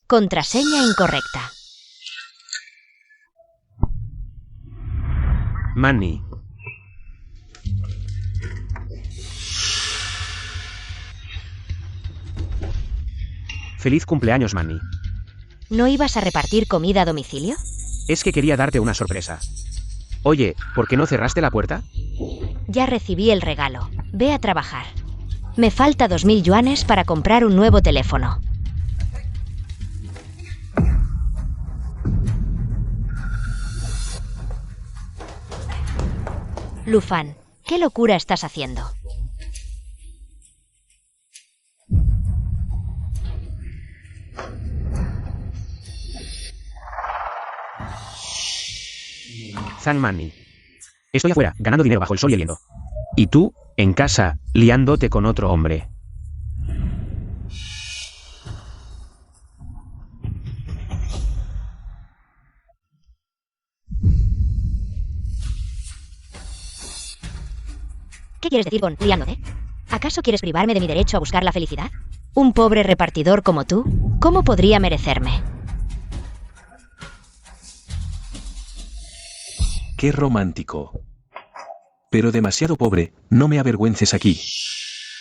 Contraseña incorrecta. Manny. Feliz cumpleaños, Manny. ¿No ibas a repartir comida a domicilio? Es que quería darte una sorpresa. Oye, ¿por qué no cerraste la puerta? Ya recibí el regalo. Ve a trabajar. Me falta 2000 yuanes para comprar un nuevo teléfono. Lufan, ¿qué locura estás haciendo? Zhang Manny. Estoy afuera, ganando dinero bajo el sol y el viento. Y tú, en casa, liándote con otro hombre. ¿Qué quieres decir con liándote? ¿Acaso quieres privarme de mi derecho a buscar la felicidad? ¿Un pobre repartidor como tú? ¿Cómo podría merecerme? Qué romántico. Pero demasiado pobre, no me avergüences aquí.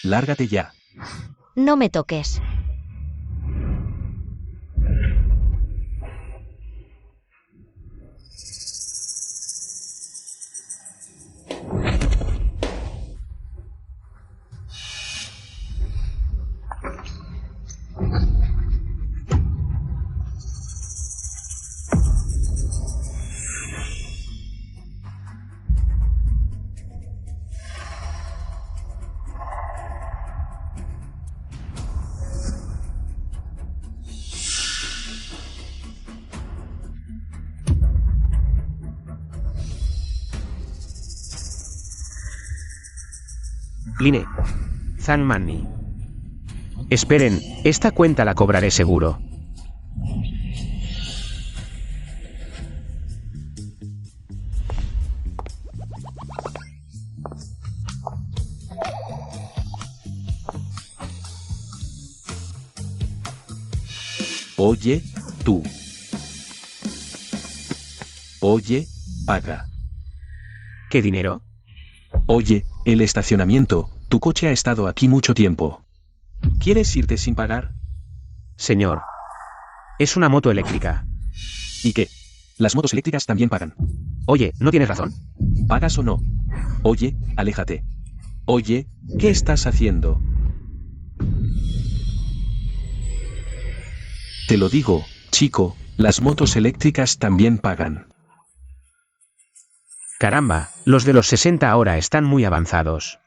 Lárgate ya. No me toques. Line. Zhang Manny. Esperen, esta cuenta la cobraré seguro. Oye, tú. Oye, paga. ¿Qué dinero? Oye, el estacionamiento, tu coche ha estado aquí mucho tiempo. ¿Quieres irte sin pagar? Señor. Es una moto eléctrica. ¿Y qué? Las motos eléctricas también pagan. Oye, ¿no tienes razón? ¿Pagas o no? Oye, aléjate. Oye, ¿qué estás haciendo? Te lo digo, chico, las motos eléctricas también pagan. Caramba, los de los 60 ahora están muy avanzados.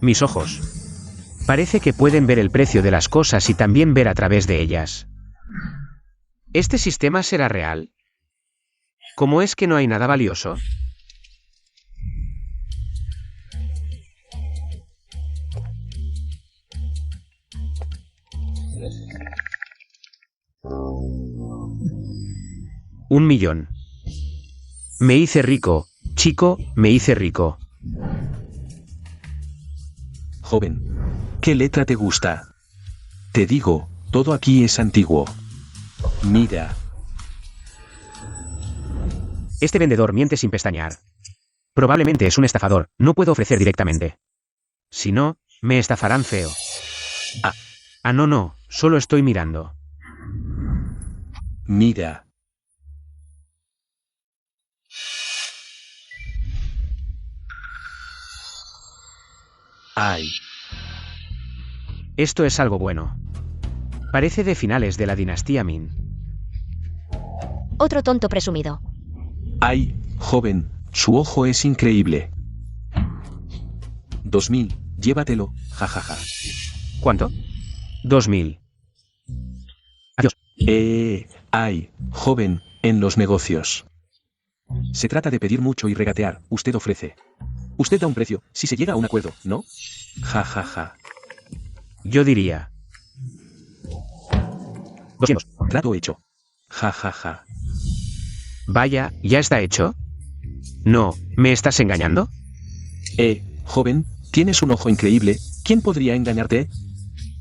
Mis ojos. Parece que pueden ver el precio de las cosas y también ver a través de ellas. ¿Este sistema será real? ¿Cómo es que no hay nada valioso? Un millón. Me hice rico, chico, me hice rico. Joven, ¿qué letra te gusta? Te digo, todo aquí es antiguo. Mira. Este vendedor miente sin pestañear. Probablemente es un estafador, no puedo ofrecer directamente. Si no, me estafarán feo. No, solo estoy mirando. Mira. Ay. Esto es algo bueno. Parece de finales de la dinastía Min. Otro tonto presumido. Ay, joven, su ojo es increíble. 2000, llévatelo, jajaja. ¿Cuánto? 2000. Adiós. Ay, joven, en los negocios. Se trata de pedir mucho y regatear, usted ofrece. Usted da un precio, si se llega a un acuerdo, ¿no? Ja, ja, ja. Yo diría. 200. Trato hecho. Ja, ja, ja. Vaya, ¿ya está hecho? No, ¿me estás engañando? Joven, tienes un ojo increíble, ¿quién podría engañarte?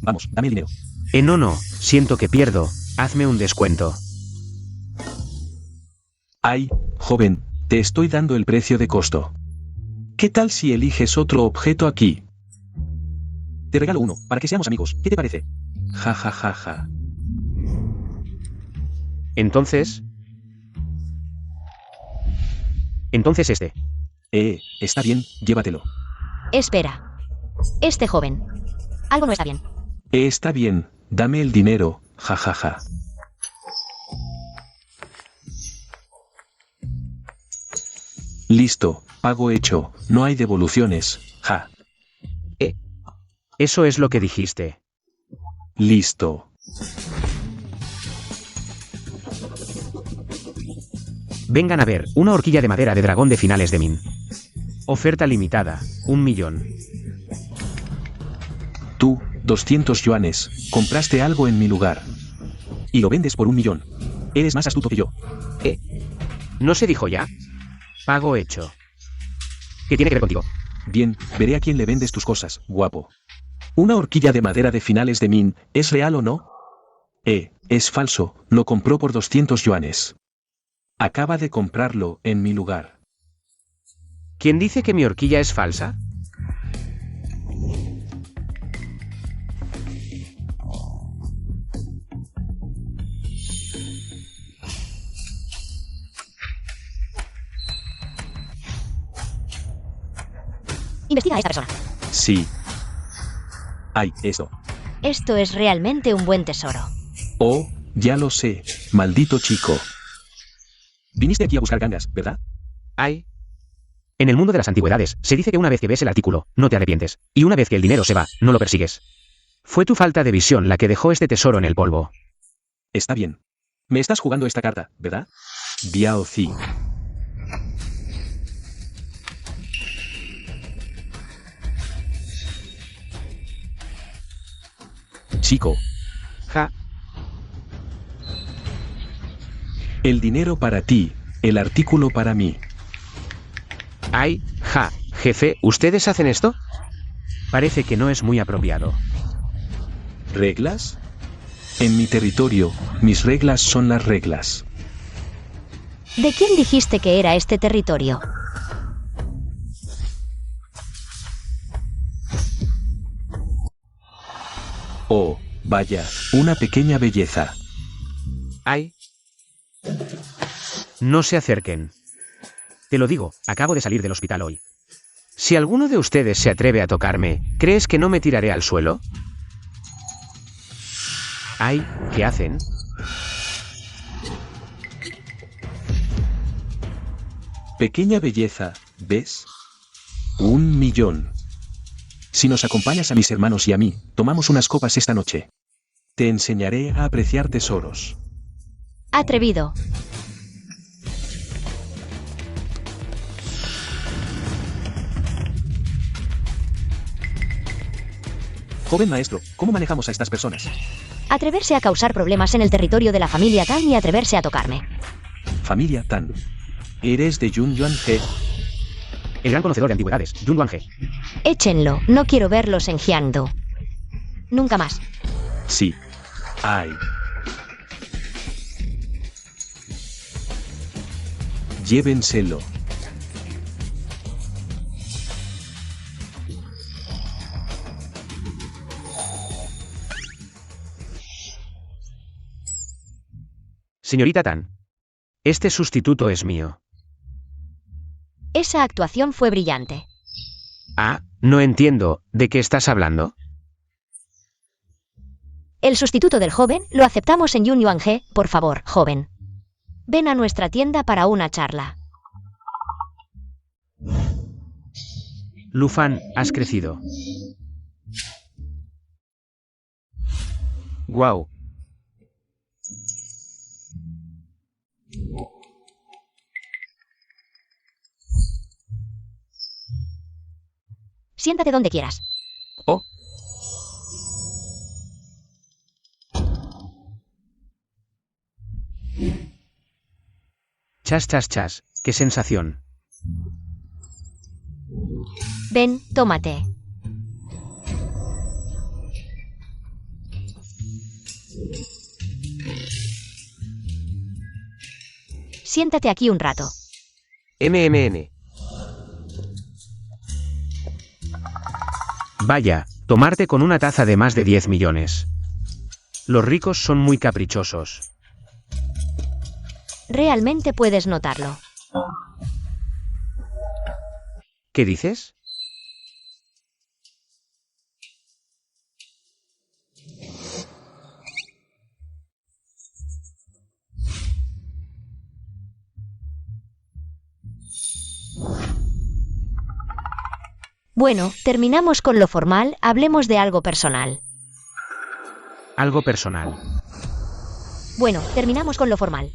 Vamos, dame el dinero. No, siento que pierdo, hazme un descuento. Ay, joven, te estoy dando el precio de costo. ¿Qué tal si eliges otro objeto aquí? Te regalo uno, para que seamos amigos, ¿qué te parece? Ja, ja, ja, ja. Entonces este. Está bien, llévatelo. Espera. Este joven. Algo no está bien. Está bien, dame el dinero, ja, ja, ja. Listo, pago hecho, no hay devoluciones, ja. Eso es lo que dijiste. Listo. Vengan a ver, una horquilla de madera de dragón de finales de Min. Oferta limitada, 1.000.000. Tú, 200 yuanes, compraste algo en mi lugar. Y lo vendes por 1.000.000. Eres más astuto que yo. ¿No se dijo ya? Pago hecho. ¿Qué tiene que ver contigo? Bien, veré a quién le vendes tus cosas, guapo. ¿Una horquilla de madera de finales de Min es real o no? Es falso, lo compró por 200 yuanes. Acaba de comprarlo en mi lugar. ¿Quién dice que mi horquilla es falsa? Investiga a esta persona. Sí. Ay, eso. Esto es realmente un buen tesoro. Oh, ya lo sé, maldito chico. Viniste aquí a buscar gangas, ¿verdad? Ay. En el mundo de las antigüedades, se dice que una vez que ves el artículo, no te arrepientes, y una vez que el dinero se va, no lo persigues. Fue tu falta de visión la que dejó este tesoro en el polvo. Está bien. Me estás jugando esta carta, ¿verdad? Biao Zi. Chico, Ja. el dinero para ti, el artículo para mí. Ay, ja, jefe, ¿ustedes hacen esto? Parece que no es muy apropiado. ¿Reglas? En mi territorio, mis reglas son las reglas. ¿De quién dijiste que era este territorio? Oh, vaya, una pequeña belleza. Ay. No se acerquen. Te lo digo, acabo de salir del hospital hoy. Si alguno de ustedes se atreve a tocarme, ¿crees que no me tiraré al suelo? Ay, ¿qué hacen? Pequeña belleza, ¿ves? 1.000.000. Si nos acompañas a mis hermanos y a mí, tomamos unas copas esta noche. Te enseñaré a apreciar tesoros. Atrevido. Joven maestro, ¿cómo manejamos a estas personas? Atreverse a causar problemas en el territorio de la familia Tan y atreverse a tocarme. Familia Tan. ¿Eres de Yunyuan-he? El gran conocedor de antigüedades, Yun Wang-he. Échenlo, no quiero verlos en Jiangdo. Nunca más. Sí. Ay. Llévenselo. Señorita Tan. Este sustituto es mío. Esa actuación fue brillante. Ah, no entiendo, ¿de qué estás hablando? El sustituto del joven lo aceptamos en Yunyuan-he, por favor, joven. Ven a nuestra tienda para una charla. Lufan, has crecido. Guau. Siéntate donde quieras. Oh. Chas, chas, chas. ¡Qué sensación! Ven, tómate. Siéntate aquí un rato. MMM. Vaya, tomarte con una taza de más de 10 millones. Los ricos son muy caprichosos. Realmente puedes notarlo. ¿Qué dices? Bueno, terminamos con lo formal, hablemos de algo personal. Algo personal. Bueno, terminamos con lo formal.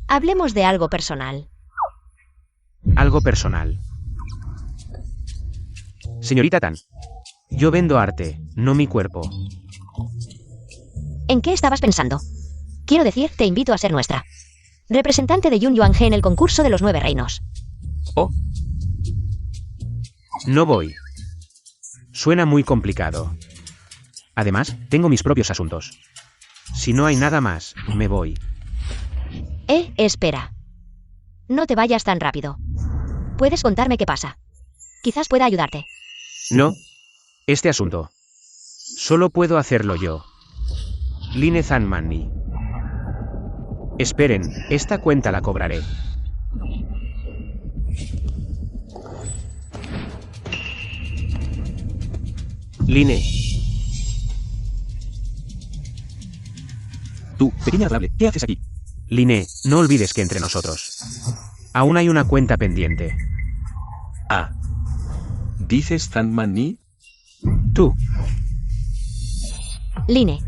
Hablemos de algo personal. Algo personal. Señorita Tan. Yo vendo arte, no mi cuerpo. ¿En qué estabas pensando? Quiero decir, te invito a ser nuestra representante de Yun Yuan-He en el concurso de los 9 reinos. Oh. No voy. Suena muy complicado. Además, tengo mis propios asuntos. Si no hay nada más, me voy. Espera. No te vayas tan rápido. ¿Puedes contarme qué pasa? Quizás pueda ayudarte. No. Este asunto. Solo puedo hacerlo yo. Line Zanmanni. Esperen, esta cuenta la cobraré. Line. Tú, pequeña adorable, ¿qué haces aquí? Line, no olvides que entre nosotros aún hay una cuenta pendiente. Ah. ¿Dices Zanmanni? Tú. Line.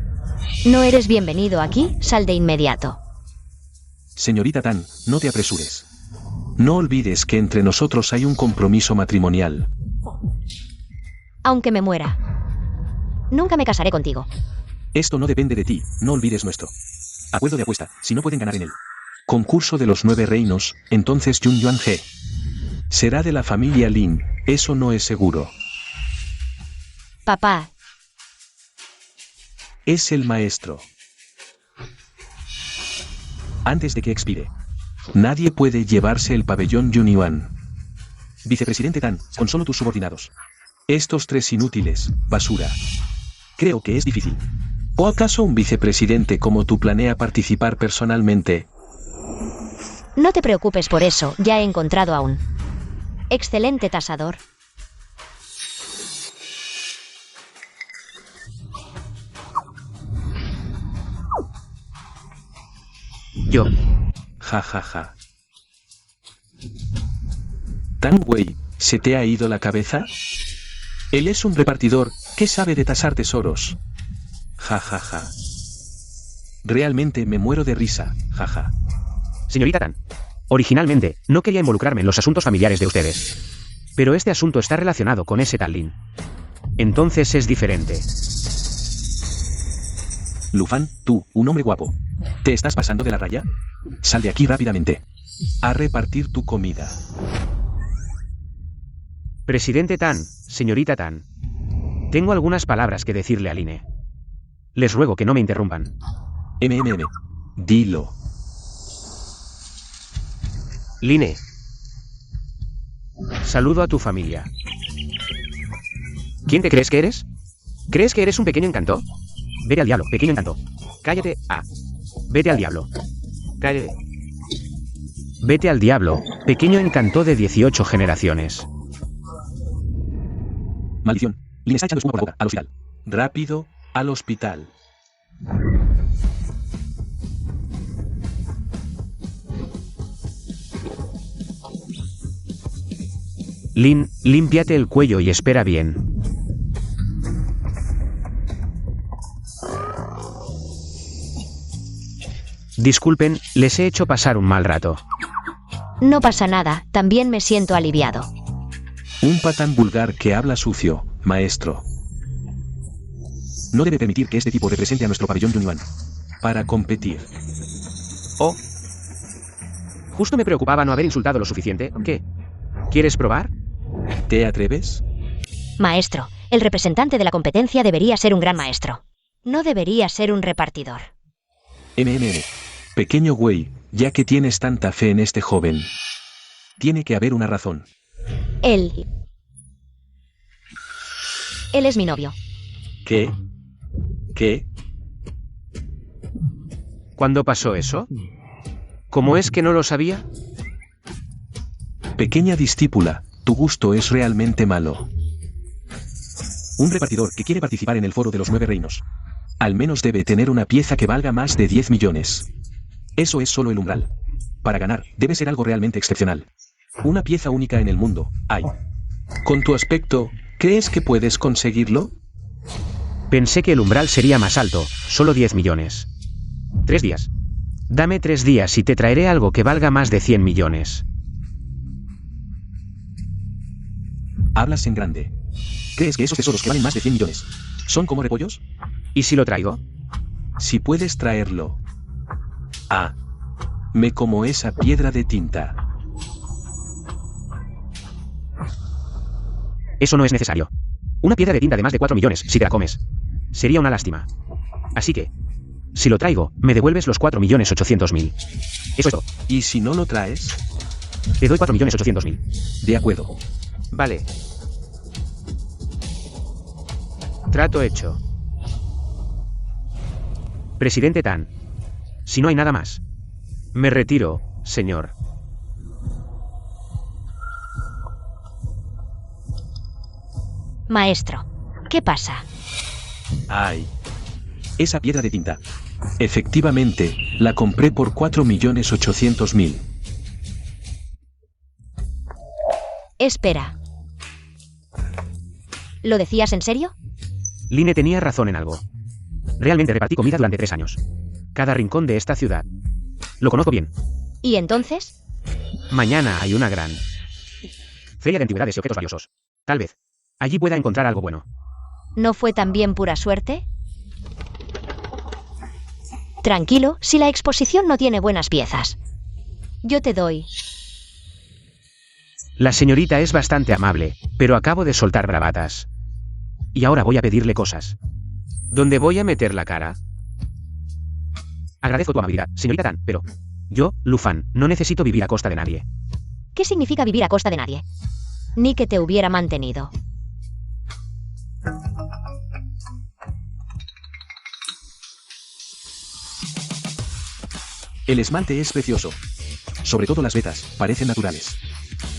No eres bienvenido aquí, sal de inmediato. Señorita Tan, no te apresures. No olvides que entre nosotros hay un compromiso matrimonial. Aunque me muera. Nunca me casaré contigo. Esto no depende de ti, no olvides nuestro acuerdo de apuesta, si no pueden ganar en el concurso de los 9 reinos, entonces Yun Yuan-He será de la familia Lin, eso no es seguro. Papá. Es el maestro. Antes de que expire, nadie puede llevarse el pabellón Yun Yuan. Vicepresidente Tan, con solo tus subordinados. Estos 3 inútiles, basura. Creo que es difícil. ¿O acaso un vicepresidente como tú planea participar personalmente? No te preocupes por eso, ya he encontrado a un excelente tasador. Yo. Ja ja ja. ¿Tan Wei, se te ha ido la cabeza? Él es un repartidor, que sabe de tasar tesoros. Ja ja ja. Realmente me muero de risa, jaja. Señorita Tan. Originalmente, no quería involucrarme en los asuntos familiares de ustedes. Pero este asunto está relacionado con ese tal Lin. Entonces es diferente. Lufan, tú, un hombre guapo. ¿Te estás pasando de la raya? Sal de aquí rápidamente. A repartir tu comida. Presidente Tan, señorita Tan. Tengo algunas palabras que decirle a Line. Les ruego que no me interrumpan. MMM. Dilo. Line. Saludo a tu familia. ¿Quién te crees que eres? ¿Crees que eres un pequeño encanto? Vete al diablo, pequeño encanto. Cállate. Vete al diablo. Cállate. Vete al diablo, pequeño encanto de 18 generaciones. Maldición. Line está echando espuma por la boca. Al hospital. Rápido, al hospital. Lin, límpiate el cuello y espera bien. Disculpen, les he hecho pasar un mal rato. No pasa nada, también me siento aliviado. Un patán vulgar que habla sucio, maestro. No debe permitir que este tipo represente a nuestro pabellón Yunyuan. Para competir. Oh. Justo me preocupaba no haber insultado lo suficiente. ¿Qué? ¿Quieres probar? ¿Te atreves? Maestro, el representante de la competencia debería ser un gran maestro. No debería ser un repartidor. Pequeño güey, ya que tienes tanta fe en este joven. Tiene que haber una razón. Él es mi novio. ¿Qué? ¿Qué? ¿Cuándo pasó eso? ¿Cómo es que no lo sabía? Pequeña discípula, tu gusto es realmente malo. Un repartidor que quiere participar en el foro de los 9 reinos. Al menos debe tener una pieza que valga más de 10 millones. Eso es solo el umbral. Para ganar, debe ser algo realmente excepcional. Una pieza única en el mundo, hay. Con tu aspecto, ¿crees que puedes conseguirlo? Pensé que el umbral sería más alto, solo 10 millones. 3 días. Dame 3 días y te traeré algo que valga más de 100 millones. Hablas en grande. ¿Crees que esos tesoros que valen más de 100 millones son como repollos? ¿Y si lo traigo? Si puedes traerlo. Ah. Me como esa piedra de tinta. Eso no es necesario. Una piedra de tinta de más de 4 millones, si te la comes. Sería una lástima. Así que, si lo traigo, me devuelves los 4.800.000. Eso es todo. ¿Y si no lo traes? Te doy 4.800.000. De acuerdo. Vale. Trato hecho. Presidente Tan. Si no hay nada más. Me retiro, señor. Maestro, ¿qué pasa? Ay. Esa piedra de tinta. Efectivamente, la compré por 4.800.000. Espera. ¿Lo decías en serio? Line tenía razón en algo. Realmente repartí comida durante 3 años. Cada rincón de esta ciudad. Lo conozco bien. ¿Y entonces? Mañana hay una gran feria de antigüedades y objetos valiosos. Tal vez allí pueda encontrar algo bueno. ¿No fue también pura suerte? Tranquilo, si la exposición no tiene buenas piezas. Yo te doy. La señorita es bastante amable, pero acabo de soltar bravatas. Y ahora voy a pedirle cosas. ¿Dónde voy a meter la cara? Agradezco tu amabilidad, señorita Tan, pero yo, Lu Fan, no necesito vivir a costa de nadie. ¿Qué significa vivir a costa de nadie? Ni que te hubiera mantenido. El esmalte es precioso. Sobre todo las vetas, parecen naturales.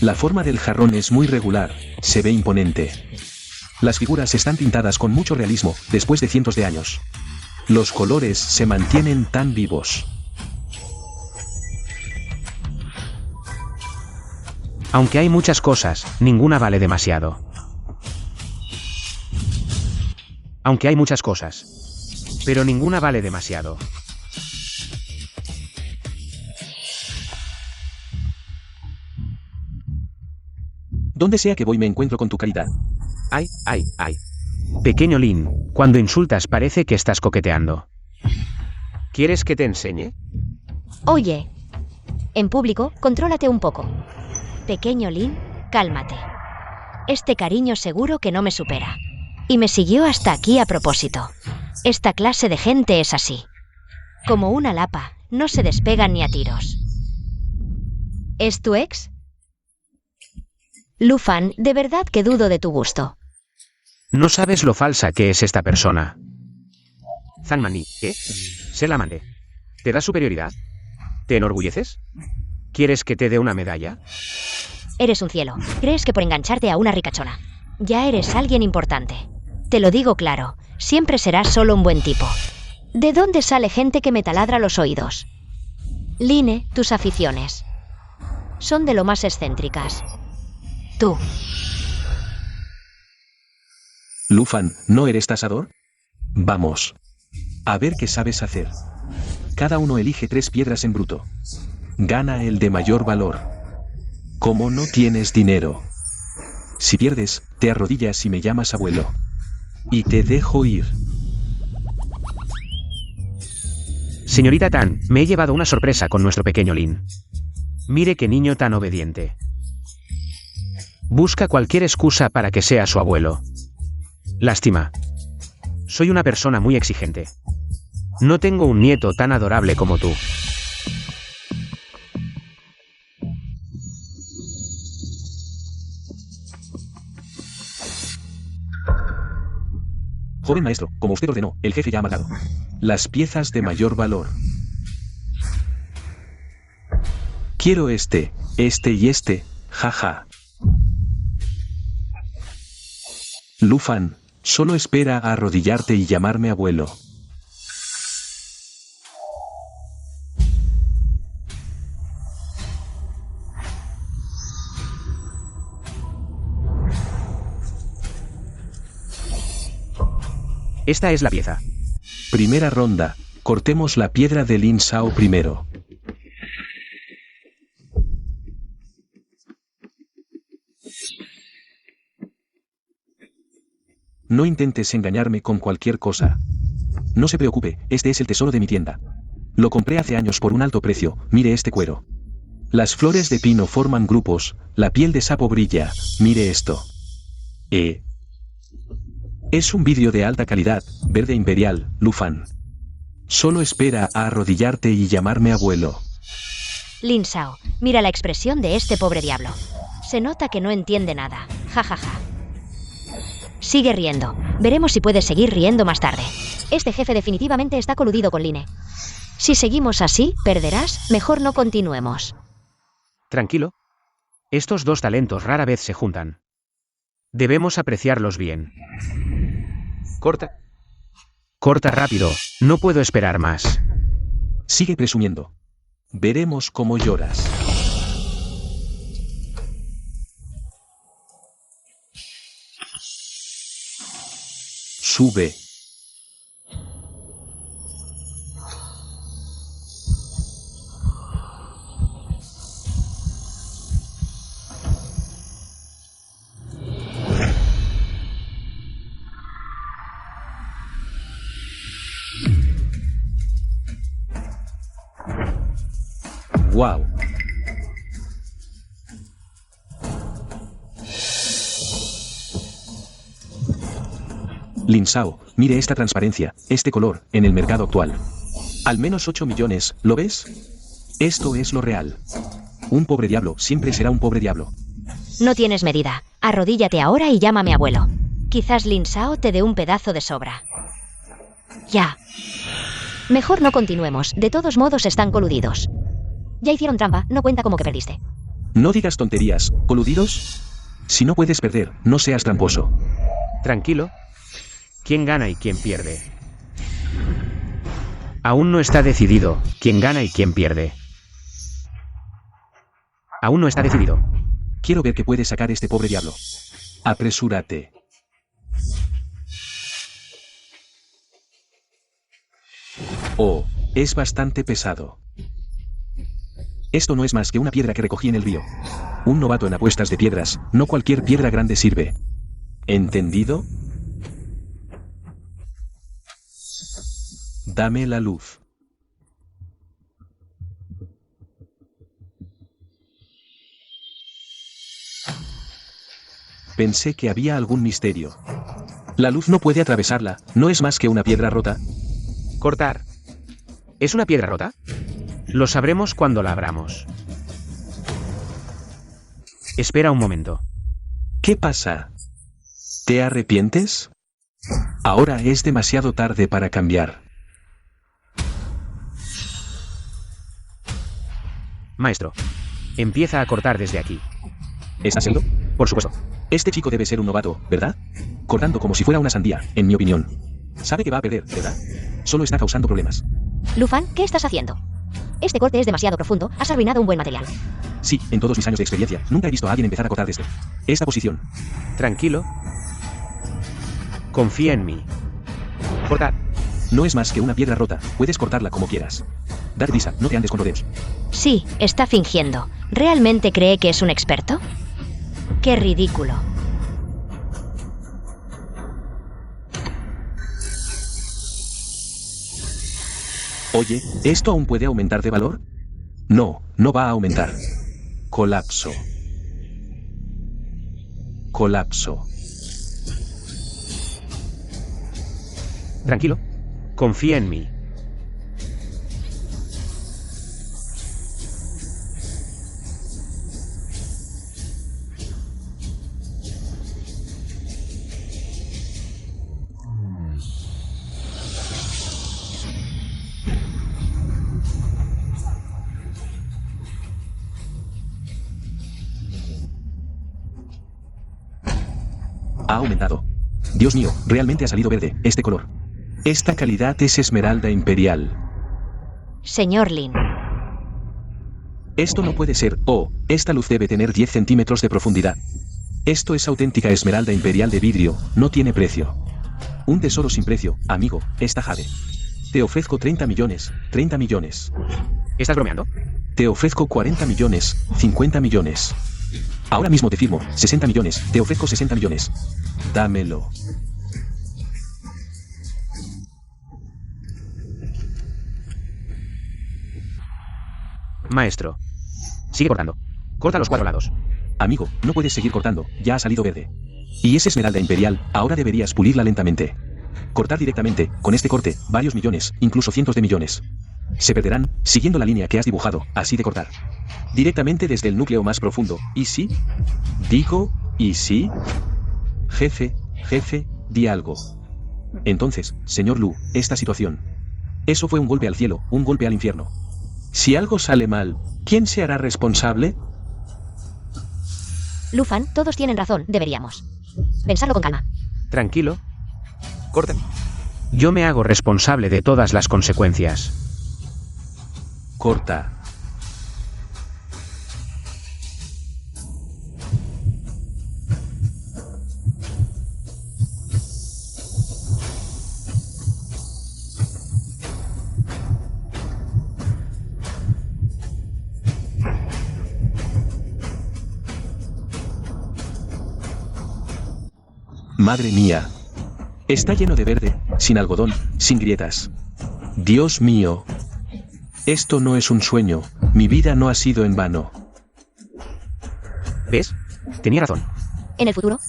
La forma del jarrón es muy regular, se ve imponente. Las figuras están pintadas con mucho realismo, después de cientos de años. Los colores se mantienen tan vivos. Aunque hay muchas cosas, ninguna vale demasiado. Aunque hay muchas cosas. Pero ninguna vale demasiado. Donde sea que voy me encuentro con tu caridad. Ay. Pequeño Lin, cuando insultas parece que estás coqueteando. ¿Quieres que te enseñe? Oye, en público, contrólate un poco. Pequeño Lin, cálmate. Este cariño seguro que no me supera. Y me siguió hasta aquí a propósito. Esta clase de gente es así. Como una lapa, no se despegan ni a tiros. ¿Es tu ex? Lu Fan, de verdad que dudo de tu gusto. No sabes lo falsa que es esta persona. Zanmani, ¿qué? Ser la amante. ¿Te da superioridad? ¿Te enorgulleces? ¿Quieres que te dé una medalla? Eres un cielo. ¿Crees que por engancharte a una ricachona ya eres alguien importante? Te lo digo claro, siempre serás solo un buen tipo. ¿De dónde sale gente que me taladra los oídos? Line, tus aficiones son de lo más excéntricas. Tú. Lu Fan, ¿no eres tasador? Vamos. A ver qué sabes hacer. Cada uno elige 3 piedras en bruto. Gana el de mayor valor. Como no tienes dinero. Si pierdes, te arrodillas y me llamas abuelo. Y te dejo ir. Señorita Tan, me he llevado una sorpresa con nuestro pequeño Lin. Mire qué niño tan obediente. Busca cualquier excusa para que sea su abuelo. Lástima. Soy una persona muy exigente. No tengo un nieto tan adorable como tú. Joven maestro, como usted ordenó, el jefe ya ha marcado las piezas de mayor valor. Quiero este y este, jaja. Lu Fan, solo espera a arrodillarte y llamarme abuelo. Esta es la pieza. Primera ronda, cortemos la piedra de Lin Zhao primero. No intentes engañarme con cualquier cosa. No se preocupe, este es el tesoro de mi tienda. Lo compré hace años por un alto precio, mire este cuero. Las flores de pino forman grupos, la piel de sapo brilla, mire esto. Es un vidrio de alta calidad, verde imperial, Lu Fan. Solo espera a arrodillarte y llamarme abuelo. Lin Zhao, mira la expresión de este pobre diablo. Se nota que no entiende nada. Ja, ja, ja. Sigue riendo. Veremos si puedes seguir riendo más tarde. Este jefe definitivamente está coludido con Line. Si seguimos así, perderás. Mejor no continuemos. Tranquilo. Estos dos talentos rara vez se juntan. Debemos apreciarlos bien. Corta. Corta rápido. No puedo esperar más. Sigue presumiendo. Veremos cómo lloras. Sube. Wow. Lin Zhao, mire esta transparencia, este color, en el mercado actual. Al menos 8 millones, ¿lo ves? Esto es lo real. Un pobre diablo siempre será un pobre diablo. No tienes medida. Arrodíllate ahora y llámame abuelo. Quizás Lin Zhao te dé un pedazo de sobra. Ya. Mejor no continuemos, de todos modos están coludidos. Ya hicieron trampa, no cuenta como que perdiste. No digas tonterías, ¿coludidos? Si no puedes perder, no seas tramposo. Tranquilo. ¿Quién gana y quién pierde? Aún no está decidido quién gana y quién pierde. Aún no está decidido. Quiero ver qué puede sacar este pobre diablo. Apresúrate. Oh, es bastante pesado. Esto no es más que una piedra que recogí en el río. Un novato en apuestas de piedras, no cualquier piedra grande sirve. ¿Entendido? Dame la luz. Pensé que había algún misterio. La luz no puede atravesarla, ¿no es más que una piedra rota? Cortar. ¿Es una piedra rota? Lo sabremos cuando la abramos. Espera un momento. ¿Qué pasa? ¿Te arrepientes? Ahora es demasiado tarde para cambiar. Maestro, empieza a cortar desde aquí. ¿Estás seguro? Por supuesto. Este chico debe ser un novato, ¿verdad? Cortando como si fuera una sandía, en mi opinión. Sabe que va a perder, ¿verdad? Solo está causando problemas. Lu Fan, ¿qué estás haciendo? Este corte es demasiado profundo, has arruinado un buen material. Sí, en todos mis años de experiencia, nunca he visto a alguien empezar a cortar desde esta posición. Tranquilo. Confía en mí. Cortar. No es más que una piedra rota, puedes cortarla como quieras. Date prisa, no te andes con rodeos. Sí, está fingiendo. ¿Realmente cree que es un experto? ¡Qué ridículo! Oye, ¿esto aún puede aumentar de valor? No, no va a aumentar. Colapso. Colapso. Tranquilo. Confía en mí. Ha aumentado. Dios mío, realmente ha salido verde, este color. Esta calidad es esmeralda imperial. Señor Lin. Esto no puede ser. Oh, esta luz debe tener 10 centímetros de profundidad. Esto es auténtica esmeralda imperial de vidrio, no tiene precio. Un tesoro sin precio, amigo, esta jade. Te ofrezco 30 millones, 30 millones. ¿Estás bromeando? Te ofrezco 40 millones, 50 millones. Ahora mismo te firmo, 60 millones, te ofrezco 60 millones. Dámelo. Maestro. Sigue cortando. Corta los 4 lados. Amigo, no puedes seguir cortando, ya ha salido verde. Y es esmeralda imperial, ahora deberías pulirla lentamente. Cortar directamente, con este corte, varios millones, incluso cientos de millones. Se perderán, siguiendo la línea que has dibujado, así de cortar. Directamente desde el núcleo más profundo, ¿y sí? Digo, ¿y sí? Jefe, di algo. Entonces, señor Lu, esta situación. Eso fue un golpe al cielo, un golpe al infierno. Si algo sale mal, ¿quién se hará responsable? Lufan, todos tienen razón, deberíamos pensarlo con calma. Tranquilo. Corten. Yo me hago responsable de todas las consecuencias. Corta. Madre mía. Está lleno de verde, sin algodón, sin grietas. Dios mío. Esto no es un sueño, mi vida no ha sido en vano. ¿Ves? Tenía razón. En el futuro,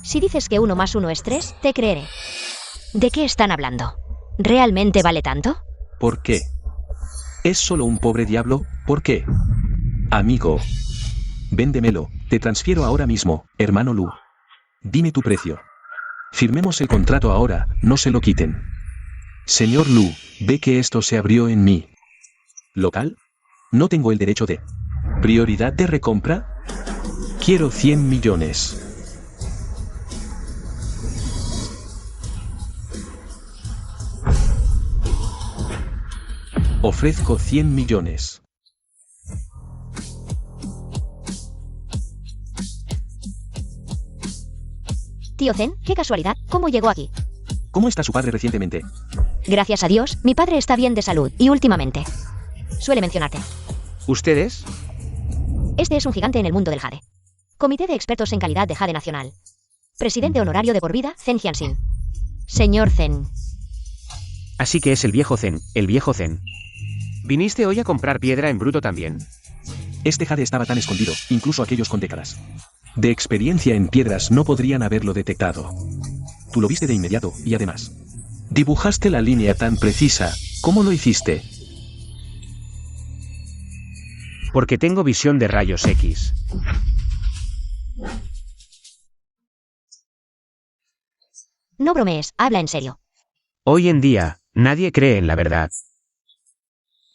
si dices que 1 más 1 es 3, te creeré. ¿De qué están hablando? ¿Realmente vale tanto? ¿Por qué? ¿Es solo un pobre diablo? ¿Por qué? Amigo. Véndemelo, te transfiero ahora mismo, hermano Lu. Dime tu precio. Firmemos el contrato ahora, no se lo quiten. Señor Lu, ve que esto se abrió en mí. ¿Local? No tengo el derecho de... ¿Prioridad de recompra? Quiero 100 millones. Ofrezco 100 millones. Tío Zen, qué casualidad, ¿cómo llegó aquí? ¿Cómo está su padre recientemente? Gracias a Dios, mi padre está bien de salud, y últimamente suele mencionarte. ¿Ustedes? Este es un gigante en el mundo del jade. Comité de expertos en calidad de jade nacional. Presidente honorario de por vida, Zen Jianxin. Señor Zen. Así que es el viejo Zen, el viejo Zen. ¿Viniste hoy a comprar piedra en bruto también? Este jade estaba tan escondido, incluso aquellos con décadas de experiencia en piedras no podrían haberlo detectado. Tú lo viste de inmediato, y además, dibujaste la línea tan precisa. ¿Cómo lo hiciste? Porque tengo visión de rayos X. No bromees, habla en serio. Hoy en día, nadie cree en la verdad.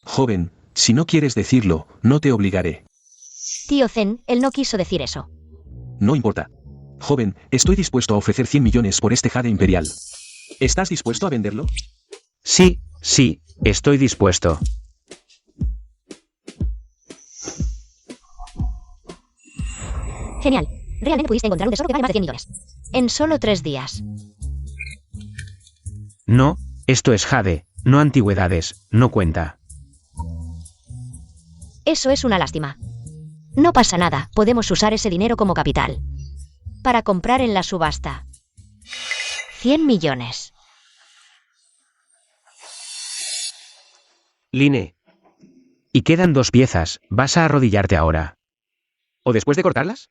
Joven, si no quieres decirlo, no te obligaré. Tío Zen, él no quiso decir eso. No importa. Joven, estoy dispuesto a ofrecer 100 millones por este jade imperial. ¿Estás dispuesto a venderlo? Sí, estoy dispuesto. Genial. Realmente pudiste encontrar un tesoro que vale más de 100 millones. En solo 3 días. No, esto es jade, no antigüedades, no cuenta. Eso es una lástima. No pasa nada, podemos usar ese dinero como capital. Para comprar en la subasta. 100 millones. Line. Y quedan 2 piezas, ¿vas a arrodillarte ahora? ¿O después de cortarlas?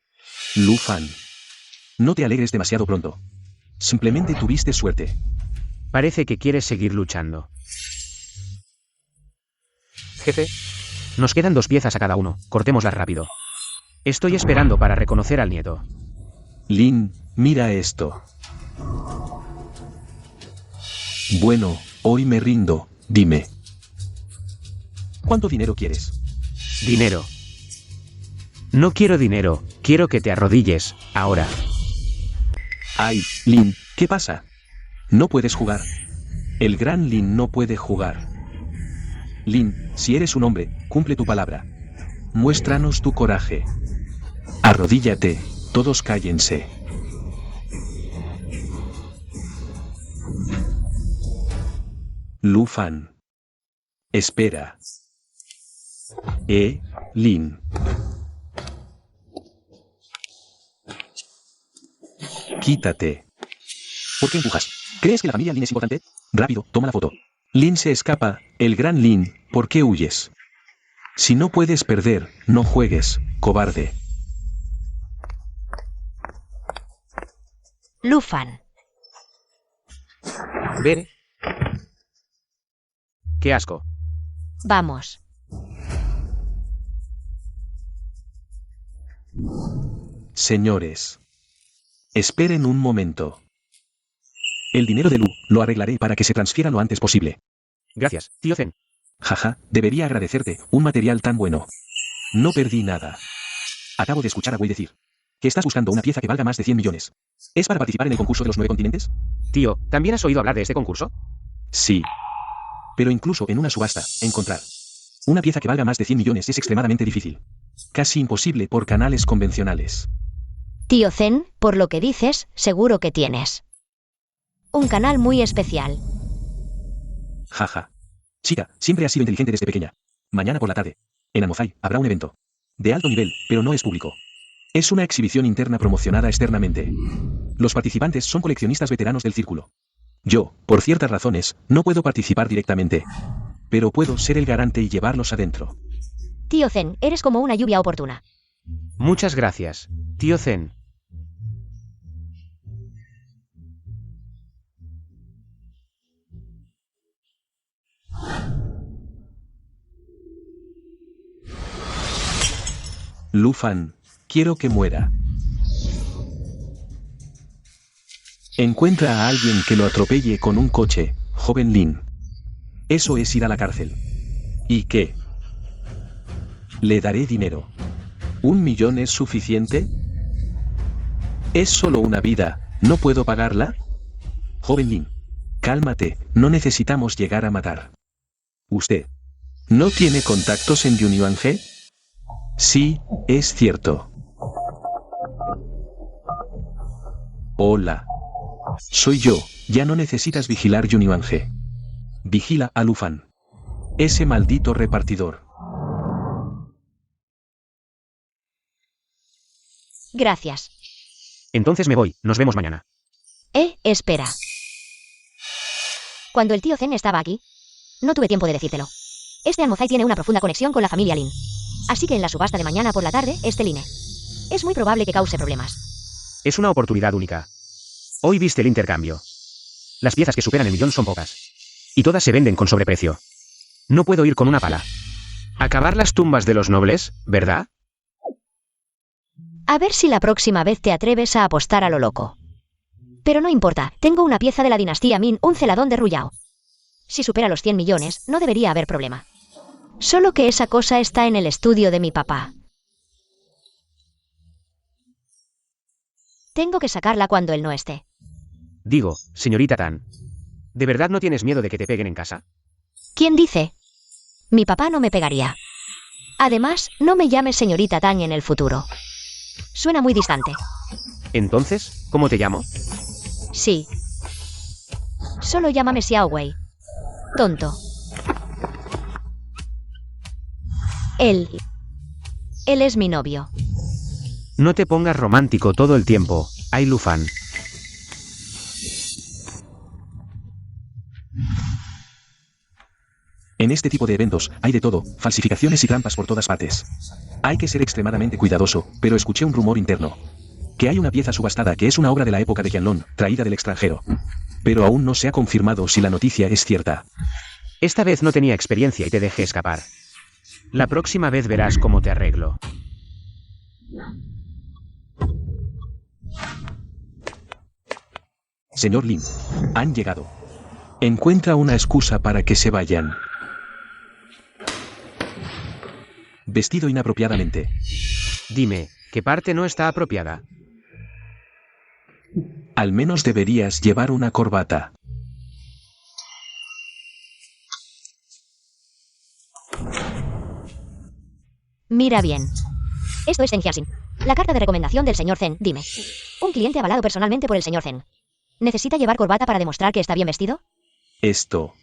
Lu Fan. No te alegres demasiado pronto. Simplemente tuviste suerte. Parece que quieres seguir luchando. Jefe. Nos quedan 2 piezas a cada uno, cortémoslas rápido. Estoy esperando para reconocer al nieto. Lin, mira esto. Bueno, hoy me rindo, dime. ¿Cuánto dinero quieres? Dinero. No quiero dinero, quiero que te arrodilles, ahora. Ay, Lin, ¿qué pasa? No puedes jugar. El gran Lin no puede jugar. Lin, si eres un hombre, cumple tu palabra. Muéstranos tu coraje. Arrodíllate, todos cállense. Lu Fan. Espera. Lin. Quítate. ¿Por qué empujas? ¿Crees que la familia Lin es importante? Rápido, toma la foto. Lin se escapa, el gran Lin, ¿por qué huyes? Si no puedes perder, no juegues, cobarde. Lu Fan. Ver. Qué asco. Vamos. Señores. Esperen un momento. El dinero de Lu, lo arreglaré para que se transfiera lo antes posible. Gracias, tío Zen. Jaja, debería agradecerte, un material tan bueno. No perdí nada. Acabo de escuchar a Wei decir que estás buscando una pieza que valga más de 100 millones. ¿Es para participar en el concurso de los 9 continentes? Tío, ¿también has oído hablar de este concurso? Sí. Pero incluso en una subasta, encontrar una pieza que valga más de 100 millones es extremadamente difícil. Casi imposible por canales convencionales. Tío Zen, por lo que dices, seguro que tienes un canal muy especial. Jaja. Chica, siempre has sido inteligente desde pequeña. Mañana por la tarde, en Amozai, habrá un evento. De alto nivel, pero no es público. Es una exhibición interna promocionada externamente. Los participantes son coleccionistas veteranos del círculo. Yo, por ciertas razones, no puedo participar directamente. Pero puedo ser el garante y llevarlos adentro. Tío Zen, eres como una lluvia oportuna. Muchas gracias, tío Zen. Lu Fan, quiero que muera. Encuentra a alguien que lo atropelle con un coche, joven Lin. Eso es ir a la cárcel. ¿Y qué? Le daré dinero. ¿1 millón es suficiente? Es solo una vida, ¿no puedo pagarla? Joven Lin, cálmate, no necesitamos llegar a matar. ¿Usted no tiene contactos en Yunyuan-he? Sí, es cierto. Hola. Soy yo, ya no necesitas vigilar Yunyuan-he. Vigila a Lu Fan. Ese maldito repartidor. Gracias. Entonces me voy, nos vemos mañana. Espera. Cuando el tío Zen estaba aquí, no tuve tiempo de decírtelo. Este Almozai tiene una profunda conexión con la familia Lin. Así que en la subasta de mañana por la tarde, este Line es muy probable que cause problemas. Es una oportunidad única. Hoy viste el intercambio. Las piezas que superan el millón son pocas. Y todas se venden con sobreprecio. No puedo ir con una pala. Acabar las tumbas de los nobles, ¿verdad? A ver si la próxima vez te atreves a apostar a lo loco. Pero no importa, tengo una pieza de la dinastía Min, un celadón de Ruyao. Si supera los 100 millones, no debería haber problema. Solo que esa cosa está en el estudio de mi papá. Tengo que sacarla cuando él no esté. Digo, señorita Tan, ¿de verdad no tienes miedo de que te peguen en casa? ¿Quién dice? Mi papá no me pegaría. Además, no me llames señorita Tan en el futuro. Suena muy distante. Entonces, ¿cómo te llamo? Sí. Solo llámame Xiao Wei. Tonto. Él es mi novio. No te pongas romántico todo el tiempo, Ai Lu Fan. En este tipo de eventos, hay de todo, falsificaciones y trampas por todas partes. Hay que ser extremadamente cuidadoso, pero escuché un rumor interno. Que hay una pieza subastada que es una obra de la época de Qianlong, traída del extranjero. Pero aún no se ha confirmado si la noticia es cierta. Esta vez no tenía experiencia y te dejé escapar. La próxima vez verás cómo te arreglo. Señor Lin, han llegado. Encuentra una excusa para que se vayan. Vestido inapropiadamente. Dime, ¿qué parte no está apropiada? Al menos deberías llevar una corbata. Mira bien. Esto es Zeng Jiaxin. La carta de recomendación del señor Zen, dime. Un cliente avalado personalmente por el señor Zen. ¿Necesita llevar corbata para demostrar que está bien vestido? Esto.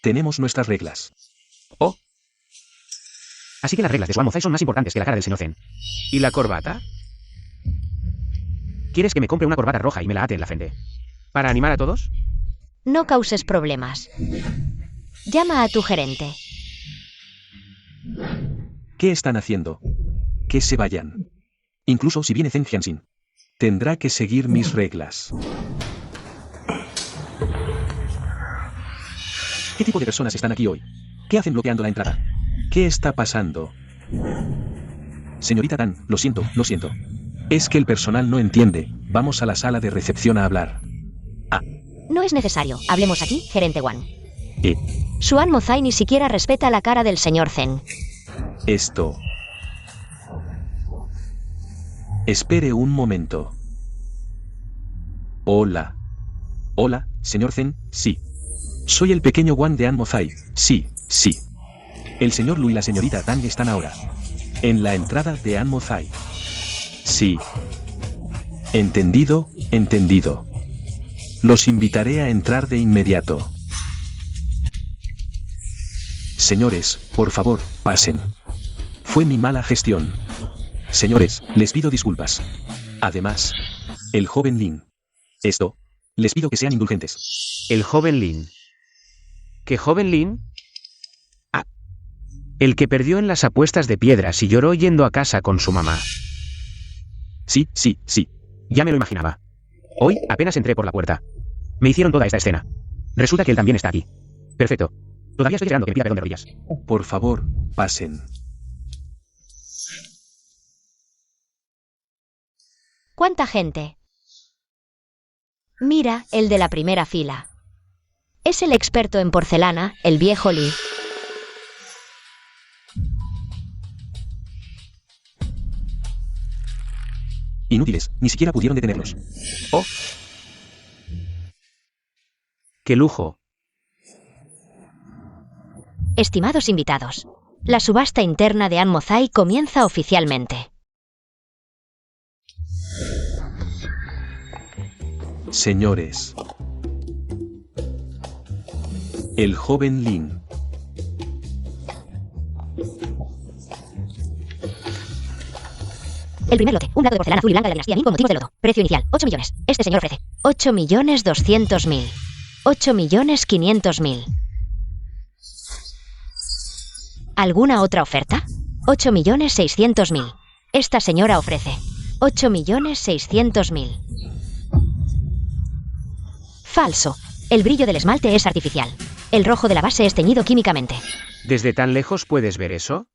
Tenemos nuestras reglas. Oh. Así que las reglas de Suan Mozai son más importantes que la cara del señor Zen. ¿Y la corbata? ¿Quieres que me compre una corbata roja y me la ate en la frente? ¿Para animar a todos? No causes problemas. Llama a tu gerente. ¿Qué están haciendo? Que se vayan. Incluso si viene Zeng Jiaxin. Tendrá que seguir mis reglas. ¿Qué tipo de personas están aquí hoy? ¿Qué hacen bloqueando la entrada? ¿Qué está pasando? Señorita Tan, lo siento, lo siento. Es que el personal no entiende. Vamos a la sala de recepción a hablar. No es necesario. Hablemos aquí, gerente Wan. Eh, Suan Mozai ni siquiera respeta la cara del señor Zen. esto. Espere un momento. Hola. Hola, señor Zen, sí. Soy el pequeño Wan de An Mozai. Sí, sí. El señor Lu y la señorita Tan están ahora. En la entrada de An Mozai. Sí. Entendido, entendido. Los invitaré a entrar de inmediato. Señores, por favor, pasen. Fue mi mala gestión. Señores, les pido disculpas. Además, el joven Lin. Esto. Les pido que sean indulgentes. El joven Lin. ¿Qué joven Lin? Ah. El que perdió en las apuestas de piedras y lloró yendo a casa con su mamá. Sí, sí, sí. Ya me lo imaginaba. Hoy, apenas entré por la puerta. Me hicieron toda esta escena. Resulta que él también está aquí. Perfecto. Todavía estoy esperando que me pida perdón de rodillas. Por favor, pasen. ¿Cuánta gente? Mira, el de la primera fila. Es el experto en porcelana, el viejo Li. Inútiles, ni siquiera pudieron detenerlos. Oh. ¡Qué lujo! Estimados invitados, la subasta interna de An Mozai comienza oficialmente. Señores. El joven Lin. El primer lote, un plato de porcelana azul y blanca de la dinastía Ming con motivos de loto. Precio inicial, 8 millones. Este señor ofrece 8.200.000. 8.500.000. ¿Alguna otra oferta? 8.600.000. Esta señora ofrece 8.600.000. Falso. El brillo del esmalte es artificial. El rojo de la base es teñido químicamente. ¿Desde tan lejos puedes ver eso?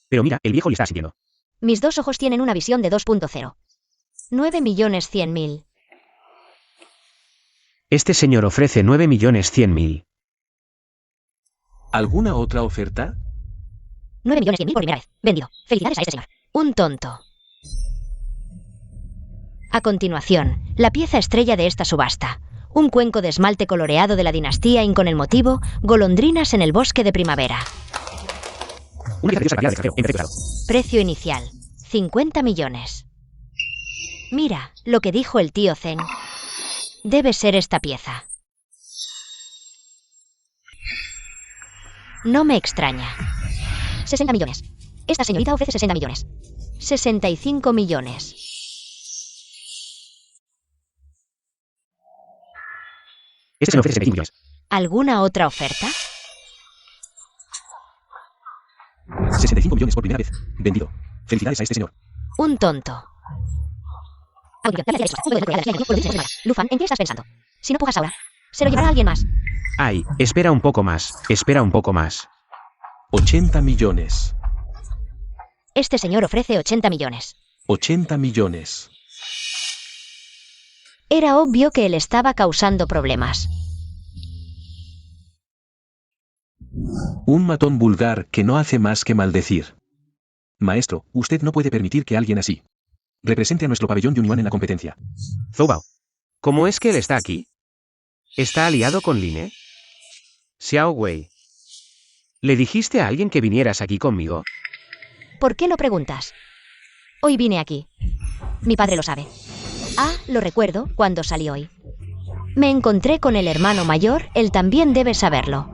Pero mira, el viejo le está siguiendo. Mis dos ojos tienen una visión de 2.0. 9.100.000. Este señor ofrece 9.100.000. ¿Alguna otra oferta? 9.100.000 por primera vez. Vendido. Felicidades a este señor. Un tonto. A continuación, la pieza estrella de esta subasta. Un cuenco de esmalte coloreado de la dinastía Qing con el motivo Golondrinas en el bosque de primavera. Una pieza preciosa de extranjero, en perfecto estado. Precio inicial, 50 millones. Mira, lo que dijo el tío Zen. Debe ser esta pieza. No me extraña. 60 millones. Esta señorita ofrece 60 millones. 65 millones. Este señor ofrece 65 millones. ¿Alguna otra oferta? 65 millones por primera vez. Vendido. Felicidades a este señor. Un tonto. Lufan, ¿en qué estás pensando? Si no pujas ahora, se lo llevará alguien más. Ay, espera un poco más, espera un poco más. 80 millones. Este señor ofrece 80 millones. 80 millones. Era obvio que él estaba causando problemas. Un matón vulgar que no hace más que maldecir. Maestro, usted no puede permitir que alguien así represente a nuestro pabellón Yunyuan en la competencia. Zhou, ¿cómo es que él está aquí? ¿Está aliado con Line? Xiao Wei. ¿Le dijiste a alguien que vinieras aquí conmigo? ¿Por qué lo preguntas? Hoy vine aquí. Mi padre lo sabe. Ah, lo recuerdo cuando salí hoy. Me encontré con el hermano mayor, él también debe saberlo.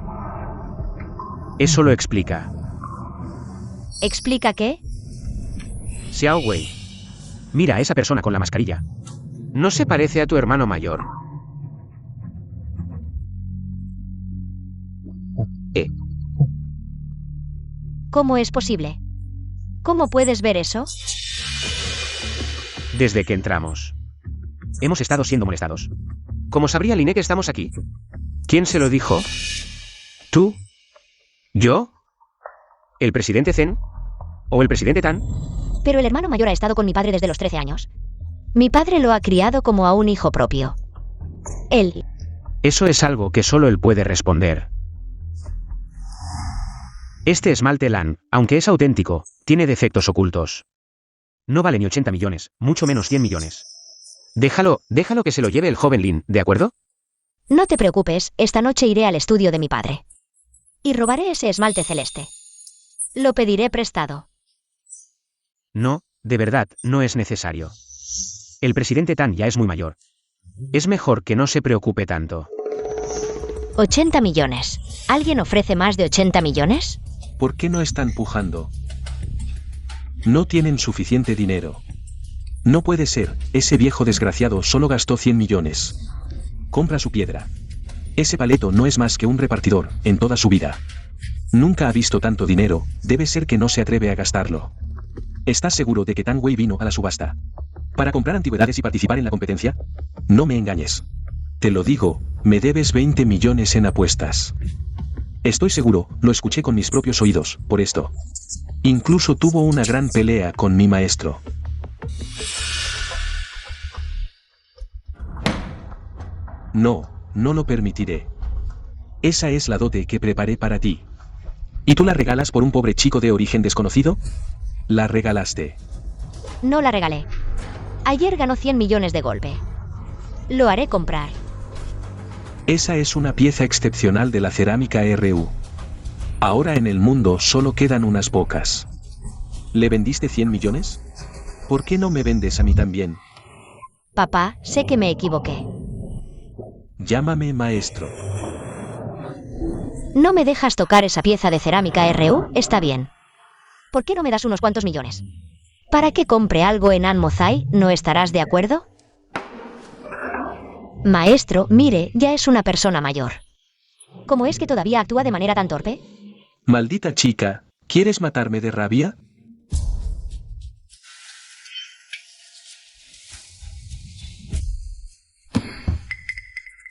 Eso lo explica. ¿Explica qué? Xiao Wei. Mira a esa persona con la mascarilla. ¿No se parece a tu hermano mayor? ¿Cómo es posible? ¿Cómo puedes ver eso? Desde que entramos. Hemos estado siendo molestados. ¿Cómo sabría Line que estamos aquí? ¿Quién se lo dijo? ¿Tú? ¿Yo? ¿El presidente Zen? ¿O el presidente Tan? Pero el hermano mayor ha estado con mi padre desde los 13 años. Mi padre lo ha criado como a un hijo propio. Él. Eso es algo que solo él puede responder. Este esmalte LAN, aunque es auténtico, tiene defectos ocultos. No vale ni 80 millones, mucho menos 100 millones. Déjalo que se lo lleve el joven Lin, ¿de acuerdo? No te preocupes, esta noche iré al estudio de mi padre. Y robaré ese esmalte celeste. Lo pediré prestado. No, de verdad, no es necesario. El presidente Tan ya es muy mayor. Es mejor que no se preocupe tanto. 80 millones. ¿Alguien ofrece más de 80 millones? ¿Por qué no están pujando? No tienen suficiente dinero. No puede ser, ese viejo desgraciado solo gastó 100 millones. Compra su piedra. Ese paleto no es más que un repartidor, en toda su vida. Nunca ha visto tanto dinero, debe ser que no se atreve a gastarlo. ¿Estás seguro de que Tan Wei vino a la subasta para comprar antigüedades y participar en la competencia? No me engañes. Te lo digo, me debes 20 millones en apuestas. Estoy seguro, lo escuché con mis propios oídos, por esto. Incluso tuvo una gran pelea con mi maestro. No, no lo permitiré. Esa es la dote que preparé para ti. ¿Y tú la regalas por un pobre chico de origen desconocido? La regalaste. No la regalé. Ayer ganó 100 millones de golpe. Lo haré comprar. Esa es una pieza excepcional de la cerámica RU. Ahora en el mundo solo quedan unas pocas. ¿Le vendiste 100 millones? ¿Por qué no me vendes a mí también? Papá, sé que me equivoqué. Llámame maestro. ¿No me dejas tocar esa pieza de cerámica RU? Está bien. ¿Por qué no me das unos cuantos millones? ¿Para que compre algo en Anmozai? ¿No estarás de acuerdo? Maestro, mire, ya es una persona mayor. ¿Cómo es que todavía actúa de manera tan torpe? Maldita chica, ¿quieres matarme de rabia?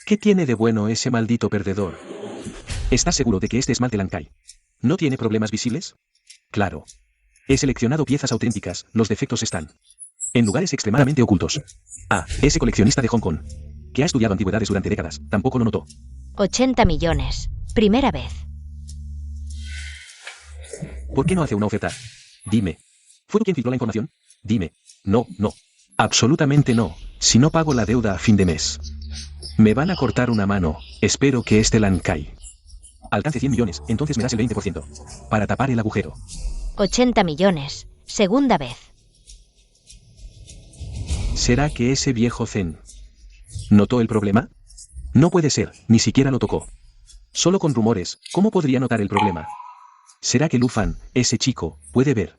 ¿Qué tiene de bueno ese maldito perdedor? ¿Estás seguro de que este esmalte Lankai no tiene problemas visibles? Claro. He seleccionado piezas auténticas, los defectos están en lugares extremadamente ocultos. Ah, ese coleccionista de Hong Kong, que ha estudiado antigüedades durante décadas, tampoco lo notó. 80 millones. Primera vez. ¿Por qué no hace una oferta? Dime. ¿Fue tú quien filtró la información? Dime. No, no. Absolutamente no. Si no pago la deuda a fin de mes, me van a cortar una mano. Espero que este Lankai alcance 100 millones, entonces me das el 20%. Para tapar el agujero. 80 millones. Segunda vez. ¿Será que ese viejo Zen notó el problema? No puede ser, ni siquiera lo tocó. Solo con rumores, ¿cómo podría notar el problema? ¿Será que Lufan, ese chico, puede ver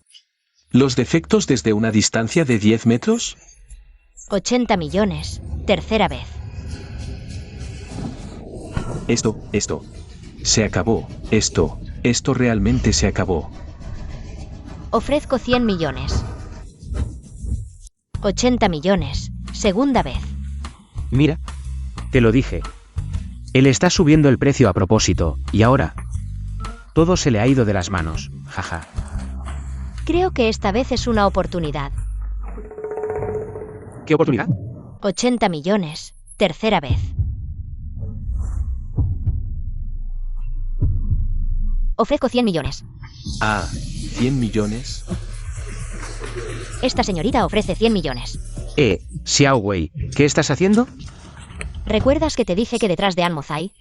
los defectos desde una distancia de 10 metros? 80 millones. Tercera vez. Esto. Se acabó. Esto realmente se acabó. Ofrezco 100 millones. 80 millones. Segunda vez. Mira. Te lo dije. Él está subiendo el precio a propósito, y ahora... todo se le ha ido de las manos, jaja. Creo que esta vez es una oportunidad. ¿Qué oportunidad? 80 millones. Tercera vez. Ofrezco 100 millones. 100 millones. Esta señorita ofrece 100 millones. Xiao Wei, ¿qué estás haciendo? ¿Recuerdas que te dije que detrás de Anmoz hay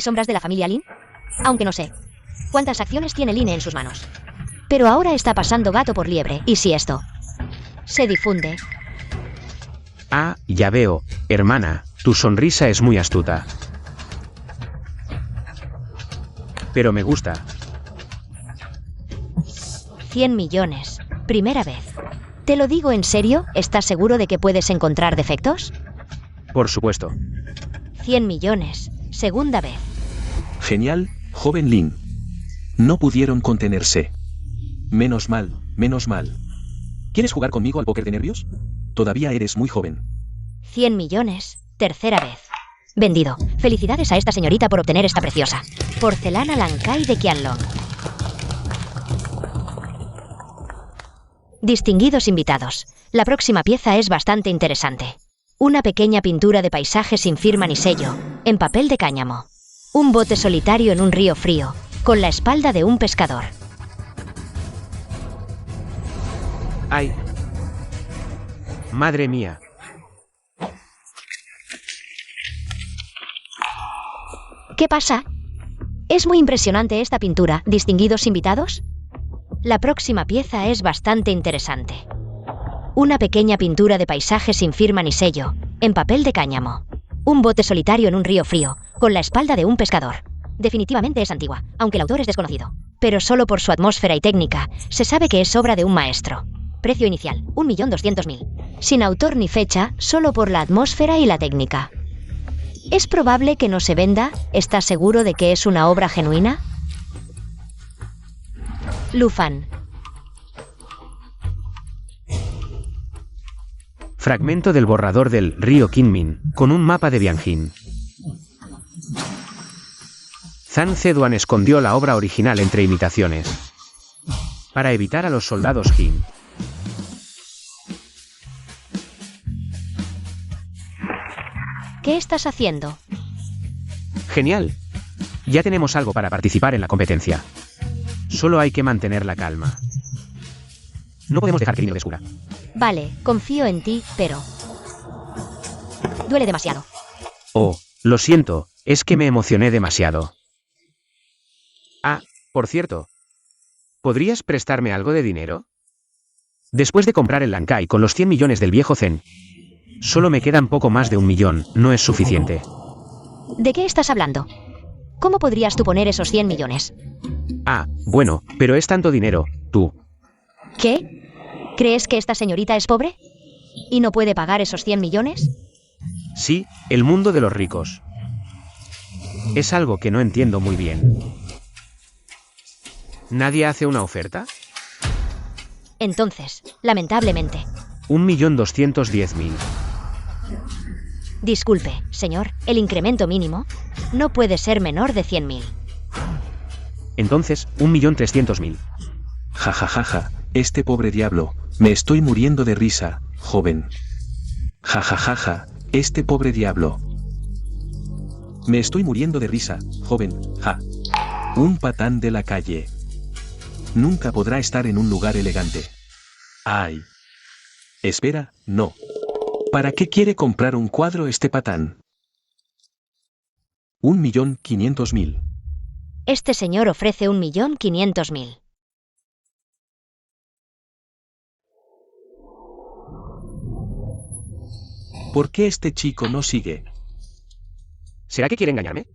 sombras de la familia Lin? Aunque no sé cuántas acciones tiene Lin en sus manos. Pero ahora está pasando gato por liebre, y si esto se difunde... Ya veo, hermana, tu sonrisa es muy astuta. Pero me gusta. 100 millones. Primera vez. Te lo digo en serio, ¿estás seguro de que puedes encontrar defectos? Por supuesto. 100 millones. Segunda vez. Genial, joven Lin. No pudieron contenerse. Menos mal. ¿Quieres jugar conmigo al póker de nervios? Todavía eres muy joven. 100 millones. Tercera vez. Vendido. Felicidades a esta señorita por obtener esta preciosa porcelana Lankai de Qianlong. Distinguidos invitados, la próxima pieza es bastante interesante. Una pequeña pintura de paisaje sin firma ni sello, en papel de cáñamo. Un bote solitario en un río frío, con la espalda de un pescador. ¡Ay! ¡Madre mía! ¿Qué pasa? Es muy impresionante esta pintura, distinguidos invitados. La próxima pieza es bastante interesante. Una pequeña pintura de paisaje sin firma ni sello, en papel de cáñamo. Un bote solitario en un río frío, con la espalda de un pescador. Definitivamente es antigua, aunque el autor es desconocido. Pero solo por su atmósfera y técnica, se sabe que es obra de un maestro. Precio inicial, 1.200.000. Sin autor ni fecha, solo por la atmósfera y la técnica. ¿Es probable que no se venda? ¿Estás seguro de que es una obra genuina? Lufan. Fragmento del borrador del río Kinmin, con un mapa de Bianjin. Zhang Zeduan escondió la obra original entre imitaciones, para evitar a los soldados Jin. ¿Qué estás haciendo? Genial. Ya tenemos algo para participar en la competencia. Solo hay que mantener la calma. No podemos dejar que Lin lo descubra. Vale, confío en ti, pero... duele demasiado. Oh, lo siento, es que me emocioné demasiado. Por cierto. ¿Podrías prestarme algo de dinero? Después de comprar el Lankai con los 100 millones del viejo Zen, solo me quedan poco más de 1 millón, no es suficiente. ¿De qué estás hablando? ¿Cómo podrías tú poner esos 100 millones? Bueno, pero es tanto dinero, tú. ¿Qué? ¿Crees que esta señorita es pobre? ¿Y no puede pagar esos 100 millones? Sí, el mundo de los ricos. Es algo que no entiendo muy bien. ¿Nadie hace una oferta? Entonces, lamentablemente. 1.210.000. Disculpe, señor, el incremento mínimo no puede ser menor de 100.000. Entonces, 1.300.000. Jajajaja, este pobre diablo, me estoy muriendo de risa, joven. Jajajaja, este pobre diablo. Me estoy muriendo de risa, joven, ja. Un patán de la calle. Nunca podrá estar en un lugar elegante. ¡Ay! Espera, no. ¿Para qué quiere comprar un cuadro este patán? 1.500.000. Este señor ofrece 1.500.000. ¿Por qué este chico no sigue? ¿Será que quiere engañarme?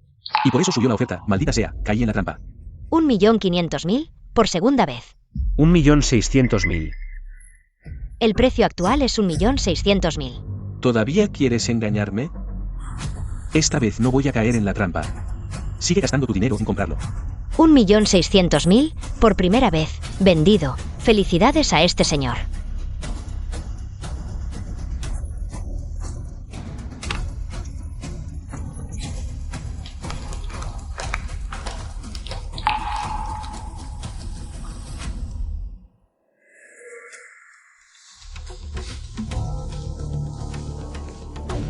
Y por eso subió la oferta, maldita sea, caí en la trampa. 1.500.000 por segunda vez. 1.600.000. El precio actual es 1.600.000. ¿Todavía quieres engañarme? Esta vez no voy a caer en la trampa. Sigue gastando tu dinero en comprarlo. 1.600.000 por primera vez. Vendido. Felicidades a este señor.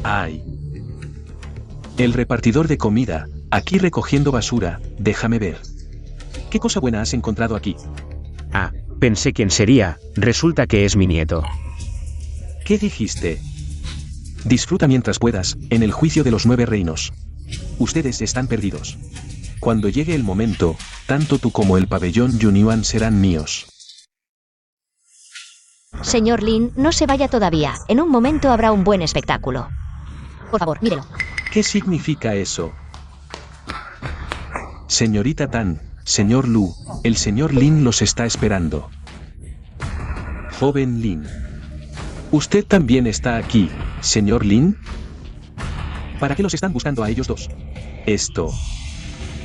¡Ay! El repartidor de comida, aquí recogiendo basura, déjame ver. ¿Qué cosa buena has encontrado aquí? Ah, pensé quién sería, resulta que es mi nieto. ¿Qué dijiste? Disfruta mientras puedas, en el juicio de los 9 reinos. Ustedes están perdidos. Cuando llegue el momento, tanto tú como el pabellón Yunyuan serán míos. Señor Lin, no se vaya todavía. En un momento habrá un buen espectáculo. Por favor, mírelo. ¿Qué significa eso? Señorita Tan, señor Lu, el señor Lin los está esperando. Joven Lin. ¿Usted también está aquí, señor Lin? ¿Para qué los están buscando a ellos dos? Esto.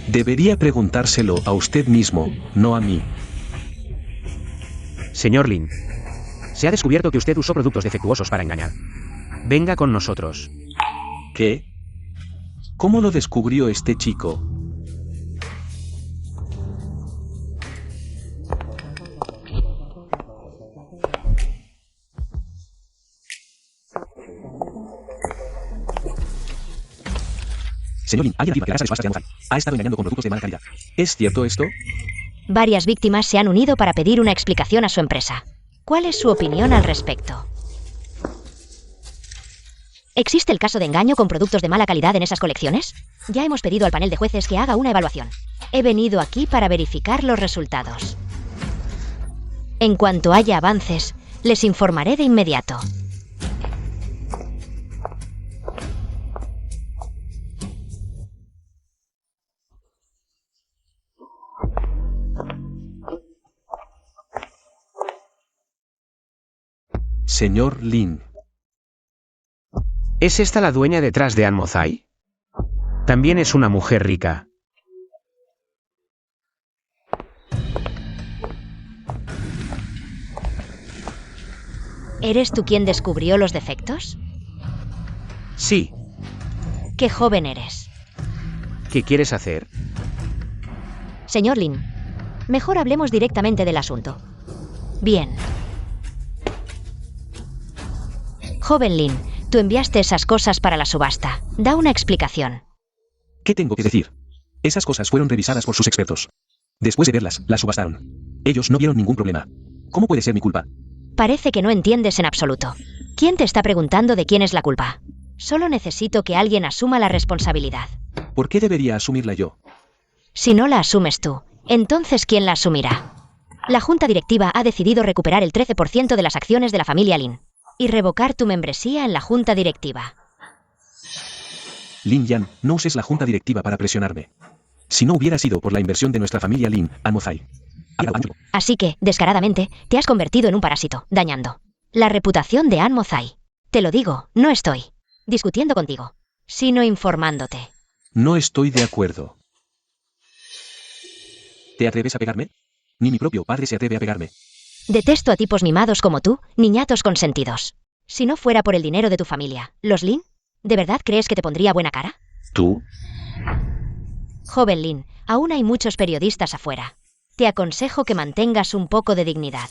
Debería preguntárselo a usted mismo, no a mí. Señor Lin, se ha descubierto que usted usó productos defectuosos para engañar. Venga con nosotros. ¿Qué? ¿Cómo lo descubrió este chico? Señor Lin, alguien arriba que la casa de subastas de Amozai ha estado engañando con productos de mala calidad. ¿Es cierto esto? Varias víctimas se han unido para pedir una explicación a su empresa. ¿Cuál es su opinión al respecto? ¿Existe el caso de engaño con productos de mala calidad en esas colecciones? Ya hemos pedido al panel de jueces que haga una evaluación. He venido aquí para verificar los resultados. En cuanto haya avances, les informaré de inmediato. Señor Lin. ¿Es esta la dueña detrás de Amozai? También es una mujer rica. ¿Eres tú quien descubrió los defectos? Sí, ¿Qué joven eres? ¿qué quieres hacer? Señor Lin, mejor hablemos directamente del asunto. Bien. Joven Lin, tú enviaste esas cosas para la subasta. Da una explicación. ¿Qué tengo que decir? Esas cosas fueron revisadas por sus expertos. Después de verlas, las subastaron. Ellos no vieron ningún problema. ¿Cómo puede ser mi culpa? Parece que no entiendes en absoluto. ¿Quién te está preguntando de quién es la culpa? Solo necesito que alguien asuma la responsabilidad. ¿Por qué debería asumirla yo? Si no la asumes tú, entonces ¿quién la asumirá? La junta directiva ha decidido recuperar el 13% de las acciones de la familia Lin y revocar tu membresía en la junta directiva. Lin Yan, no uses la junta directiva para presionarme. Si no hubiera sido por la inversión de nuestra familia Lin, Amozai. Así que, descaradamente, te has convertido en un parásito, dañando la reputación de Amozai. Te lo digo, no estoy discutiendo contigo, sino informándote. No estoy de acuerdo. ¿Te atreves a pegarme? Ni mi propio padre se atreve a pegarme. Detesto a tipos mimados como tú, niñatos consentidos. Si no fuera por el dinero de tu familia, ¿los Lin? ¿De verdad crees que te pondría buena cara? ¿Tú? Joven Lin, aún hay muchos periodistas afuera. Te aconsejo que mantengas un poco de dignidad.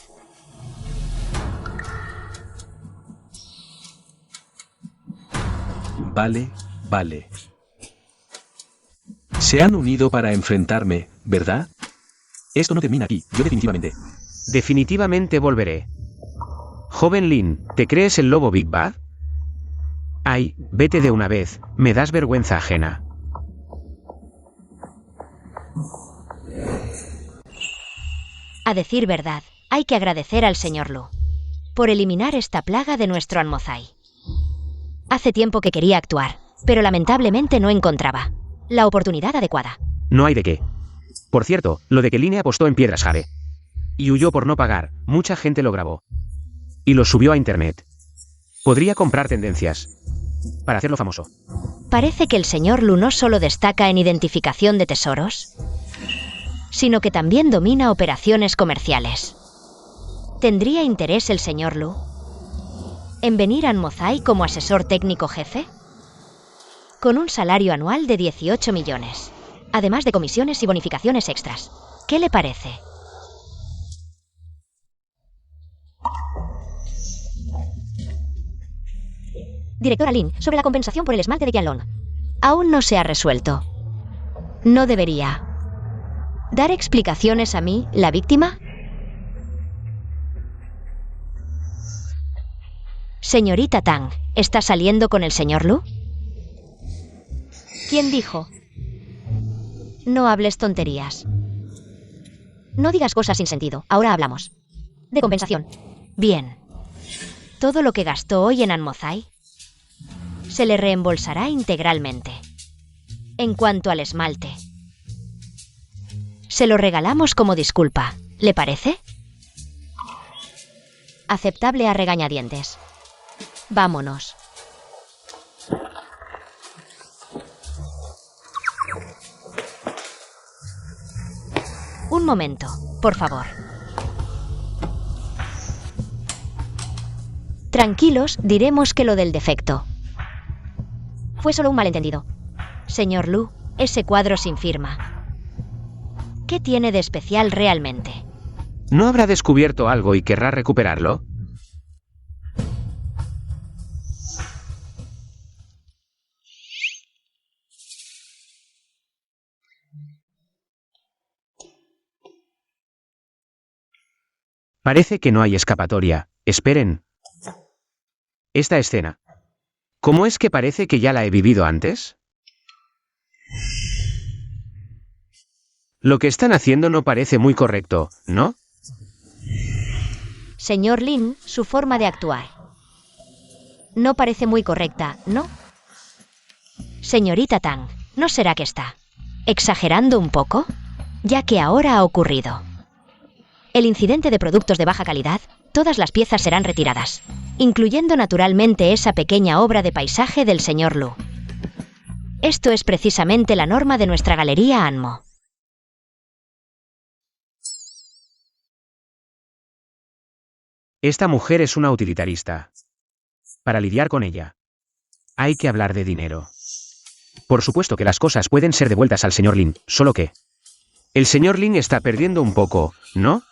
Vale, vale. Se han unido para enfrentarme, ¿verdad? Esto no termina aquí, yo definitivamente. Definitivamente volveré. Joven Lin, ¿te crees el lobo Big Bad? Ay, vete de una vez, me das vergüenza ajena. A decir verdad, hay que agradecer al señor Lu por eliminar esta plaga de nuestro Amozai. Hace tiempo que quería actuar, pero lamentablemente no encontraba la oportunidad adecuada. No hay de qué. Por cierto, lo de que Line apostó en piedras jade y huyó por no pagar, mucha gente lo grabó y lo subió a internet. Podría comprar tendencias. para hacerlo famoso. Parece que el señor Lu no solo destaca en identificación de tesoros, sino que también domina operaciones comerciales. ¿Tendría interés el señor Lu en venir a Anmozai como asesor técnico jefe? Con un salario anual de 18 millones, además de comisiones y bonificaciones extras. ¿Qué le parece? Directora Lin, sobre la compensación por el esmalte de Qianlong. Aún no se ha resuelto. No debería dar explicaciones a mí, la víctima. Señorita Tang, ¿está saliendo con el señor Lu? ¿Quién dijo? No hables tonterías. No digas cosas sin sentido. Ahora hablamos de compensación. Bien. Todo lo que gastó hoy en Anmozai se le reembolsará integralmente. En cuanto al esmalte, se lo regalamos como disculpa. ¿Le parece? Aceptable a regañadientes. Vámonos. Un momento, por favor. Tranquilos, diremos que lo del defecto fue solo un malentendido. Señor Lu, ese cuadro sin firma, ¿qué tiene de especial realmente? ¿No habrá descubierto algo y querrá recuperarlo? Parece que no hay escapatoria. Esperen. Esta escena. ¿Cómo es que parece que ya la he vivido antes? Lo que están haciendo no parece muy correcto, ¿no? Señor Lin, su forma de actuar no parece muy correcta, ¿no? Señorita Tang, ¿no será que está exagerando un poco? Ya que ahora ha ocurrido el incidente de productos de baja calidad, todas las piezas serán retiradas, incluyendo naturalmente esa pequeña obra de paisaje del señor Lu. Esto es precisamente la norma de nuestra galería Anmo. Esta mujer es una utilitarista. Para lidiar con ella, hay que hablar de dinero. Por supuesto que las cosas pueden ser devueltas al señor Lin, solo que el señor Lin está perdiendo un poco, ¿no?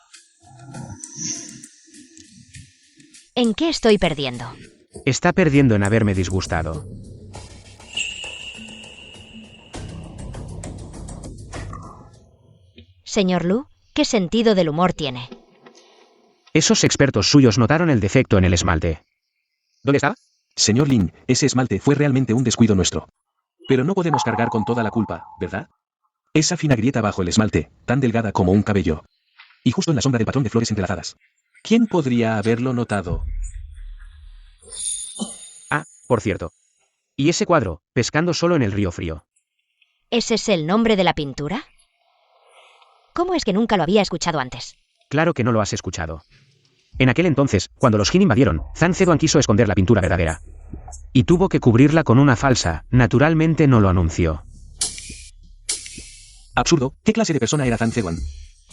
¿En qué estoy perdiendo? Está perdiendo en haberme disgustado. Señor Lu, ¿qué sentido del humor tiene? Esos expertos suyos notaron el defecto en el esmalte. ¿Dónde está? Señor Lin, ese esmalte fue realmente un descuido nuestro. Pero no podemos cargar con toda la culpa, ¿verdad? Esa fina grieta bajo el esmalte, tan delgada como un cabello. Y justo en la sombra del patrón de flores entrelazadas. ¿Quién podría haberlo notado? Ah, por cierto. ¿Y ese cuadro, pescando solo en el río frío? ¿Ese es el nombre de la pintura? ¿Cómo es que nunca lo había escuchado antes? Claro que no lo has escuchado. En aquel entonces, cuando los Jin invadieron, Zhang Zeduan quiso esconder la pintura verdadera. Y tuvo que cubrirla con una falsa, naturalmente no lo anunció. Absurdo, ¿qué clase de persona era Zhang Zeduan?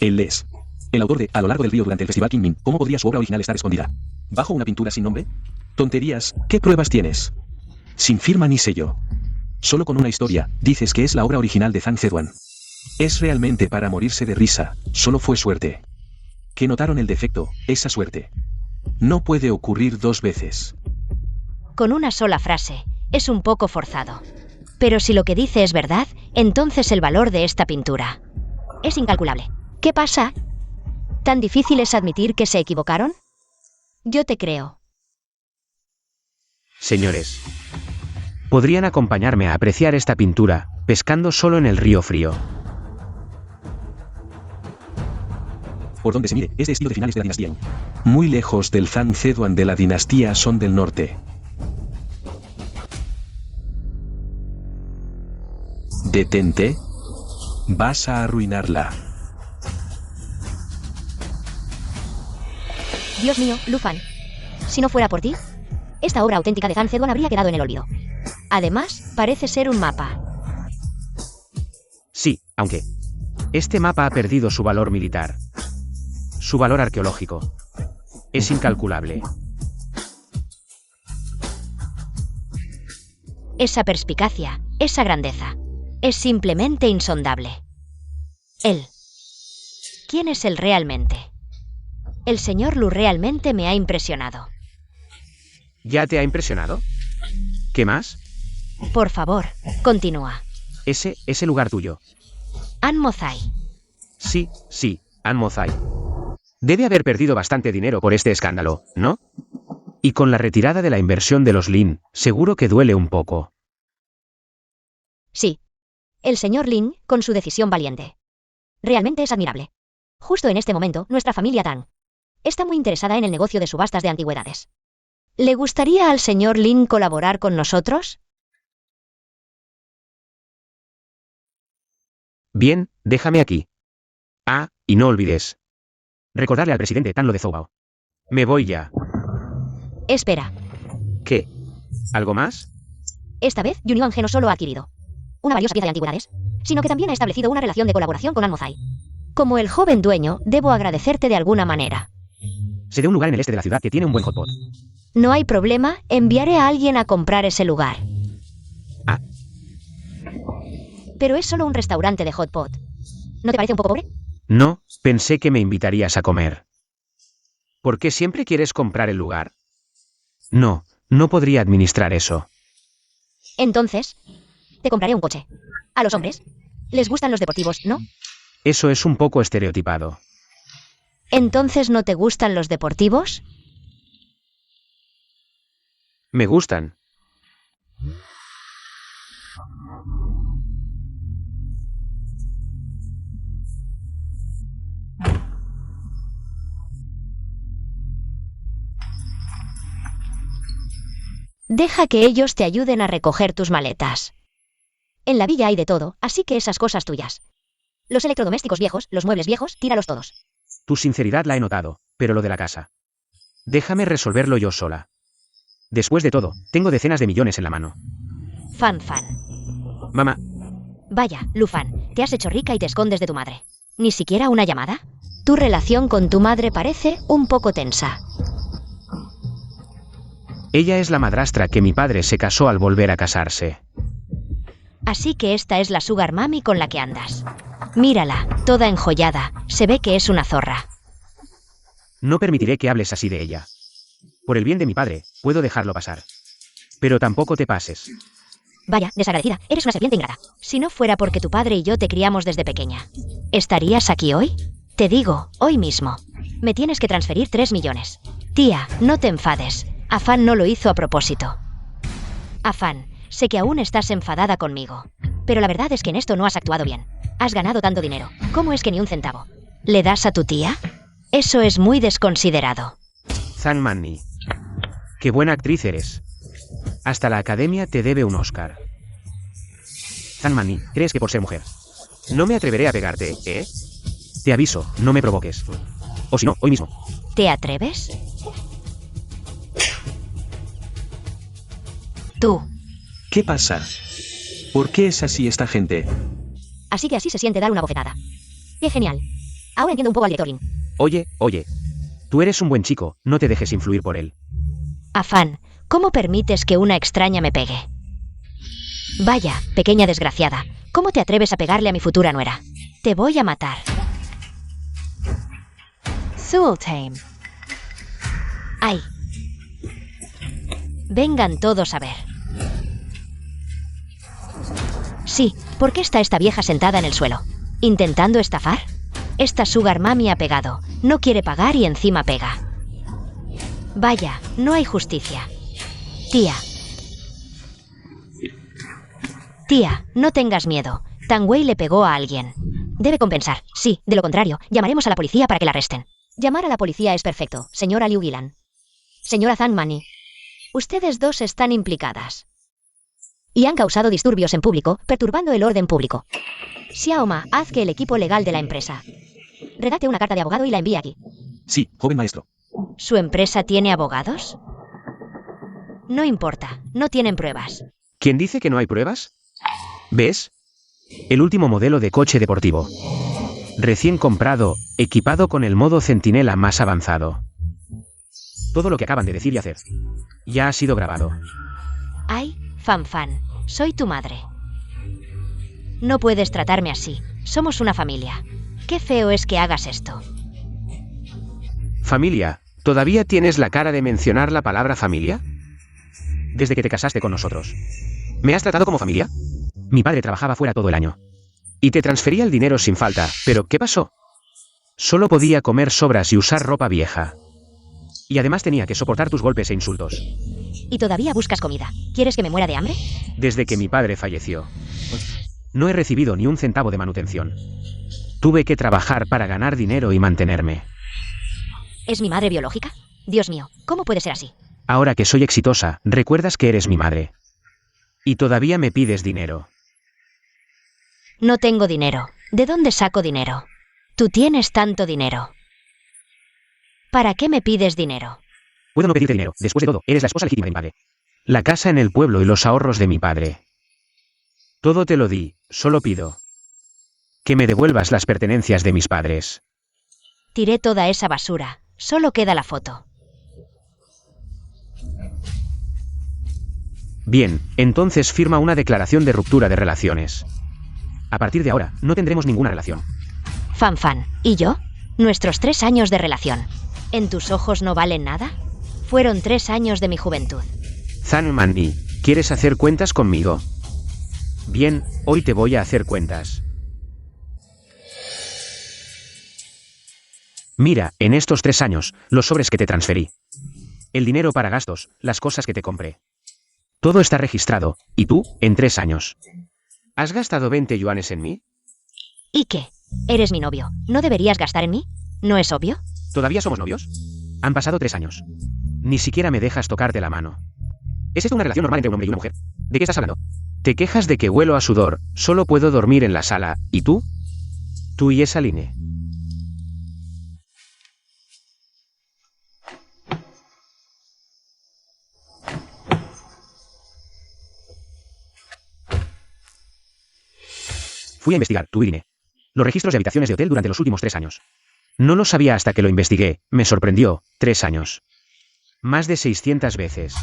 Él es el autor de A lo largo del río durante el festival Qingming. ¿Cómo podría su obra original estar escondida bajo una pintura sin nombre? Tonterías, ¿qué pruebas tienes? Sin firma ni sello. Solo con una historia, dices que es la obra original de Zhang Zeduan. Es realmente para morirse de risa, solo fue suerte. Que notaron el defecto, esa suerte. No puede ocurrir dos veces. Con una sola frase, es un poco forzado. Pero si lo que dice es verdad, entonces el valor de esta pintura es incalculable. ¿Qué pasa? ¿Tan difícil es admitir que se equivocaron? Yo te creo. Señores, ¿podrían acompañarme a apreciar esta pintura, pescando solo en el río frío? Por donde se mire, es de estilo de finales de la dinastía Yin. Muy lejos del Zhang Zeduan de la dinastía Song del norte. Detente. Vas a arruinarla. Dios mío, Lu Fan. Si no fuera por ti, esta obra auténtica de Zhang Zeduan habría quedado en el olvido. Además, parece ser un mapa. Sí, aunque este mapa ha perdido su valor militar. Su valor arqueológico es incalculable. Esa perspicacia, esa grandeza, es simplemente insondable. Él. ¿Quién es él realmente? El señor Lu realmente me ha impresionado. ¿Ya te ha impresionado? ¿Qué más? Por favor, continúa. Ese lugar tuyo. An Mozai. Sí, An Mozai. Debe haber perdido bastante dinero por este escándalo, ¿no? Y con la retirada de la inversión de los Lin, seguro que duele un poco. Sí. El señor Lin, con su decisión valiente. Realmente es admirable. Justo en este momento, nuestra familia Tang está muy interesada en el negocio de subastas de antigüedades. ¿Le gustaría al señor Lin colaborar con nosotros? Bien, déjame aquí. Ah, y no olvides recordarle al presidente Tan lo de Zhou. Me voy ya. Espera. ¿Qué? ¿Algo más? Esta vez, Yunyuange no solo ha adquirido una valiosa pieza de antigüedades, sino que también ha establecido una relación de colaboración con An Mozai. Como el joven dueño, debo agradecerte de alguna manera. Sé de un lugar en el este de la ciudad que tiene un buen hotpot. No hay problema, enviaré a alguien a comprar ese lugar. Ah. Pero es solo un restaurante de hotpot. ¿No te parece un poco pobre? No, pensé que me invitarías a comer. ¿Por qué siempre quieres comprar el lugar? No podría administrar eso. Entonces, te compraré un coche. A los hombres les gustan los deportivos, ¿no? Eso es un poco estereotipado. ¿Entonces no te gustan los deportivos? Me gustan. Deja que ellos te ayuden a recoger tus maletas. En la villa hay de todo, así que esas cosas tuyas. Los electrodomésticos viejos, los muebles viejos, tíralos todos. Tu sinceridad la he notado, pero lo de la casa. Déjame resolverlo yo sola. Después de todo, tengo decenas de millones en la mano. Fan. Mamá, Vaya, Lufan, te has hecho rica y te escondes de tu madre. ¿Ni siquiera una llamada? Tu relación con tu madre parece un poco tensa. ella es la madrastra que mi padre se casó al volver a casarse. Así que esta es la sugar mami con la que andas. Mírala, toda enjollada, se ve que es una zorra. No permitiré que hables así de ella. Por el bien de mi padre, puedo dejarlo pasar. Pero tampoco te pases. Vaya, desagradecida, eres una serpiente ingrata. Si no fuera porque tu padre y yo te criamos desde pequeña, ¿estarías aquí hoy? Te digo, hoy mismo. Me tienes que transferir 3 millones. Tía, no te enfades. Afán no lo hizo a propósito. Afán, sé que aún estás enfadada conmigo. Pero la verdad es que en esto no has actuado bien. Has ganado tanto dinero. ¿Cómo es que ni un centavo? ¿Le das a tu tía? Eso es muy desconsiderado. Zhang Manni. Qué buena actriz eres. Hasta la academia te debe un Oscar. Zhang Manni, ¿crees que por ser mujer? No me atreveré a pegarte, ¿eh? Te aviso, no me provoques. O si no, hoy mismo. ¿Te atreves? Tú. ¿Qué pasa? ¿Por qué es así esta gente? Así que así se siente dar una bofetada. ¡Qué genial! Ahora entiendo un poco al director Lin. Oye. Tú eres un buen chico, no te dejes influir por él. Afán, ¿cómo permites que una extraña me pegue? Vaya, pequeña desgraciada, ¿cómo te atreves a pegarle a mi futura nuera? Te voy a matar. Sultame. ¡Ay! Vengan todos a ver. Sí, ¿por qué está esta vieja sentada en el suelo? ¿Intentando estafar? Esta sugar mami ha pegado, no quiere pagar y encima pega. Vaya, no hay justicia. Tía, no tengas miedo. Tang Wei le pegó a alguien. Debe compensar, sí, de lo contrario, llamaremos a la policía para que la arresten. Llamar a la policía es perfecto, señora Liu Gilan. Señora Zhang Manni, ustedes dos están implicadas. Y han causado disturbios en público, perturbando el orden público. Xiaoma, haz que el equipo legal de la empresa redacte una carta de abogado y la envíe aquí. Sí, joven maestro. ¿Su empresa tiene abogados? No importa, no tienen pruebas. ¿Quién dice que no hay pruebas? ¿Ves? El último modelo de coche deportivo. Recién comprado, equipado con el modo centinela más avanzado. Todo lo que acaban de decir y hacer ya ha sido grabado. Ay, Fan, soy tu madre. No puedes tratarme así. Somos una familia. Qué feo es que hagas esto. Familia, ¿todavía tienes la cara de mencionar la palabra familia? Desde que te casaste con nosotros. ¿Me has tratado como familia? Mi padre trabajaba fuera todo el año. Y te transfería el dinero sin falta, pero ¿qué pasó? Solo podía comer sobras y usar ropa vieja. Y además tenía que soportar tus golpes e insultos. ¿Y todavía buscas comida? ¿Quieres que me muera de hambre? Desde que mi padre falleció, no he recibido ni un centavo de manutención. Tuve que trabajar para ganar dinero y mantenerme. ¿Es mi madre biológica? Dios mío, ¿cómo puede ser así? Ahora que soy exitosa, recuerdas que eres mi madre. Y todavía me pides dinero. No tengo dinero. ¿De dónde saco dinero? Tú tienes tanto dinero. ¿Para qué me pides dinero? Puedo no pedirte dinero. Después de todo, eres la esposa legítima de mi padre. La casa en el pueblo y los ahorros de mi padre. Todo te lo di, solo pido que me devuelvas las pertenencias de mis padres. Tiré toda esa basura. Solo queda la foto. Bien, entonces firma una declaración de ruptura de relaciones. A partir de ahora, no tendremos ninguna relación. Fan, ¿y yo? Nuestros 3 años de relación. ¿En tus ojos no valen nada? Fueron 3 años de mi juventud. Zhang Manni, ¿quieres hacer cuentas conmigo? Bien, hoy te voy a hacer cuentas. Mira, en estos 3 años, los sobres que te transferí. El dinero para gastos, las cosas que te compré. Todo está registrado, y tú, en 3 años. ¿Has gastado 20 yuanes en mí? ¿Y qué? Eres mi novio. ¿No deberías gastar en mí? ¿No es obvio? ¿Todavía somos novios? Han pasado 3 años. Ni siquiera me dejas tocarte la mano. ¿Es esto una relación normal entre un hombre y una mujer? ¿De qué estás hablando? Te quejas de que huelo a sudor, solo puedo dormir en la sala, ¿y tú? Tú y esa Line. Fui a investigar, tú y Line, los registros de habitaciones de hotel durante los últimos 3 años. No lo sabía hasta que lo investigué, me sorprendió, 3 años. Más de 600 veces.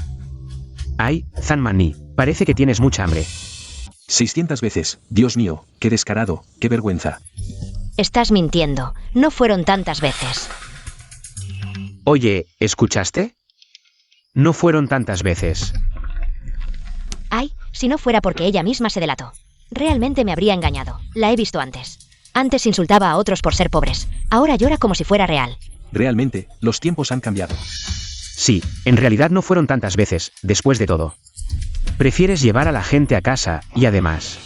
Ay, Zhang Manni, parece que tienes mucha hambre. 600 veces, Dios mío, qué descarado, qué vergüenza. Estás mintiendo. No fueron tantas veces. Oye, ¿escuchaste? No fueron tantas veces. Ay, si no fuera porque ella misma se delató. Realmente me habría engañado. La he visto antes. Antes insultaba a otros por ser pobres. Ahora llora como si fuera real. Realmente, los tiempos han cambiado. Sí, en realidad no fueron tantas veces, después de todo. Prefieres llevar a la gente a casa, y además...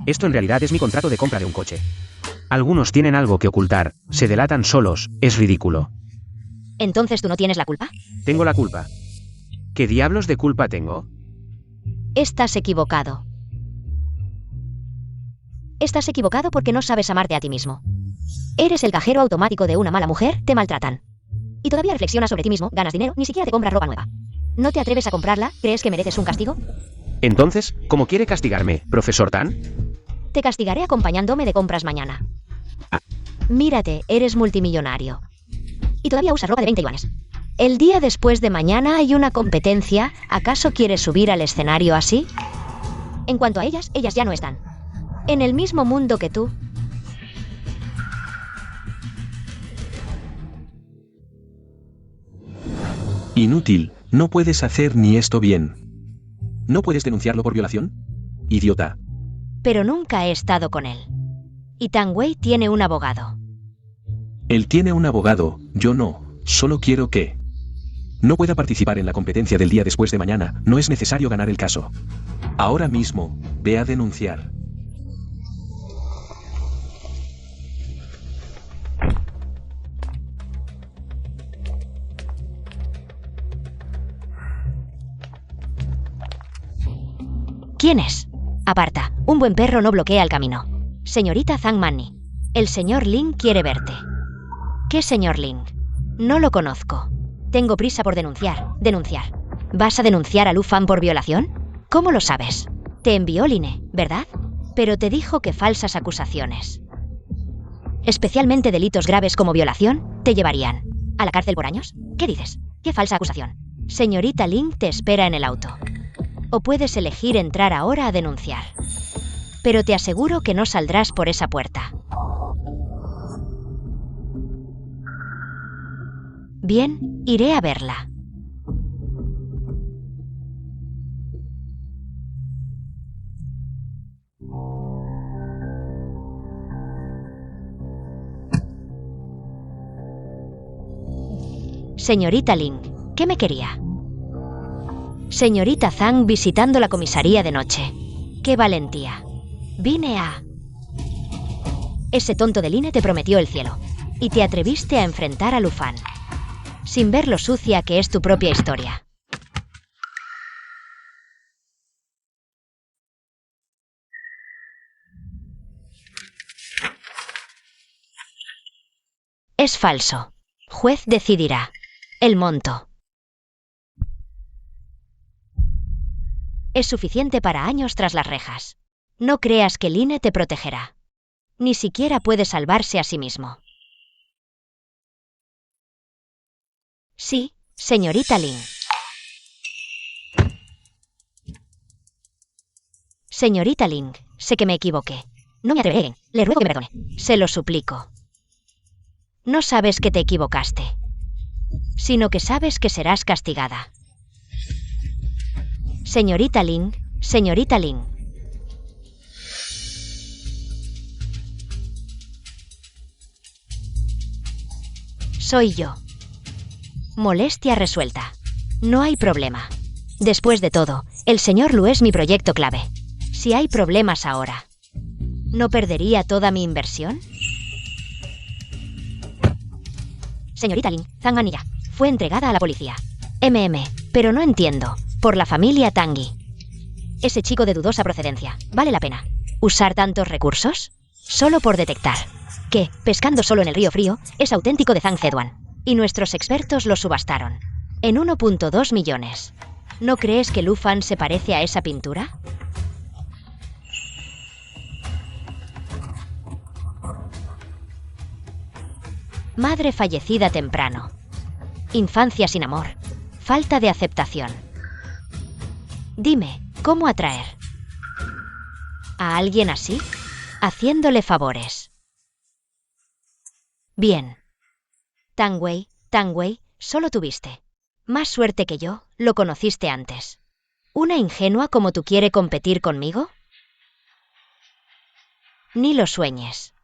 Esto en realidad es mi contrato de compra de un coche. Algunos tienen algo que ocultar, se delatan solos, es ridículo. ¿Entonces tú no tienes la culpa? Tengo la culpa. ¿Qué diablos de culpa tengo? Estás equivocado. Estás equivocado porque no sabes amarte a ti mismo. Eres el cajero automático de una mala mujer, te maltratan. Y todavía reflexionas sobre ti mismo, ganas dinero, ni siquiera te compras ropa nueva. ¿No te atreves a comprarla? ¿Crees que mereces un castigo? Entonces, ¿cómo quiere castigarme, profesor Tan? Te castigaré acompañándome de compras mañana. Mírate, eres multimillonario. Y todavía usas ropa de 20 yuanes. El día después de mañana hay una competencia. ¿Acaso quieres subir al escenario así? En cuanto a ellas ya no están en el mismo mundo que tú. Inútil, no puedes hacer ni esto bien. ¿No puedes denunciarlo por violación? Idiota. Pero nunca he estado con él. Y Tang Wei tiene un abogado. Él tiene un abogado, yo no. Solo quiero que no pueda participar en la competencia del día después de mañana. No es necesario ganar el caso. Ahora mismo, ve a denunciar. ¿Quién es? Aparta. Un buen perro no bloquea el camino. Señorita Zhang Manni. El señor Ling quiere verte. ¿Qué señor Ling? No lo conozco. Tengo prisa por denunciar. Denunciar. ¿Vas a denunciar a Lu Fan por violación? ¿Cómo lo sabes? Te envió Line, ¿verdad? Pero te dijo que falsas acusaciones, especialmente delitos graves como violación, te llevarían a la cárcel por años. ¿Qué dices? ¿Qué falsa acusación? Señorita Ling te espera en el auto. O puedes elegir entrar ahora a denunciar. Pero te aseguro que no saldrás por esa puerta. Bien, iré a verla. Señorita Ling, ¿qué me quería? Señorita Zhang visitando la comisaría de noche. ¡Qué valentía! Vine a... Ese tonto de Line te prometió el cielo. Y te atreviste a enfrentar a Lu Fan, sin ver lo sucia que es tu propia historia. Es falso. Juez decidirá. El monto. Es suficiente para años tras las rejas. No creas que Line te protegerá. Ni siquiera puede salvarse a sí mismo. Sí, señorita Ling. Señorita Ling, sé que me equivoqué. No me atreveré. Le ruego que me perdone. Se lo suplico. No sabes que te equivocaste, sino que sabes que serás castigada. Señorita Ling, señorita Ling. Soy yo. Molestia resuelta. No hay problema. Después de todo, el señor Lu es mi proyecto clave. Si hay problemas ahora, ¿no perdería toda mi inversión? Señorita Ling, Zhang Anilla fue entregada a la policía. Pero no entiendo. Por la familia Tangi. Ese chico de dudosa procedencia. ¿Vale la pena usar tantos recursos? Solo por detectar que, pescando solo en el río frío, es auténtico de Zhang Zeduan. Y nuestros expertos lo subastaron en 1.2 millones. ¿No crees que Lu Fan se parece a esa pintura? Madre fallecida temprano. Infancia sin amor. Falta de aceptación. Dime, ¿cómo atraer a alguien así? Haciéndole favores. Bien. Tang Wei, solo tuviste más suerte que yo, lo conociste antes. ¿Una ingenua como tú quiere competir conmigo? Ni lo sueñes.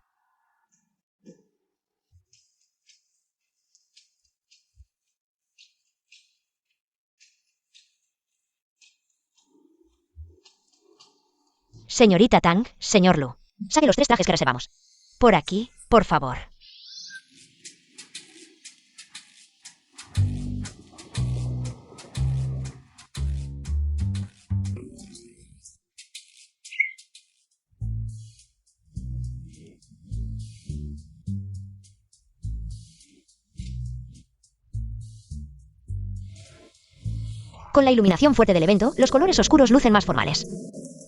Señorita Tang, señor Lu. Saque los 3 trajes que reservamos. Por aquí, por favor. Con la iluminación fuerte del evento, los colores oscuros lucen más formales.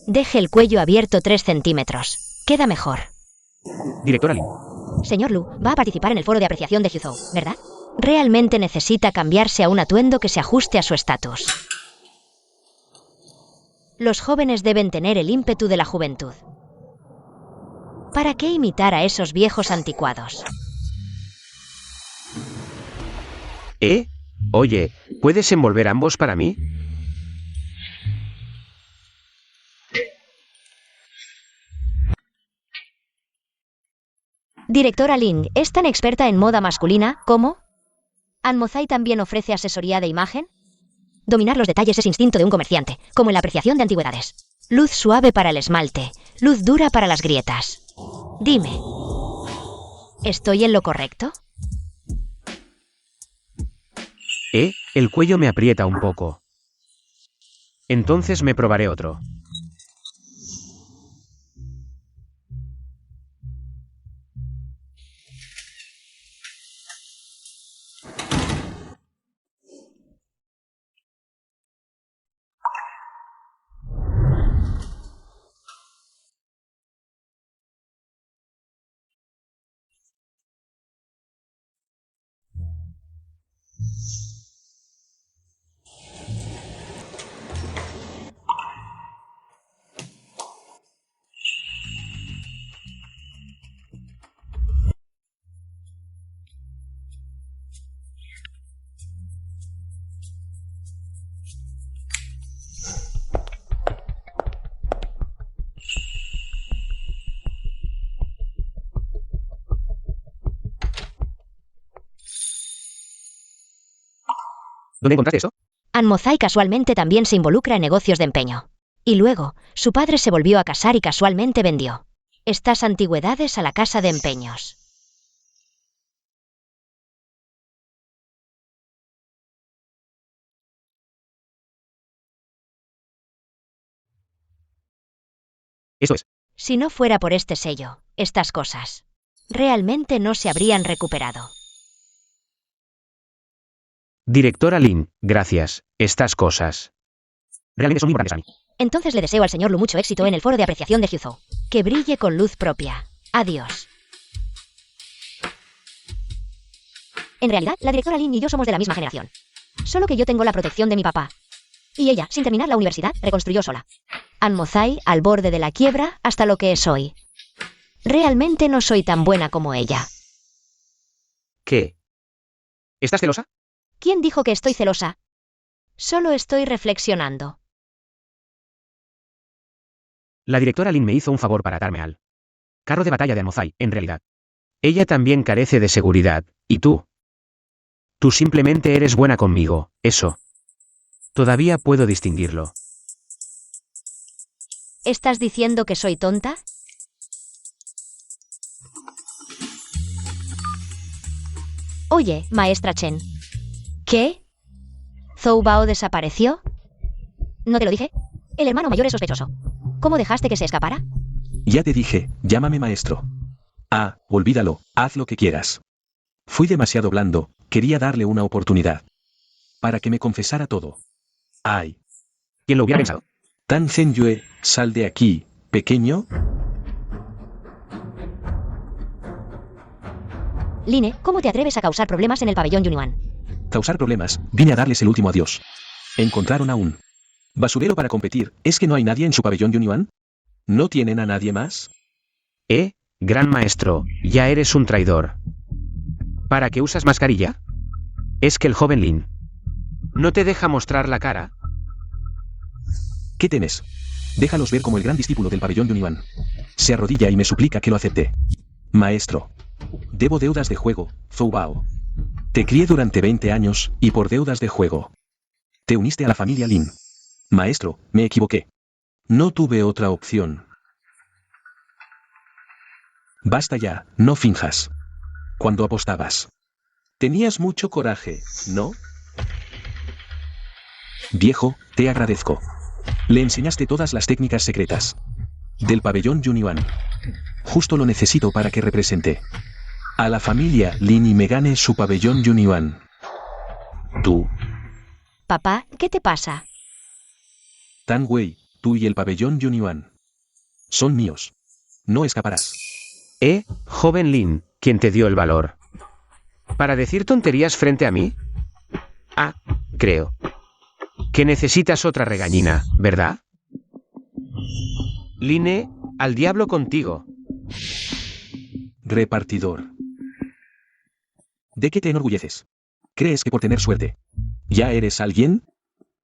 Deje el cuello abierto 3 centímetros. Queda mejor. Directora Lin. Señor Lu, va a participar en el foro de apreciación de Huzhou, ¿verdad? Realmente necesita cambiarse a un atuendo que se ajuste a su estatus. Los jóvenes deben tener el ímpetu de la juventud. ¿Para qué imitar a esos viejos anticuados? Oye, ¿puedes envolver ambos para mí? Directora Ling, ¿es tan experta en moda masculina como? ¿Anmozai también ofrece asesoría de imagen? Dominar los detalles es instinto de un comerciante, como en la apreciación de antigüedades. Luz suave para el esmalte, luz dura para las grietas. Dime, ¿estoy en lo correcto? El cuello me aprieta un poco. Entonces me probaré otro. ¿Dónde encontraste eso? Anmozai casualmente también se involucra en negocios de empeño. Y luego, su padre se volvió a casar y casualmente vendió estas antigüedades a la casa de empeños. Eso es. Si no fuera por este sello, estas cosas realmente no se habrían recuperado. Directora Lin, gracias. Estas cosas realmente son muy importantes a mí. Entonces le deseo al señor Lu mucho éxito en el foro de apreciación de Hyuzhou. Que brille con luz propia. Adiós. En realidad, la directora Lin y yo somos de la misma generación. Solo que yo tengo la protección de mi papá. Y ella, sin terminar la universidad, reconstruyó sola. Anmozai al borde de la quiebra hasta lo que es hoy. Realmente no soy tan buena como ella. ¿Qué? ¿Estás celosa? ¿Quién dijo que estoy celosa? Solo estoy reflexionando. La directora Lin me hizo un favor para atarme al carro de batalla de Anmozai, en realidad. Ella también carece de seguridad, y tú. Tú simplemente eres buena conmigo, eso. Todavía puedo distinguirlo. ¿Estás diciendo que soy tonta? Oye, maestra Chen. ¿Qué? ¿Zhou Bao desapareció? ¿No te lo dije? El hermano mayor es sospechoso. ¿Cómo dejaste que se escapara? Ya te dije, llámame maestro. Ah, olvídalo, haz lo que quieras. Fui demasiado blando, quería darle una oportunidad. Para que me confesara todo. Ay. ¿Quién lo hubiera pensado? Tan Zhenyue, sal de aquí, pequeño. Line, ¿cómo te atreves a causar problemas en el pabellón Yunyuan? Causar problemas, vine a darles el último adiós. Encontraron a un basurero para competir. ¿Es que no hay nadie en su pabellón Yunyuan? ¿No tienen a nadie más? Gran maestro, ya eres un traidor. ¿Para qué usas mascarilla? Es que el joven Lin no te deja mostrar la cara. ¿Qué temes? Déjalos ver como el gran discípulo del pabellón Yunyuan. Se arrodilla y me suplica que lo acepte. Maestro. Debo deudas de juego, Zhou Bao. Te crié durante 20 años, y por deudas de juego te uniste a la familia Lin. Maestro, me equivoqué. No tuve otra opción. Basta ya, no finjas. Cuando apostabas, tenías mucho coraje, ¿no? Viejo, te agradezco. Le enseñaste todas las técnicas secretas del pabellón Yunyuan. Justo lo necesito para que represente a la familia Lin y me gane su pabellón Yunyuan. Tú, Papá, ¿qué te pasa? Tan Wei, tú y el pabellón Yunyuan son míos. No escaparás. Joven Lin, ¿quién te dio el valor para decir tonterías frente a mí? Ah, creo que necesitas otra regañina, ¿verdad? Line, al diablo contigo. Repartidor. ¿De qué te enorgulleces? ¿Crees que por tener suerte ya eres alguien?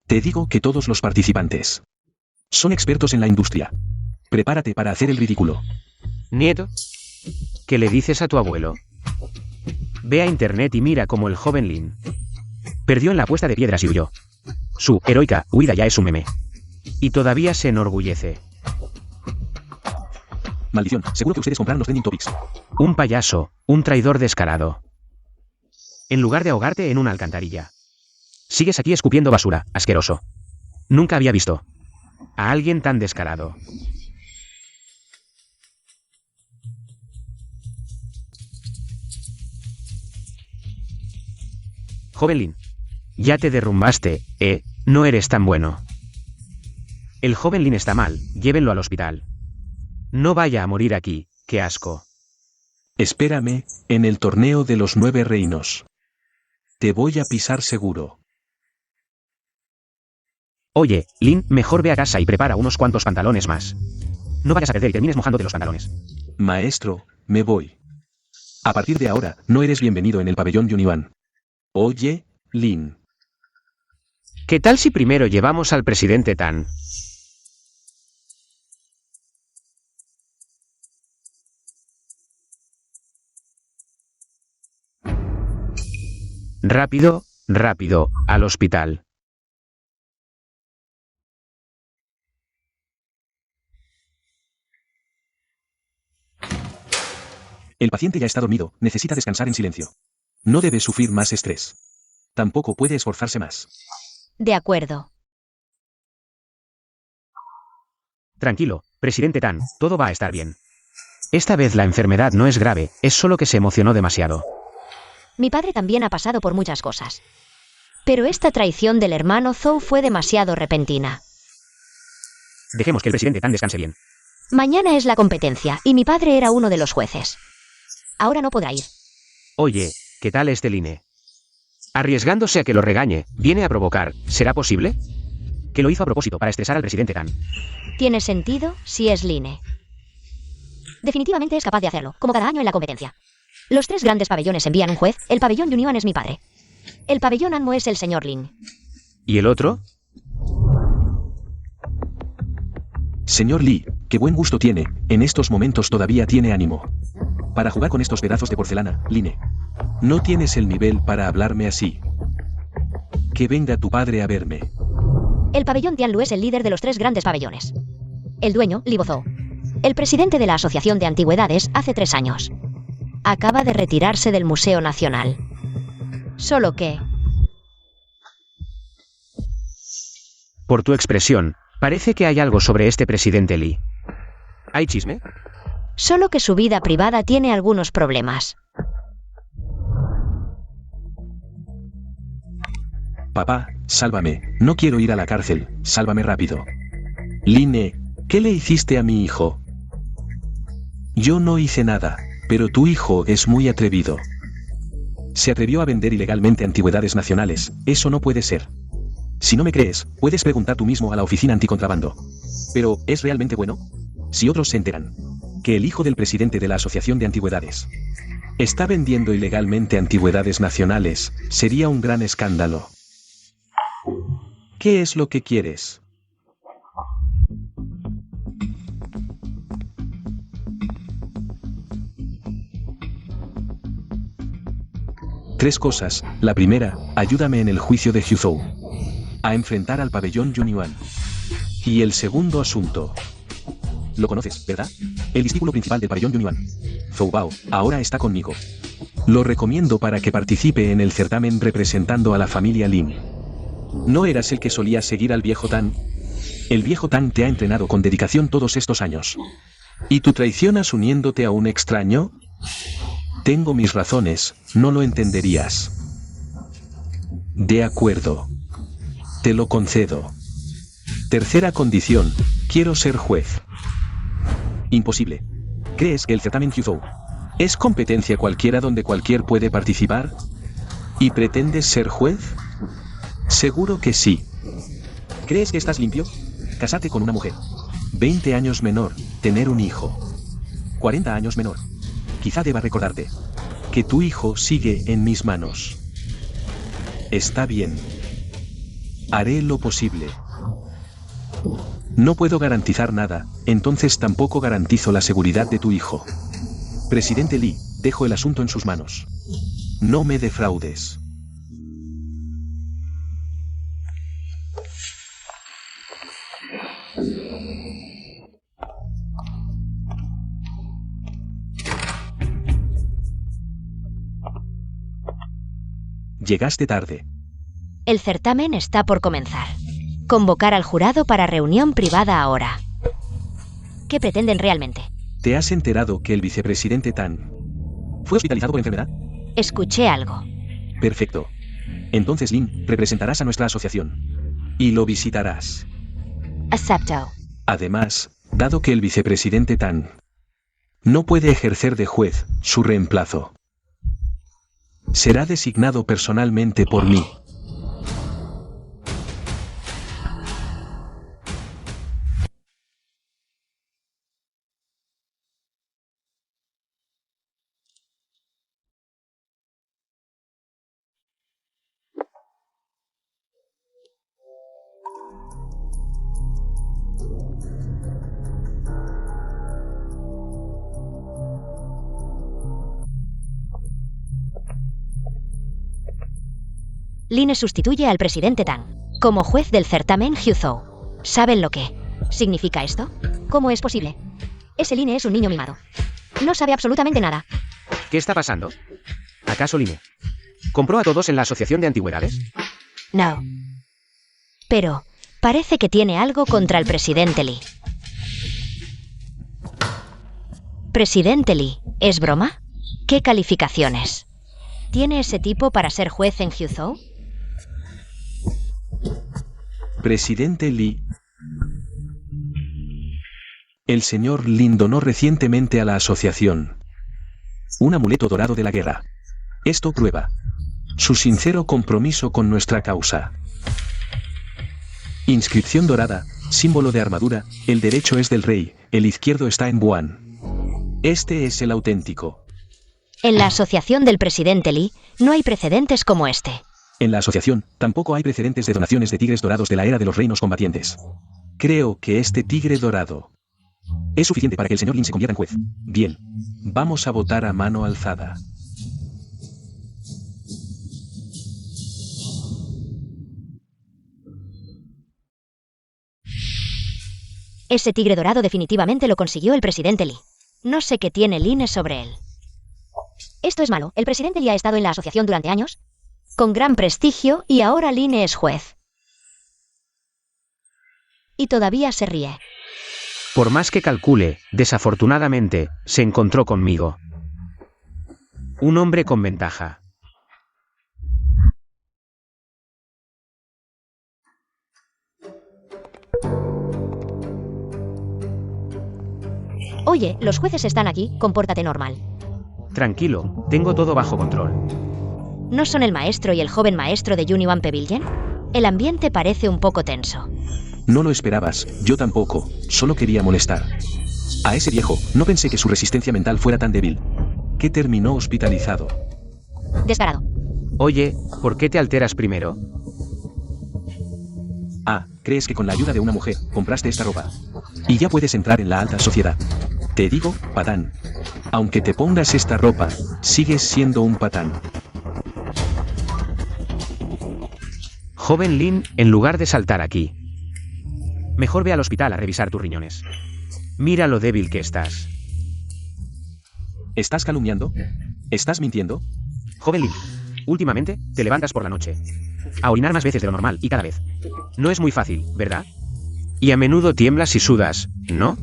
Te digo que todos los participantes son expertos en la industria. Prepárate para hacer el ridículo. Nieto, ¿qué le dices a tu abuelo? Ve a internet y mira cómo el joven Lin perdió en la apuesta de piedras y huyó. Su heroica huida ya es un meme. Y todavía se enorgullece. Maldición, seguro que ustedes compraron los trending topics. Un payaso, un traidor descarado. En lugar de ahogarte en una alcantarilla, sigues aquí escupiendo basura, asqueroso. Nunca había visto a alguien tan descarado. Joven Lin, ya te derrumbaste, no eres tan bueno. El joven Lin está mal, llévenlo al hospital. No vaya a morir aquí, qué asco. Espérame, en el torneo de los 9 reinos. Te voy a pisar seguro. Oye, Lin, mejor ve a casa y prepara unos cuantos pantalones más. No vayas a perder y termines mojándote los pantalones. Maestro, me voy. A partir de ahora, no eres bienvenido en el pabellón Yunyuan. Oye, Lin. ¿Qué tal si primero llevamos al presidente Tan? Rápido, Rápido, al hospital. El paciente ya está dormido, necesita descansar en silencio. No debe sufrir más estrés. Tampoco puede esforzarse más. De acuerdo. Tranquilo, presidente Tan, todo va a estar bien. Esta vez la enfermedad no es grave, es solo que se emocionó demasiado. Mi padre también ha pasado por muchas cosas. Pero esta traición del hermano Zhou fue demasiado repentina. Dejemos que el presidente Tan descanse bien. Mañana es la competencia, y mi padre era uno de los jueces. Ahora no podrá ir. Oye, ¿qué tal este Line? Arriesgándose a que lo regañe, viene a provocar, ¿será posible? Que lo hizo a propósito para estresar al presidente Tan. Tiene sentido si es Line. Definitivamente es capaz de hacerlo, como cada año en la competencia. Los 3 grandes pabellones envían un juez, el pabellón Yunyuan es mi padre. El pabellón Anmo es el señor Lin. ¿Y el otro? Señor Lee, qué buen gusto tiene, en estos momentos todavía tiene ánimo. Para jugar con estos pedazos de porcelana, Line. No tienes el nivel para hablarme así. Que venga tu padre a verme. El pabellón Tianlu es el líder de los 3 grandes pabellones. El dueño, Li Bozhou. El presidente de la Asociación de Antigüedades hace 3 años. Acaba de retirarse del Museo Nacional. Solo que... Por tu expresión, parece que hay algo sobre este presidente Lee. ¿Hay chisme? Solo que su vida privada tiene algunos problemas. Papá, sálvame, no quiero ir a la cárcel, sálvame rápido. Line, ¿qué le hiciste a mi hijo? Yo no hice nada, pero tu hijo es muy atrevido. Se atrevió a vender ilegalmente antigüedades nacionales, eso no puede ser. Si no me crees, puedes preguntar tú mismo a la oficina anticontrabando. Pero, ¿es realmente bueno? Si otros se enteran que el hijo del presidente de la Asociación de Antigüedades está vendiendo ilegalmente antigüedades nacionales, sería un gran escándalo. ¿Qué es lo que quieres? Tres cosas. La primera, ayúdame en el juicio de Huzhou. A enfrentar al pabellón Yunyuan. Y el segundo asunto. Lo conoces, ¿verdad? El discípulo principal del pabellón Yunyuan. Zhou Bao, ahora está conmigo. Lo recomiendo para que participe en el certamen representando a la familia Lin. ¿No eras el que solía seguir al viejo Tan? El viejo Tan te ha entrenado con dedicación todos estos años. ¿Y tú traicionas uniéndote a un extraño? Tengo mis razones, no lo entenderías. De acuerdo. Te lo concedo. Tercera condición, quiero ser juez. Imposible. ¿Crees que el certamen Huzhou es competencia cualquiera donde cualquier puede participar? ¿Y pretendes ser juez? Seguro que sí. ¿Crees que estás limpio? Casarte con una mujer. 20 años menor, tener un hijo. 40 años menor. Quizá deba recordarte que tu hijo sigue en mis manos. Está bien. Haré lo posible. No puedo garantizar nada, entonces tampoco garantizo la seguridad de tu hijo. Presidente Lee, dejo el asunto en sus manos. No me defraudes. Llegaste tarde. El certamen está por comenzar. Convocar al jurado para reunión privada ahora. ¿Qué pretenden realmente? ¿Te has enterado que el vicepresidente Tan fue hospitalizado por enfermedad? Escuché algo. Perfecto. Entonces, Lin, representarás a nuestra asociación. Y lo visitarás. Acepto. Además, dado que el vicepresidente Tan no puede ejercer de juez, su reemplazo será designado personalmente por mí. Line sustituye al presidente Tang como juez del certamen Huzhou. ¿Saben lo que significa esto? ¿Cómo es posible? Ese Line es un niño mimado. No sabe absolutamente nada. ¿Qué está pasando? ¿Acaso Line compró a todos en la Asociación de Antigüedades? No. Pero parece que tiene algo contra el presidente Li. Presidente Li, ¿es broma? ¿Qué calificaciones tiene ese tipo para ser juez en Huzhou? Presidente Li. El señor Lin donó recientemente a la asociación un amuleto dorado de la guerra. Esto prueba su sincero compromiso con nuestra causa. Inscripción dorada, símbolo de armadura, el derecho es del rey, el izquierdo está en Wuhan. Este es el auténtico. En la asociación del presidente Li no hay precedentes como este. En la asociación, tampoco hay precedentes de donaciones de tigres dorados de la era de los reinos combatientes. Creo que este tigre dorado es suficiente para que el señor Lin se convierta en juez. Bien, vamos a votar a mano alzada. Ese tigre dorado definitivamente lo consiguió el presidente Li. No sé qué tiene Line sobre él. Esto es malo. El presidente Li ha estado en la asociación durante años, con gran prestigio, y ahora Line es juez. Y todavía se ríe. Por más que calcule, desafortunadamente, se encontró conmigo. Un hombre con ventaja. Oye, los jueces están aquí, compórtate normal. Tranquilo, tengo todo bajo control. ¿No son el maestro y el joven maestro de Yunyuan Pavilion? El ambiente parece un poco tenso. No lo esperabas, yo tampoco, solo quería molestar. A ese viejo, no pensé que su resistencia mental fuera tan débil. Que terminó hospitalizado. Descarado. Oye, ¿por qué te alteras primero? Ah, ¿crees que con la ayuda de una mujer, compraste esta ropa? Y ya puedes entrar en la alta sociedad. Te digo, patán. Aunque te pongas esta ropa, sigues siendo un patán. Joven Lin, en lugar de saltar aquí, mejor ve al hospital a revisar tus riñones. Mira lo débil que estás. ¿Estás calumniando? ¿Estás mintiendo? Joven Lin, últimamente, te levantas por la noche a orinar más veces de lo normal y cada vez. No es muy fácil, ¿verdad? Y a menudo tiemblas y sudas, ¿no?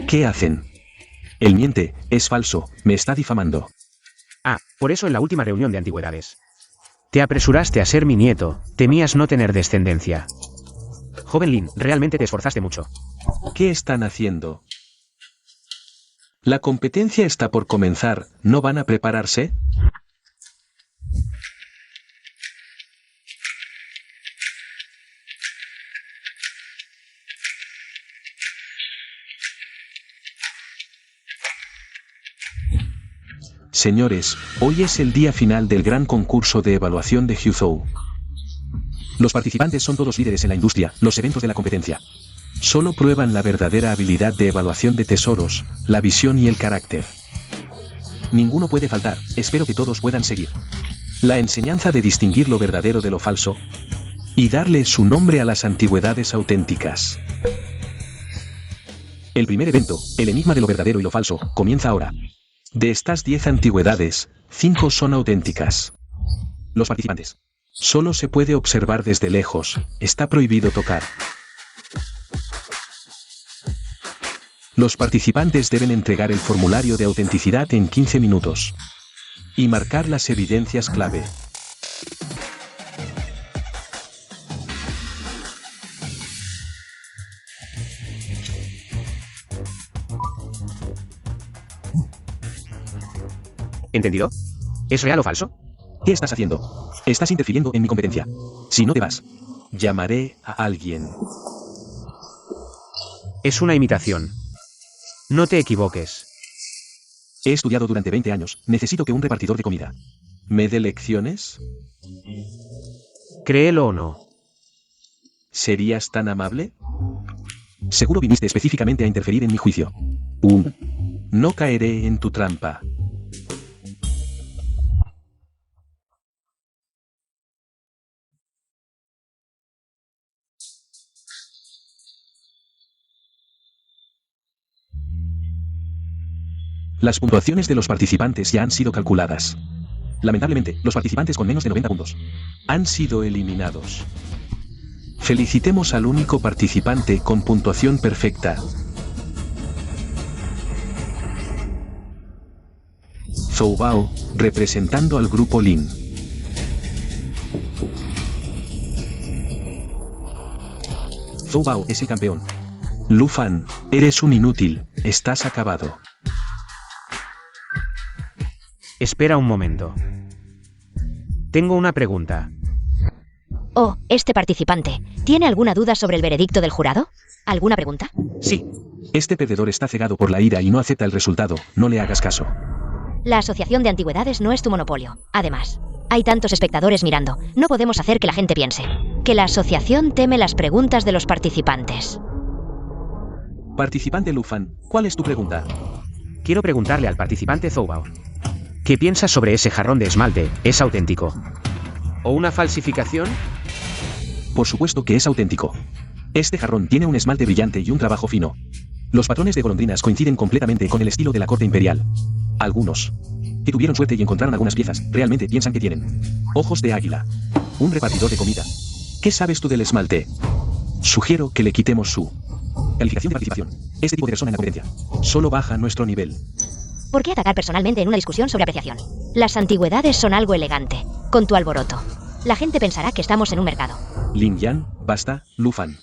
¿Qué hacen? Él miente, es falso, me está difamando. Ah, por eso en la última reunión de antigüedades. Te apresuraste a ser mi nieto, temías no tener descendencia. Joven Lin, realmente te esforzaste mucho. ¿Qué están haciendo? La competencia está por comenzar, ¿no van a prepararse? Señores, hoy es el día final del gran concurso de evaluación de Huzhou. Los participantes son todos líderes en la industria, los eventos de la competencia. Solo prueban la verdadera habilidad de evaluación de tesoros, la visión y el carácter. Ninguno puede faltar, espero que todos puedan seguir. La enseñanza de distinguir lo verdadero de lo falso y darle su nombre a las antigüedades auténticas. El primer evento, el enigma de lo verdadero y lo falso, comienza ahora. De estas 10 antigüedades, 5 son auténticas. Los participantes. Solo se puede observar desde lejos, está prohibido tocar. Los participantes deben entregar el formulario de autenticidad en 15 minutos. Y marcar las evidencias clave. ¿Entendido? ¿Es real o falso? ¿Qué estás haciendo? Estás interfiriendo en mi competencia. Si no te vas, llamaré a alguien. Es una imitación. No te equivoques. He estudiado durante 20 años. Necesito que un repartidor de comida me dé lecciones. Créelo o no. ¿Serías tan amable? Seguro viniste específicamente a interferir en mi juicio. No caeré en tu trampa. Las puntuaciones de los participantes ya han sido calculadas. Lamentablemente, los participantes con menos de 90 puntos han sido eliminados. Felicitemos al único participante con puntuación perfecta. Zhou Bao, representando al grupo Lin. Zhou Bao es el campeón. Lu Fan, eres un inútil, estás acabado. Espera un momento. Tengo una pregunta. Oh, este participante, ¿tiene alguna duda sobre el veredicto del jurado? ¿Alguna pregunta? Sí. Este perdedor está cegado por la ira y no acepta el resultado, no le hagas caso. La Asociación de Antigüedades no es tu monopolio. Además, hay tantos espectadores mirando. No podemos hacer que la gente piense que la asociación teme las preguntas de los participantes. Participante Lu Fan, ¿cuál es tu pregunta? Quiero preguntarle al participante Zhou Bao. ¿Qué piensas sobre ese jarrón de esmalte? ¿Es auténtico? ¿O una falsificación? Por supuesto que es auténtico. Este jarrón tiene un esmalte brillante y un trabajo fino. Los patrones de golondrinas coinciden completamente con el estilo de la corte imperial. Algunos, que tuvieron suerte y encontraron algunas piezas, realmente piensan que tienen ojos de águila. Un repartidor de comida. ¿Qué sabes tú del esmalte? Sugiero que le quitemos su calificación de participación. Este tipo de persona en la competencia solo baja nuestro nivel. ¿Por qué atacar personalmente en una discusión sobre apreciación? Las antigüedades son algo elegante. Con tu alboroto, la gente pensará que estamos en un mercado. Lin Yan, basta, Lu Fan.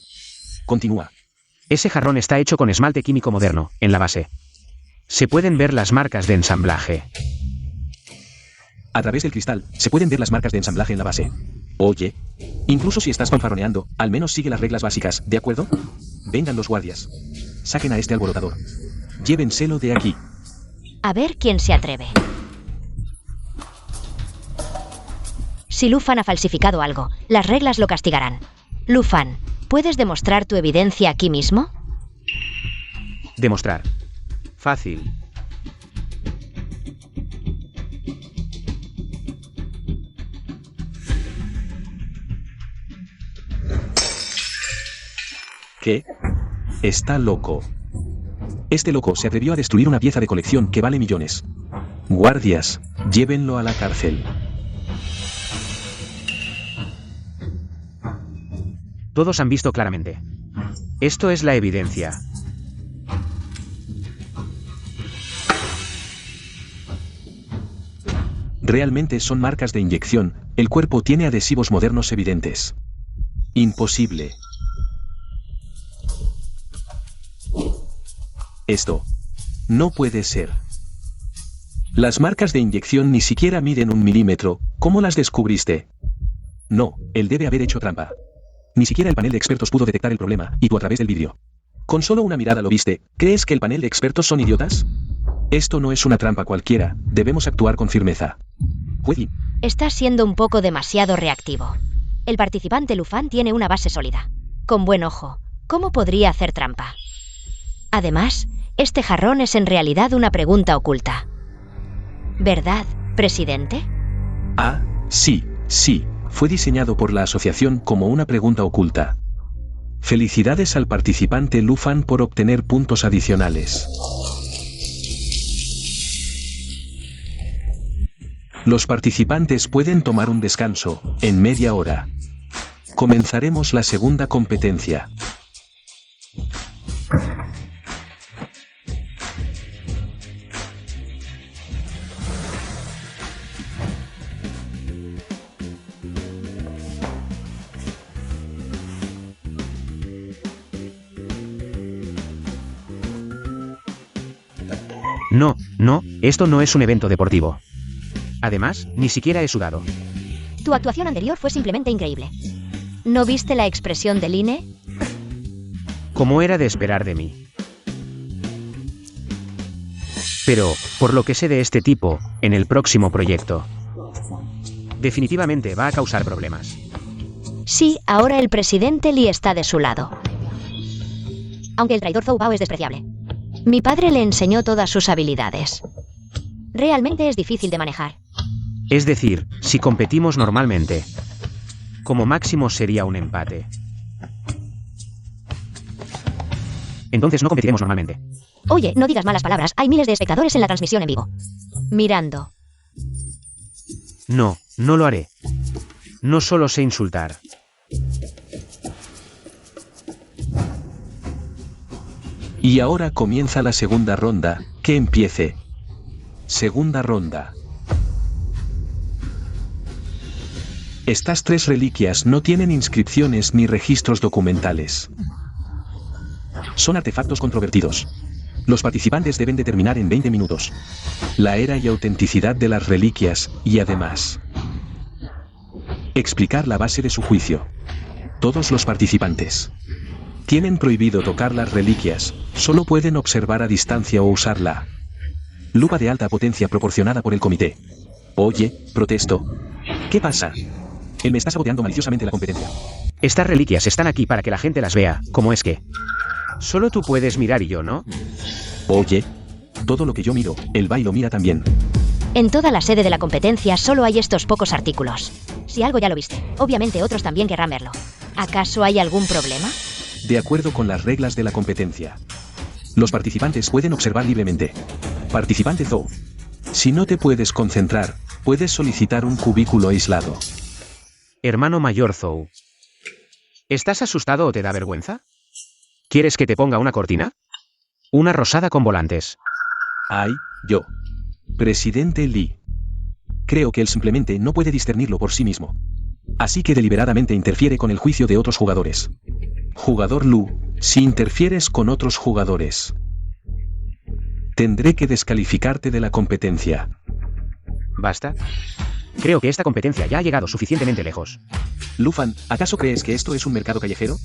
Continúa. Ese jarrón está hecho con esmalte químico moderno, en la base. Se pueden ver las marcas de ensamblaje. A través del cristal, se pueden ver las marcas de ensamblaje en la base. Oye, incluso si estás fanfarroneando, al menos sigue las reglas básicas, ¿de acuerdo? Vengan los guardias. Saquen a este alborotador. Llévenselo de aquí. A ver quién se atreve. Si Lu Fan ha falsificado algo, las reglas lo castigarán. Lu Fan, ¿puedes demostrar tu evidencia aquí mismo? Demostrar. Fácil. ¿Qué? Está loco. Este loco se atrevió a destruir una pieza de colección que vale millones. Guardias, llévenlo a la cárcel. Todos han visto claramente. Esto es la evidencia. Realmente son marcas de inyección, el cuerpo tiene adhesivos modernos evidentes. Imposible. Esto no puede ser. Las marcas de inyección ni siquiera miden 1 milímetro, ¿cómo las descubriste? No, él debe haber hecho trampa. Ni siquiera el panel de expertos pudo detectar el problema, y tú a través del vidrio. Con solo una mirada lo viste, ¿crees que el panel de expertos son idiotas? Esto no es una trampa cualquiera, debemos actuar con firmeza. Puede. Estás siendo un poco demasiado reactivo. El participante Lu Fan tiene una base sólida. Con buen ojo, ¿cómo podría hacer trampa? Además, este jarrón es en realidad una pregunta oculta. ¿Verdad, presidente? Ah, sí, sí, fue diseñado por la asociación como una pregunta oculta. Felicidades al participante Lu Fan por obtener puntos adicionales. Los participantes pueden tomar un descanso, en media hora. Comenzaremos la segunda competencia. No, esto no es un evento deportivo. Además, ni siquiera he sudado. Tu actuación anterior fue simplemente increíble. ¿No viste la expresión del INE? Como era de esperar de mí. Pero, por lo que sé de este tipo, en el próximo proyecto, definitivamente va a causar problemas. Sí, ahora el presidente Li está de su lado. Aunque el traidor Zhou Bao es despreciable. Mi padre le enseñó todas sus habilidades. Realmente es difícil de manejar. Es decir, si competimos normalmente, como máximo sería un empate. Entonces no competiremos normalmente. Oye, no digas malas palabras, hay miles de espectadores en la transmisión en vivo. Mirando. No, no lo haré. No solo sé insultar. Y ahora comienza la segunda ronda, que empiece. Segunda ronda. Estas 3 reliquias no tienen inscripciones ni registros documentales. Son artefactos controvertidos. Los participantes deben determinar en 20 minutos la era y autenticidad de las reliquias, y además explicar la base de su juicio. Todos los participantes tienen prohibido tocar las reliquias, solo pueden observar a distancia o usar la lupa de alta potencia proporcionada por el comité. Oye, protesto. ¿Qué pasa? Él me está saboteando maliciosamente la competencia. Estas reliquias están aquí para que la gente las vea. ¿Cómo es que? Solo tú puedes mirar y yo no. Oye, todo lo que yo miro, el Bai lo mira también. En toda la sede de la competencia solo hay estos pocos artículos. Si algo ya lo viste, obviamente otros también querrán verlo. ¿Acaso hay algún problema? De acuerdo con las reglas de la competencia, los participantes pueden observar libremente. Participante Zhou. Si no te puedes concentrar, puedes solicitar un cubículo aislado. Hermano mayor Zhou. ¿Estás asustado o te da vergüenza? ¿Quieres que te ponga una cortina? Una rosada con volantes. Ay, yo. Presidente Li. Creo que él simplemente no puede discernirlo por sí mismo. Así que deliberadamente interfiere con el juicio de otros jugadores. Jugador Lu, si interfieres con otros jugadores, tendré que descalificarte de la competencia. ¿Basta? Creo que esta competencia ya ha llegado suficientemente lejos. Lufan, ¿acaso crees que esto es un mercado callejero?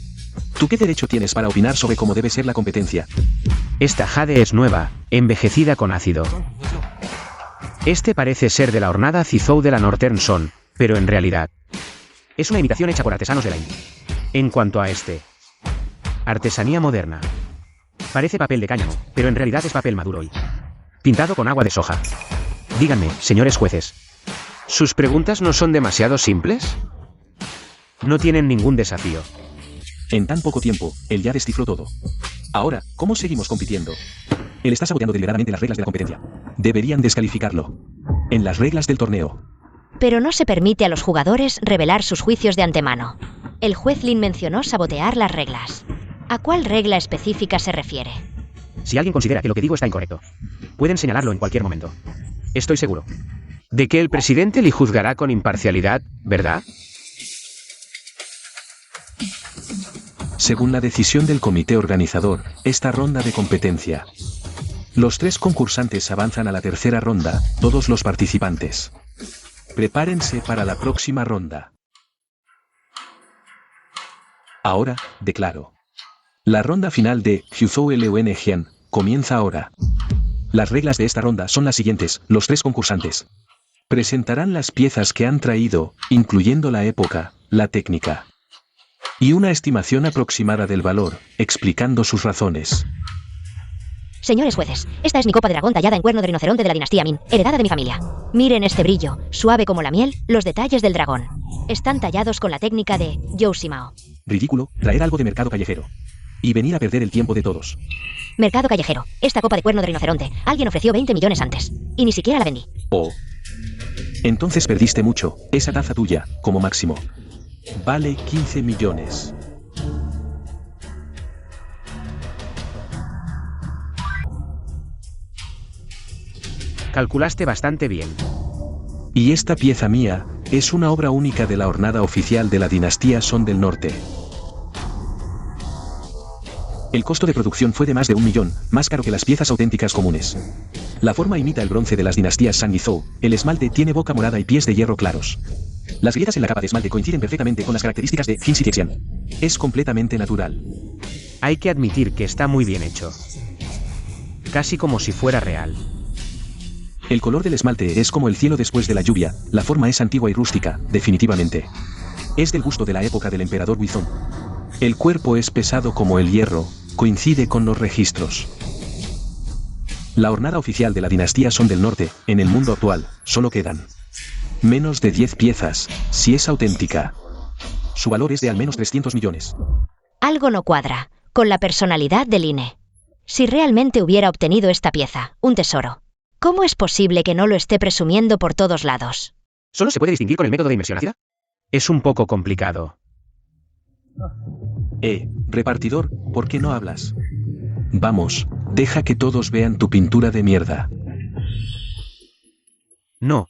¿Tú qué derecho tienes para opinar sobre cómo debe ser la competencia? Esta jade es nueva, envejecida con ácido. Este parece ser de la hornada Zizou de la Northern Zone, pero en realidad es una imitación hecha por artesanos de la India. En cuanto a este, artesanía moderna. Parece papel de cáñamo, pero en realidad es papel maduro y pintado con agua de soja. Díganme, señores jueces, ¿sus preguntas no son demasiado simples? No tienen ningún desafío. En tan poco tiempo, él ya descifró todo. Ahora, ¿cómo seguimos compitiendo? Él está saboteando deliberadamente las reglas de la competencia. Deberían descalificarlo. En las reglas del torneo. Pero no se permite a los jugadores revelar sus juicios de antemano. El juez Lin mencionó sabotear las reglas. ¿A cuál regla específica se refiere? Si alguien considera que lo que digo está incorrecto, pueden señalarlo en cualquier momento. Estoy seguro de que el presidente Li juzgará con imparcialidad, ¿verdad? Según la decisión del comité organizador, esta ronda de competencia, los 3 concursantes avanzan a la tercera ronda, todos los participantes. Prepárense para la próxima ronda. Ahora, declaro. La ronda final de Huzhou Lewen comienza ahora. Las reglas de esta ronda son las siguientes: los 3 concursantes presentarán las piezas que han traído, incluyendo la época, la técnica y una estimación aproximada del valor, explicando sus razones. Señores jueces, esta es mi copa de dragón tallada en cuerno de rinoceronte de la dinastía Min, heredada de mi familia. Miren este brillo, suave como la miel, los detalles del dragón. Están tallados con la técnica de Zhou Simao. Ridículo, traer algo de mercado callejero. Y venir a perder el tiempo de todos. Mercado callejero, esta copa de cuerno de rinoceronte, alguien ofreció 20 millones antes. Y ni siquiera la vendí. Oh. Entonces perdiste mucho, esa taza tuya, como máximo. Vale 15 millones. Calculaste bastante bien. Y esta pieza mía, es una obra única de la hornada oficial de la dinastía Son del Norte. El costo de producción fue de más de 1 millón, más caro que las piezas auténticas comunes. La forma imita el bronce de las dinastías Shang y Zhou, el esmalte tiene boca morada y pies de hierro claros. Las grietas en la capa de esmalte coinciden perfectamente con las características de Jin Xixian. Es completamente natural. Hay que admitir que está muy bien hecho. Casi como si fuera real. El color del esmalte es como el cielo después de la lluvia, la forma es antigua y rústica, definitivamente. Es del gusto de la época del emperador Huizong. El cuerpo es pesado como el hierro, coincide con los registros. La hornada oficial de la dinastía Son del Norte, en el mundo actual, solo quedan menos de 10 piezas, si es auténtica. Su valor es de al menos 300 millones. Algo no cuadra. con la personalidad de Line. Si realmente hubiera obtenido esta pieza, un tesoro, ¿cómo es posible que no lo esté presumiendo por todos lados? ¿Solo se puede distinguir con el método de inmersión ácida? Es un poco complicado. Repartidor, ¿por qué no hablas? Vamos, deja que todos vean tu pintura de mierda. No,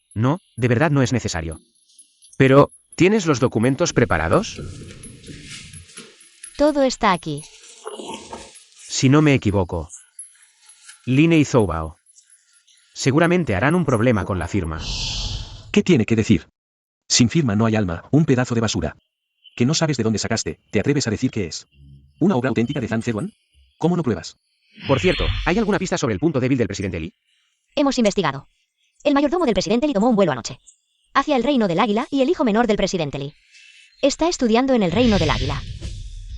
de verdad no es necesario. Pero, ¿tienes los documentos preparados? Todo está aquí. Si no me equivoco. Line y Zoubao. Seguramente harán un problema con la firma. ¿Qué tiene que decir? Sin firma no hay alma, un pedazo de basura. Que no sabes de dónde sacaste, ¿te atreves a decir qué es? ¿Una obra auténtica de Zhang Zeduan? ¿Cómo no pruebas? Por cierto, ¿hay alguna pista sobre el punto débil del presidente Li? Hemos investigado. El mayordomo del presidente Li tomó un vuelo anoche hacia el reino del Águila y el hijo menor del presidente Li está estudiando en el reino del Águila.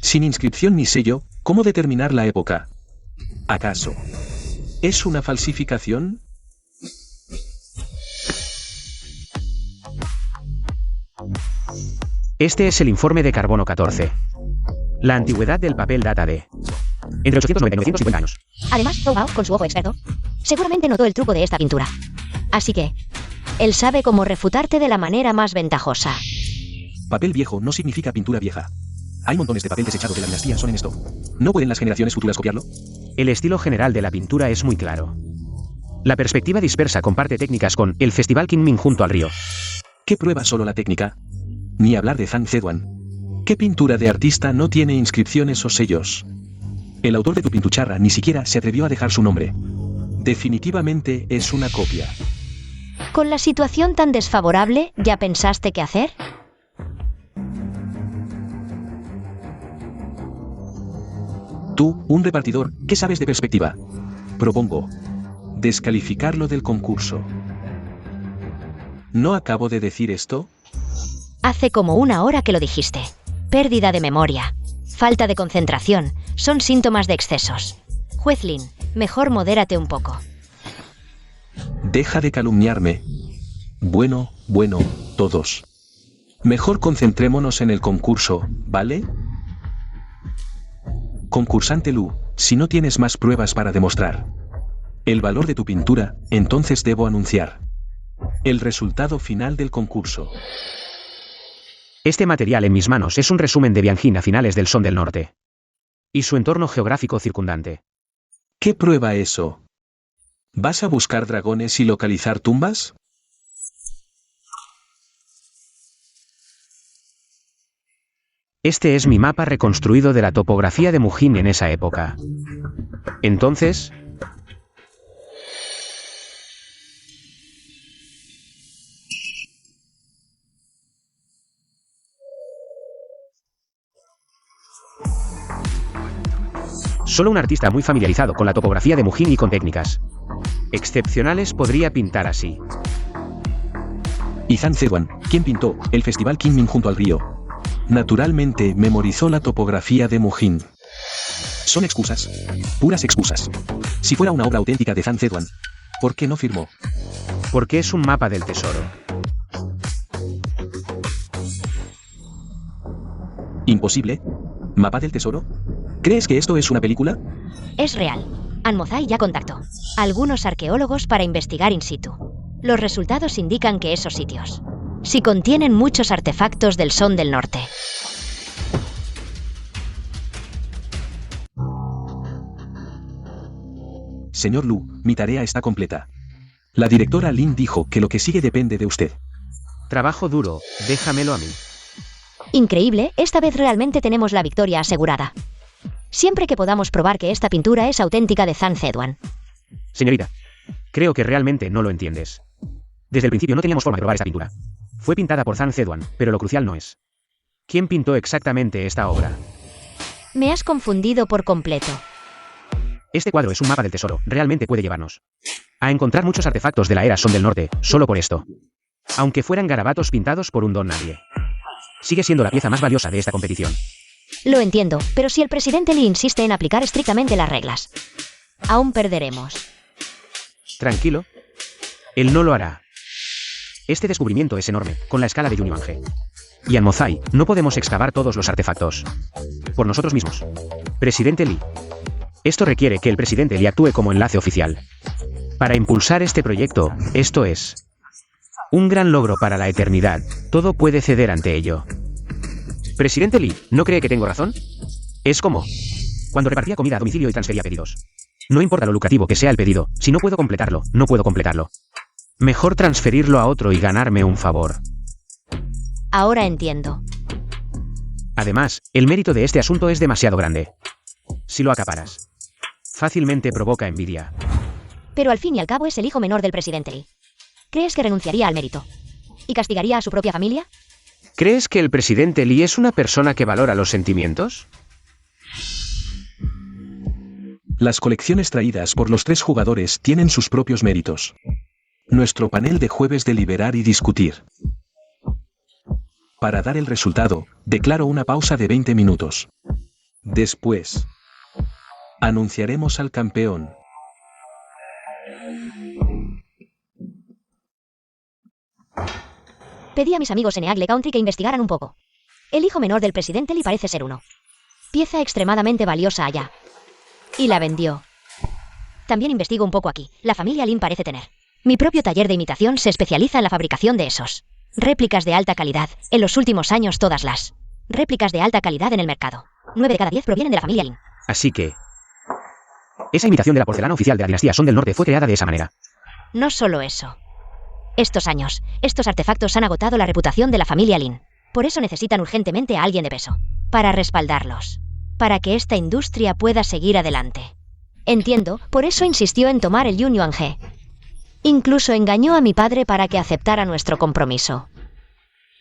Sin inscripción ni sello, ¿cómo determinar la época? ¿Acaso es una falsificación? Este es el informe de carbono 14. La antigüedad del papel data de entre 890 y 950 años. Además, Zoubao, con su ojo experto, seguramente notó el truco de esta pintura. Así que, él sabe cómo refutarte de la manera más ventajosa. Papel viejo no significa pintura vieja. Hay montones de papel desechado de la dinastía Son en esto. ¿No pueden las generaciones futuras copiarlo? El estilo general de la pintura es muy claro. La perspectiva dispersa comparte técnicas con el Festival Kinming junto al río. ¿Qué prueba solo la técnica? Ni hablar de Zhang Zeduan. ¿Qué pintura de artista no tiene inscripciones o sellos? El autor de tu pintucharra ni siquiera se atrevió a dejar su nombre. Definitivamente es una copia. Con la situación tan desfavorable, ¿ya pensaste qué hacer? Tú, un repartidor, ¿qué sabes de perspectiva? Propongo descalificarlo del concurso. ¿No acabo de decir esto? Hace como una hora que lo dijiste. Pérdida de memoria, falta de concentración, son síntomas de excesos. Juez Lin, mejor modérate un poco. Deja de calumniarme. Bueno, todos. Mejor concentrémonos en el concurso, ¿vale? Concursante Lu, si no tienes más pruebas para demostrar el valor de tu pintura, entonces debo anunciar el resultado final del concurso. Este material en mis manos es un resumen de Bianjin a finales del Son del Norte y su entorno geográfico circundante. ¿Qué prueba eso? ¿Vas a buscar dragones y localizar tumbas? Este es mi mapa reconstruido de la topografía de Mujin en esa época. Entonces, solo un artista muy familiarizado con la topografía de Mujin y con técnicas excepcionales podría pintar así. Y Zhang Zeduan, quien pintó el Festival Kinming junto al río, naturalmente memorizó la topografía de Mujin. Son excusas, puras excusas. Si fuera una obra auténtica de Zhang Zeduan, ¿por qué no firmó? Porque es un mapa del tesoro. ¿Imposible? ¿Mapa del tesoro? ¿Crees que esto es una película? Es real. Anmozai ya contactó a algunos arqueólogos para investigar in situ. Los resultados indican que esos sitios sí contienen muchos artefactos del Son del Norte. Señor Lu, mi tarea está completa. La directora Lin dijo que lo que sigue depende de usted. Trabajo duro, déjamelo a mí. Increíble, esta vez realmente tenemos la victoria asegurada. Siempre que podamos probar que esta pintura es auténtica de Zhang Zeduan. Señorita, creo que realmente no lo entiendes. Desde el principio no teníamos forma de probar esta pintura. Fue pintada por Zhang Zeduan, pero lo crucial no es ¿quién pintó exactamente esta obra? Me has confundido por completo. Este cuadro es un mapa del tesoro, realmente puede llevarnos a encontrar muchos artefactos de la era Son del Norte, solo por esto. Aunque fueran garabatos pintados por un don nadie. Sigue siendo la pieza más valiosa de esta competición. Lo entiendo, pero si el presidente Li insiste en aplicar estrictamente las reglas, aún perderemos. Tranquilo. Él no lo hará. Este descubrimiento es enorme, con la escala de Yunyuange. Y Anmozai, no podemos excavar todos los artefactos por nosotros mismos. Presidente Lee. Esto requiere que el presidente Lee actúe como enlace oficial. Para impulsar este proyecto, esto es un gran logro para la eternidad, todo puede ceder ante ello. Presidente Lee, ¿no cree que tengo razón? Es como cuando repartía comida a domicilio y transfería pedidos. No importa lo lucrativo que sea el pedido, si no puedo completarlo, no puedo completarlo. Mejor transferirlo a otro y ganarme un favor. Ahora entiendo. Además, el mérito de este asunto es demasiado grande. Si lo acaparas, fácilmente provoca envidia. Pero al fin y al cabo es el hijo menor del presidente Lee. ¿Crees que renunciaría al mérito? ¿Y castigaría a su propia familia? ¿Crees que el presidente Lee es una persona que valora los sentimientos? Las colecciones traídas por los 3 jugadores tienen sus propios méritos. Nuestro panel de jueves deliberar y discutir. Para dar el resultado, declaro una pausa de 20 minutos. Después, anunciaremos al campeón. Pedí a mis amigos en Eagle Country que investigaran un poco. El hijo menor del presidente Lee parece ser uno. Pieza extremadamente valiosa allá. Y la vendió. También investigo un poco aquí. La familia Lin parece tener. Mi propio taller de imitación se especializa en la fabricación de esos. Réplicas de alta calidad. En los últimos años todas las réplicas de alta calidad en el mercado. 9 de cada 10 provienen de la familia Lin. Así que esa imitación de la porcelana oficial de la dinastía Son del Norte fue creada de esa manera. No solo eso. Estos años, estos artefactos han agotado la reputación de la familia Lin. Por eso necesitan urgentemente a alguien de peso. Para respaldarlos. Para que esta industria pueda seguir adelante. Entiendo, por eso insistió en tomar el Yun Yuan-He. Incluso engañó a mi padre para que aceptara nuestro compromiso.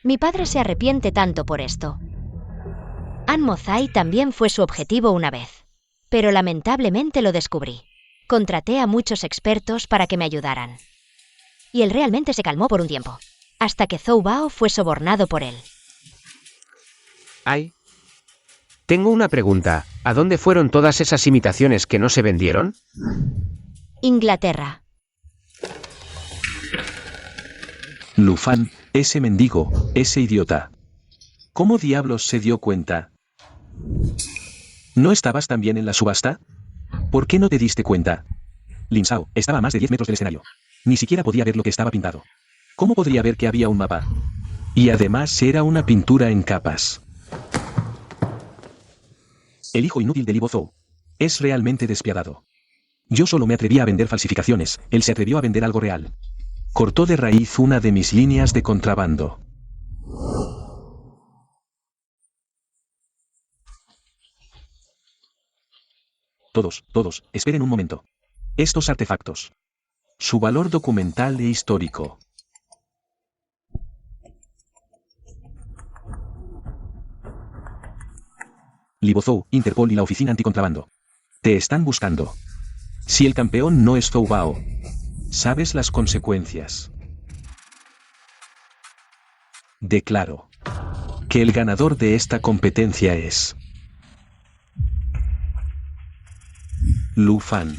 Mi padre se arrepiente tanto por esto. An Mo-Thai también fue su objetivo una vez. Pero lamentablemente lo descubrí. Contraté a muchos expertos para que me ayudaran. Y él realmente se calmó por un tiempo. Hasta que Zhou Bao fue sobornado por él. Ay. Tengo una pregunta. ¿A dónde fueron todas esas imitaciones que no se vendieron? Inglaterra. Lu Fan, ese mendigo, ese idiota. ¿Cómo diablos se dio cuenta? ¿No estabas también en la subasta? ¿Por qué no te diste cuenta? Lin Zhao estaba a más de 10 metros del escenario. Ni siquiera podía ver lo que estaba pintado. ¿Cómo podría ver que había un mapa? Y además era una pintura en capas. El hijo inútil de Li Bo-Zhou. Es realmente despiadado. Yo solo me atrevía a vender falsificaciones, él se atrevió a vender algo real. Cortó de raíz una de mis líneas de contrabando. Todos, esperen un momento. Estos artefactos. Su valor documental e histórico. Li Bo-Zhou, Interpol y la Oficina Anticontrabando. Te están buscando. Si el campeón no es Zhou Bao, sabes las consecuencias. Declaro que el ganador de esta competencia es Lu Fan.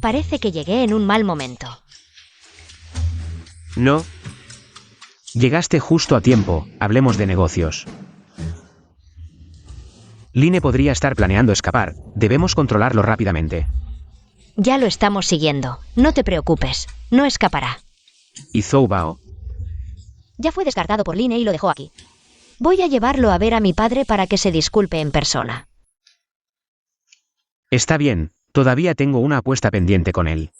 Parece que llegué en un mal momento. No. Llegaste justo a tiempo, hablemos de negocios. Line podría estar planeando escapar, debemos controlarlo rápidamente. Ya lo estamos siguiendo, no te preocupes, no escapará. ¿Y Zhou Bao? Ya fue descartado por Line y lo dejó aquí. Voy a llevarlo a ver a mi padre para que se disculpe en persona. Está bien, todavía tengo una apuesta pendiente con él.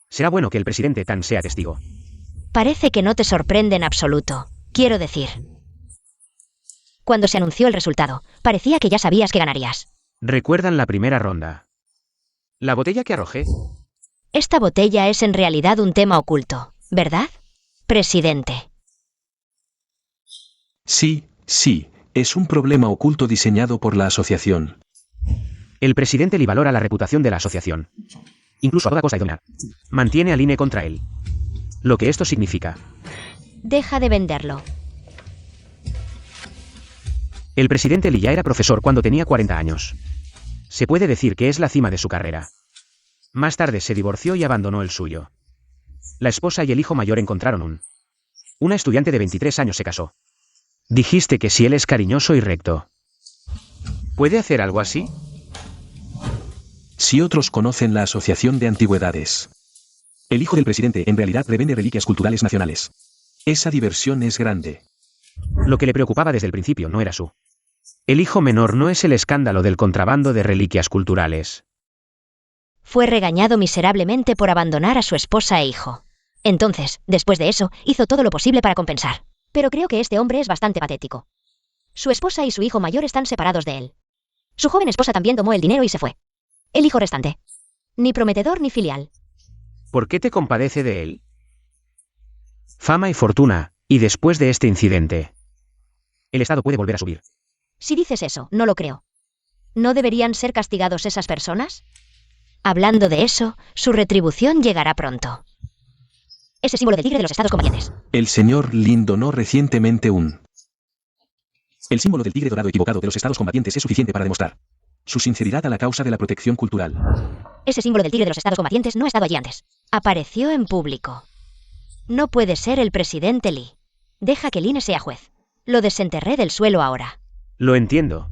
Será bueno que el presidente Tan sea testigo. Parece que no te sorprende en absoluto, quiero decir. Cuando se anunció el resultado, parecía que ya sabías que ganarías. ¿Recuerdan la primera ronda? La botella que arrojé. Esta botella es en realidad un tema oculto, ¿verdad, presidente? Sí, sí, es un problema oculto diseñado por la asociación. El presidente Lee valora la reputación de la asociación. Incluso a toda costa idónea. Mantiene al INE contra él. Lo que esto significa. Deja de venderlo. El presidente Lee ya era profesor cuando tenía 40 años. Se puede decir que es la cima de su carrera. Más tarde se divorció y abandonó el suyo. La esposa y el hijo mayor encontraron una estudiante de 23 años se casó. Dijiste que si él es cariñoso y recto. ¿Puede hacer algo así? Si otros conocen la Asociación de Antigüedades. El hijo del presidente en realidad revende reliquias culturales nacionales. Esa diversión es grande. Lo que le preocupaba desde el principio no era el hijo menor no es el escándalo del contrabando de reliquias culturales. Fue regañado miserablemente por abandonar a su esposa e hijo. Entonces, después de eso, hizo todo lo posible para compensar. Pero creo que este hombre es bastante patético. Su esposa y su hijo mayor están separados de él. Su joven esposa también tomó el dinero y se fue. El hijo restante. Ni prometedor ni filial. ¿Por qué te compadece de él? Fama y fortuna, y después de este incidente. El Estado puede volver a subir. Si dices eso, no lo creo. ¿No deberían ser castigados esas personas? Hablando de eso, su retribución llegará pronto. Ese símbolo del tigre de los estados combatientes. El señor Lin donó recientemente El símbolo del tigre dorado equivocado de los estados combatientes es suficiente para demostrar su sinceridad a la causa de la protección cultural. Ese símbolo del tigre de los estados combatientes no ha estado allí antes. Apareció en público. No puede ser el presidente Lee. Deja que Line sea juez. Lo desenterré del suelo ahora. Lo entiendo.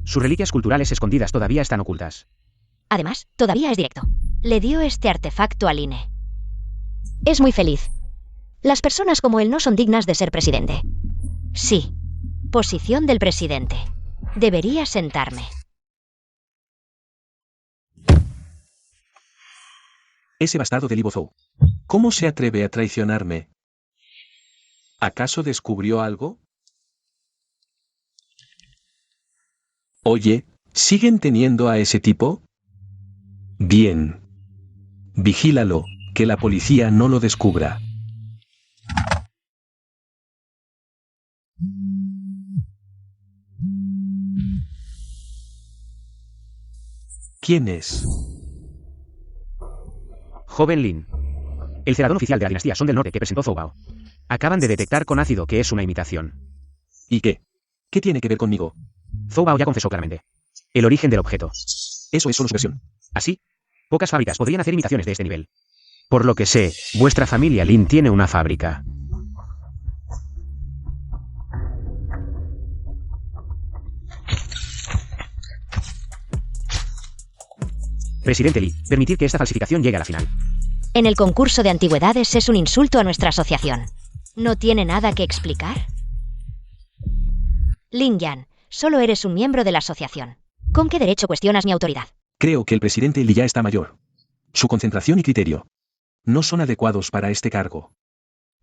Sus reliquias culturales escondidas todavía están ocultas. Además, todavía es directo. Le dio este artefacto a Line. Es muy feliz. Las personas como él no son dignas de ser presidente. Sí. Posición del presidente. Debería sentarme. Ese bastardo de Lee Bo-Zhou. ¿Cómo se atreve a traicionarme? ¿Acaso descubrió algo? Oye, ¿siguen teniendo a ese tipo? Bien. Vigílalo, que la policía no lo descubra. ¿Quién es? Joven Lin. El celador oficial de la dinastía Son del Norte que presentó Zhou Bao. Acaban de detectar con ácido que es una imitación. ¿Y qué? ¿Qué tiene que ver conmigo? Zhou Bao ya confesó claramente el origen del objeto. Eso es solo su versión. Así, pocas fábricas podrían hacer imitaciones de este nivel. Por lo que sé, vuestra familia Lin tiene una fábrica. Presidente Lee, permitir que esta falsificación llegue a la final. En el concurso de antigüedades es un insulto a nuestra asociación. ¿No tiene nada que explicar? Lin Yan, solo eres un miembro de la asociación. ¿Con qué derecho cuestionas mi autoridad? Creo que el presidente Lee ya está mayor. Su concentración y criterio no son adecuados para este cargo.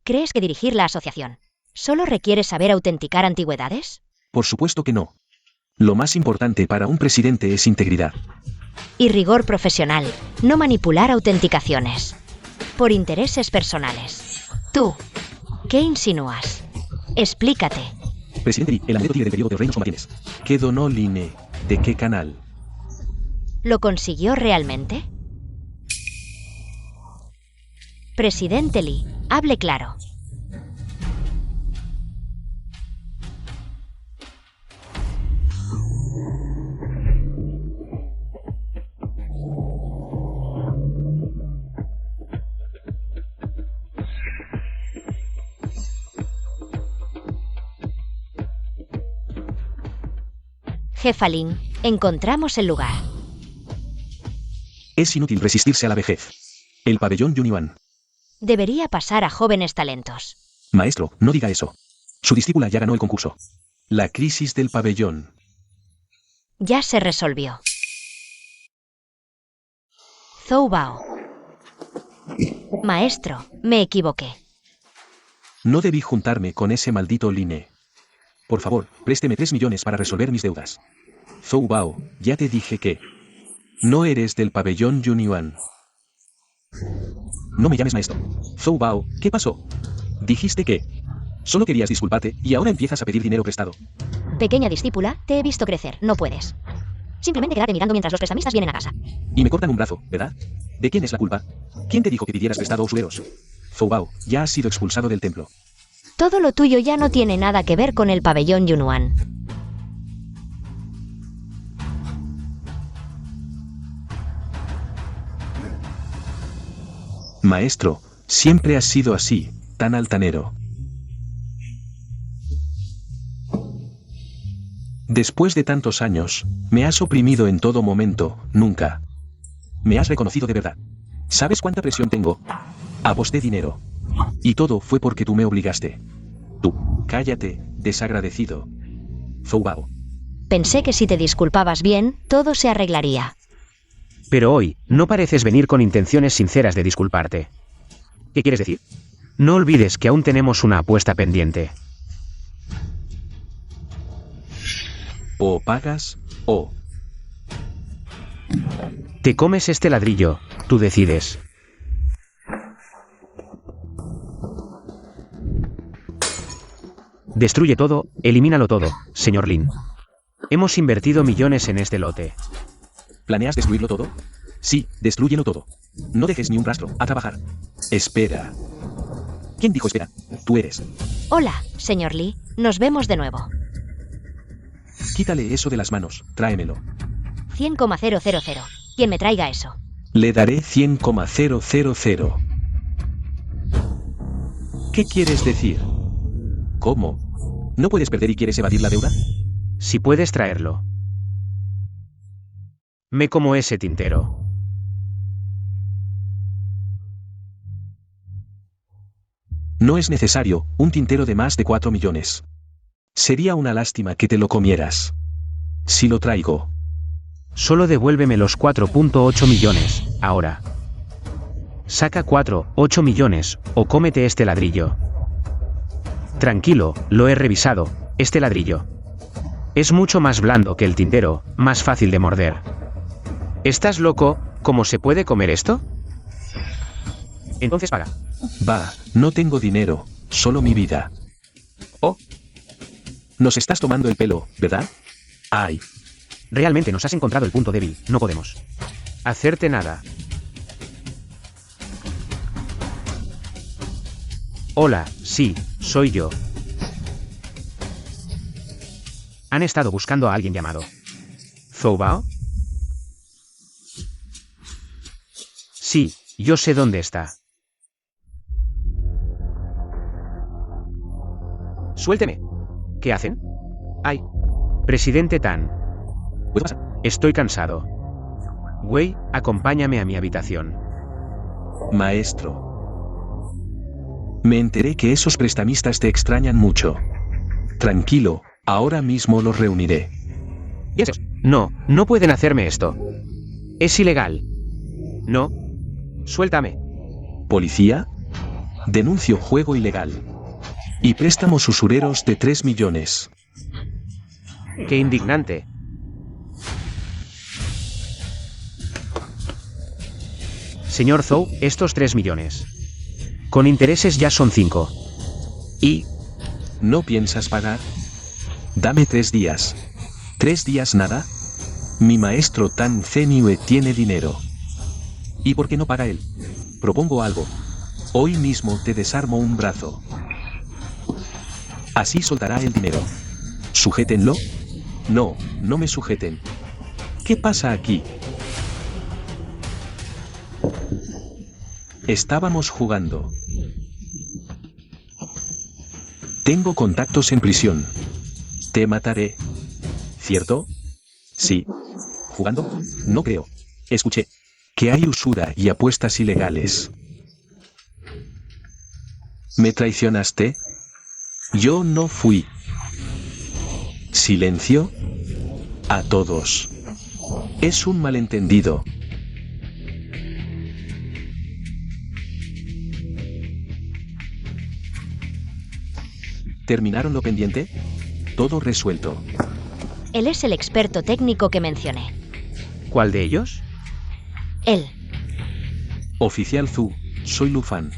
¿Crees que dirigir la asociación solo requiere saber autenticar antigüedades? Por supuesto que no. Lo más importante para un presidente es integridad. Y rigor profesional, no manipular autenticaciones. Por intereses personales. Tú, ¿qué insinúas? Explícate. Presidente Lee, el amuleto tigre del periodo de los reinos combatientes. ¿Qué donó Line? ¿De qué canal? ¿Lo consiguió realmente? Presidente Lee, hable claro. Jefa Lin, encontramos el lugar. Es inútil resistirse a la vejez. El pabellón Yunyuan. Debería pasar a jóvenes talentos. Maestro, no diga eso. Su discípula ya ganó el concurso. La crisis del pabellón. Ya se resolvió. Zhou Bao. Maestro, me equivoqué. No debí juntarme con ese maldito Line. Por favor, présteme 3 millones para resolver mis deudas. Zhou Bao, ya te dije que... No eres del pabellón Yunyuan. No me llames maestro. Zhou Bao, ¿qué pasó? Dijiste que... Solo querías disculparte y ahora empiezas a pedir dinero prestado. Pequeña discípula, te he visto crecer, no puedes. Simplemente quedarte mirando mientras los prestamistas vienen a casa. Y me cortan un brazo, ¿verdad? ¿De quién es la culpa? ¿Quién te dijo que pidieras prestado a usureros? Zhou Bao, ya has sido expulsado del templo. Todo lo tuyo ya no tiene nada que ver con el pabellón Yunyuan. Maestro, siempre has sido así, tan altanero. Después de tantos años, me has oprimido en todo momento, nunca. Me has reconocido de verdad. ¿Sabes cuánta presión tengo? Aposté dinero. Y todo fue porque tú me obligaste. Tú, cállate, desagradecido. Zhou Bao. Pensé que si te disculpabas bien, todo se arreglaría. Pero hoy, no pareces venir con intenciones sinceras de disculparte. ¿Qué quieres decir? No olvides que aún tenemos una apuesta pendiente. O pagas, o... Te comes este ladrillo, tú decides. Destruye todo, elimínalo todo, señor Lin. Hemos invertido millones en este lote. ¿Planeas destruirlo todo? Sí, destrúyelo todo. No dejes ni un rastro, a trabajar. Espera. ¿Quién dijo espera? Tú eres. Hola, señor Li, nos vemos de nuevo. Quítale eso de las manos, tráemelo. 100,000. Quien me traiga eso. Le daré 100,000. ¿Qué quieres decir? ¿Cómo? ¿No puedes perder y quieres evadir la deuda? Si puedes traerlo. Me como ese tintero. No es necesario, un tintero de más de 4 millones. Sería una lástima que te lo comieras. Si lo traigo. Solo devuélveme los 4.8 millones, ahora. Saca 4,8 millones, o cómete este ladrillo. Tranquilo, lo he revisado, este ladrillo. Es mucho más blando que el tintero, más fácil de morder. ¿Estás loco? ¿Cómo se puede comer esto? Entonces paga. Va, no tengo dinero, solo mi vida. Oh. Nos estás tomando el pelo, ¿verdad? Ay. Realmente nos has encontrado el punto débil, no podemos hacerte nada. Hola, sí, soy yo. Han estado buscando a alguien llamado Zhou Bao. Sí, yo sé dónde está. Suélteme. ¿Qué hacen? Ay. Presidente Tan. ¿Puedo pasar? Estoy cansado. Wei, acompáñame a mi habitación. Maestro. Me enteré que esos prestamistas te extrañan mucho. Tranquilo, ahora mismo los reuniré. No, no pueden hacerme esto. Es ilegal. No. Suéltame. ¿Policía? Denuncio juego ilegal. Y préstamos usureros de 3 millones. Qué indignante. Señor Zhou, estos 3 millones. Con intereses ya son 5. Y... ¿No piensas pagar? Dame 3 días. ¿3 días nada? Mi maestro Tan Zeniue tiene dinero. ¿Y por qué no paga él? Propongo algo. Hoy mismo te desarmo un brazo. Así soltará el dinero. ¿Sujétenlo? No, no me sujeten. ¿Qué pasa aquí? Estábamos jugando. Tengo contactos en prisión. Te mataré. ¿Cierto? Sí. ¿Jugando? No creo. Escuché que hay usura y apuestas ilegales. ¿Me traicionaste? Yo no fui. ¿Silencio? A todos. Es un malentendido. ¿Terminaron lo pendiente? Todo resuelto. Él es el experto técnico que mencioné. ¿Cuál de ellos? Él. Oficial Zhu, soy Lu Fan.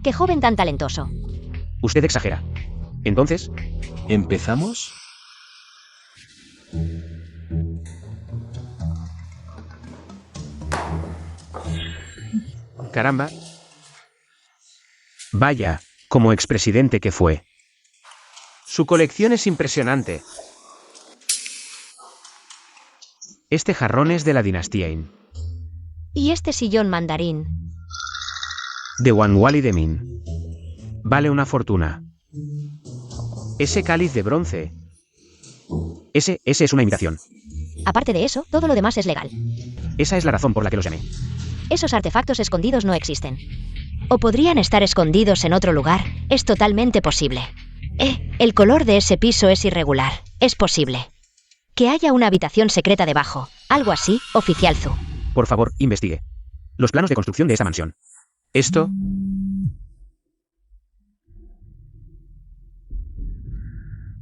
Qué joven tan talentoso. Usted exagera. Entonces, ¿Empezamos? caramba. Vaya, como expresidente que fue. Su colección es impresionante. Este jarrón es de la dinastía Yin, Y este sillón mandarín. de Wanwali de Min. Vale una fortuna. Ese cáliz de bronce. Ese es una imitación. Aparte de eso, todo lo demás es legal. Esa es la razón por la que los llamé. Esos artefactos escondidos no existen. O podrían estar escondidos en otro lugar. Es totalmente posible. El color de ese piso es irregular. Es posible. Que haya una habitación secreta debajo. Algo así, oficial Zhu. Por favor, investigue los planos de construcción de esa mansión. Esto...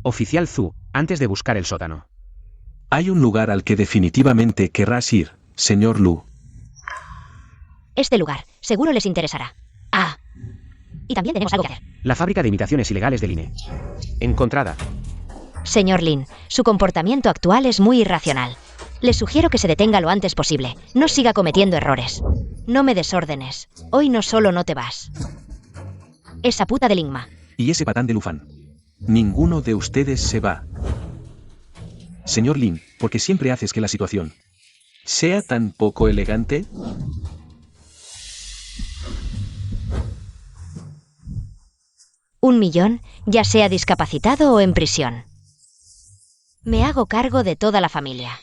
Oficial Zhu, antes de buscar el sótano. Hay un lugar al que definitivamente querrás ir, señor Lu. Este lugar, seguro les interesará. Ah. Y también tenemos algo que hacer. La fábrica de imitaciones ilegales del INE. Encontrada. Señor Lin, su comportamiento actual es muy irracional. Le sugiero que se detenga lo antes posible. No siga cometiendo errores. No me desórdenes. Hoy no solo no te vas. Esa puta de Lingma. Y ese patán de Lu Fan. Ninguno de ustedes se va. Señor Lin, porque siempre haces que la situación sea tan poco elegante. $1 millón, ya sea discapacitado o en prisión. Me hago cargo de toda la familia.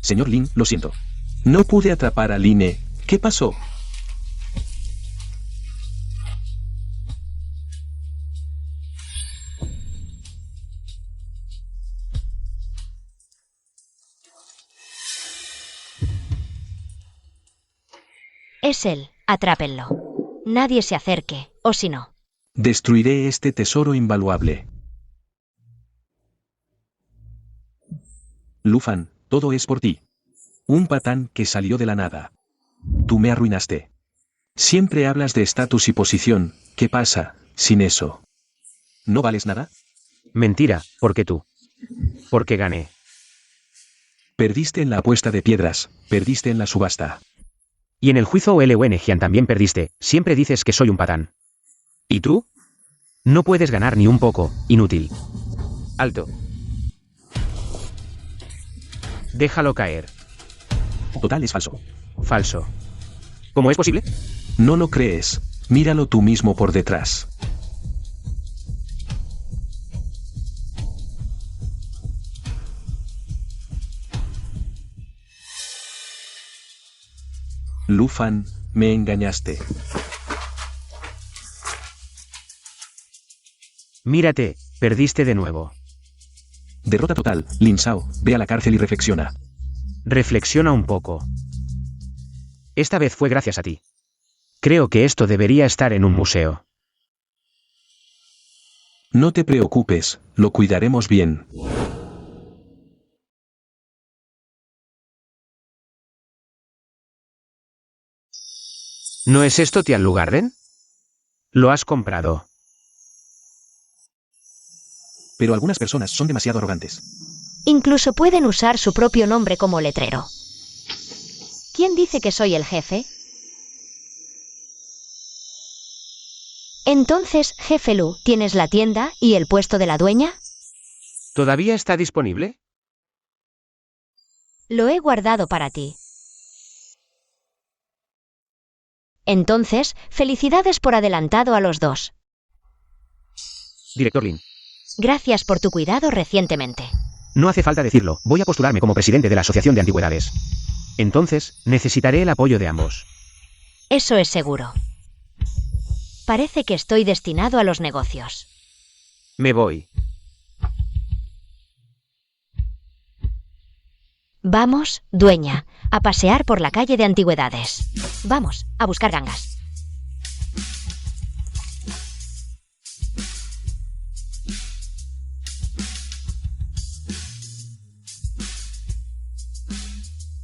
Señor Lin, lo siento. No pude atrapar al INE. ¿Qué pasó? Es él, atrápenlo. Nadie se acerque, o si no. Destruiré este tesoro invaluable. Lu Fan, todo es por ti. Un patán que salió de la nada. Tú me arruinaste. Siempre hablas de estatus y posición. ¿Qué pasa sin eso? ¿No vales nada? Mentira, porque tú. Porque gané. Perdiste en la apuesta de piedras, perdiste en la subasta. Y en el juicio Wenjian también perdiste. Siempre dices que soy un patán. ¿Y tú? No puedes ganar ni un poco, inútil. Alto. Déjalo caer. Total, es falso. Falso. ¿Cómo es posible? No lo crees. Míralo tú mismo por detrás. Lu Fan, me engañaste. Mírate, perdiste de nuevo. Derrota total. Lin Shao, ve a la cárcel y reflexiona. Reflexiona un poco. Esta vez fue gracias a ti. Creo que esto debería estar en un museo. No te preocupes, lo cuidaremos bien. ¿No es esto Tian Lugarden? Lo has comprado. Pero algunas personas son demasiado arrogantes. Incluso pueden usar su propio nombre como letrero. ¿Quién dice que soy el jefe? Entonces, jefe Lu, ¿tienes la tienda y el puesto de la dueña? ¿Todavía está disponible? Lo he guardado para ti. Entonces, felicidades por adelantado a los dos. Director Lin. Gracias por tu cuidado recientemente. No hace falta decirlo, voy a postularme como presidente de la Asociación de Antigüedades. Entonces, necesitaré el apoyo de ambos. Eso es seguro. Parece que estoy destinado a los negocios. Me voy. Vamos, dueña, a pasear por la calle de antigüedades. Vamos, a buscar gangas.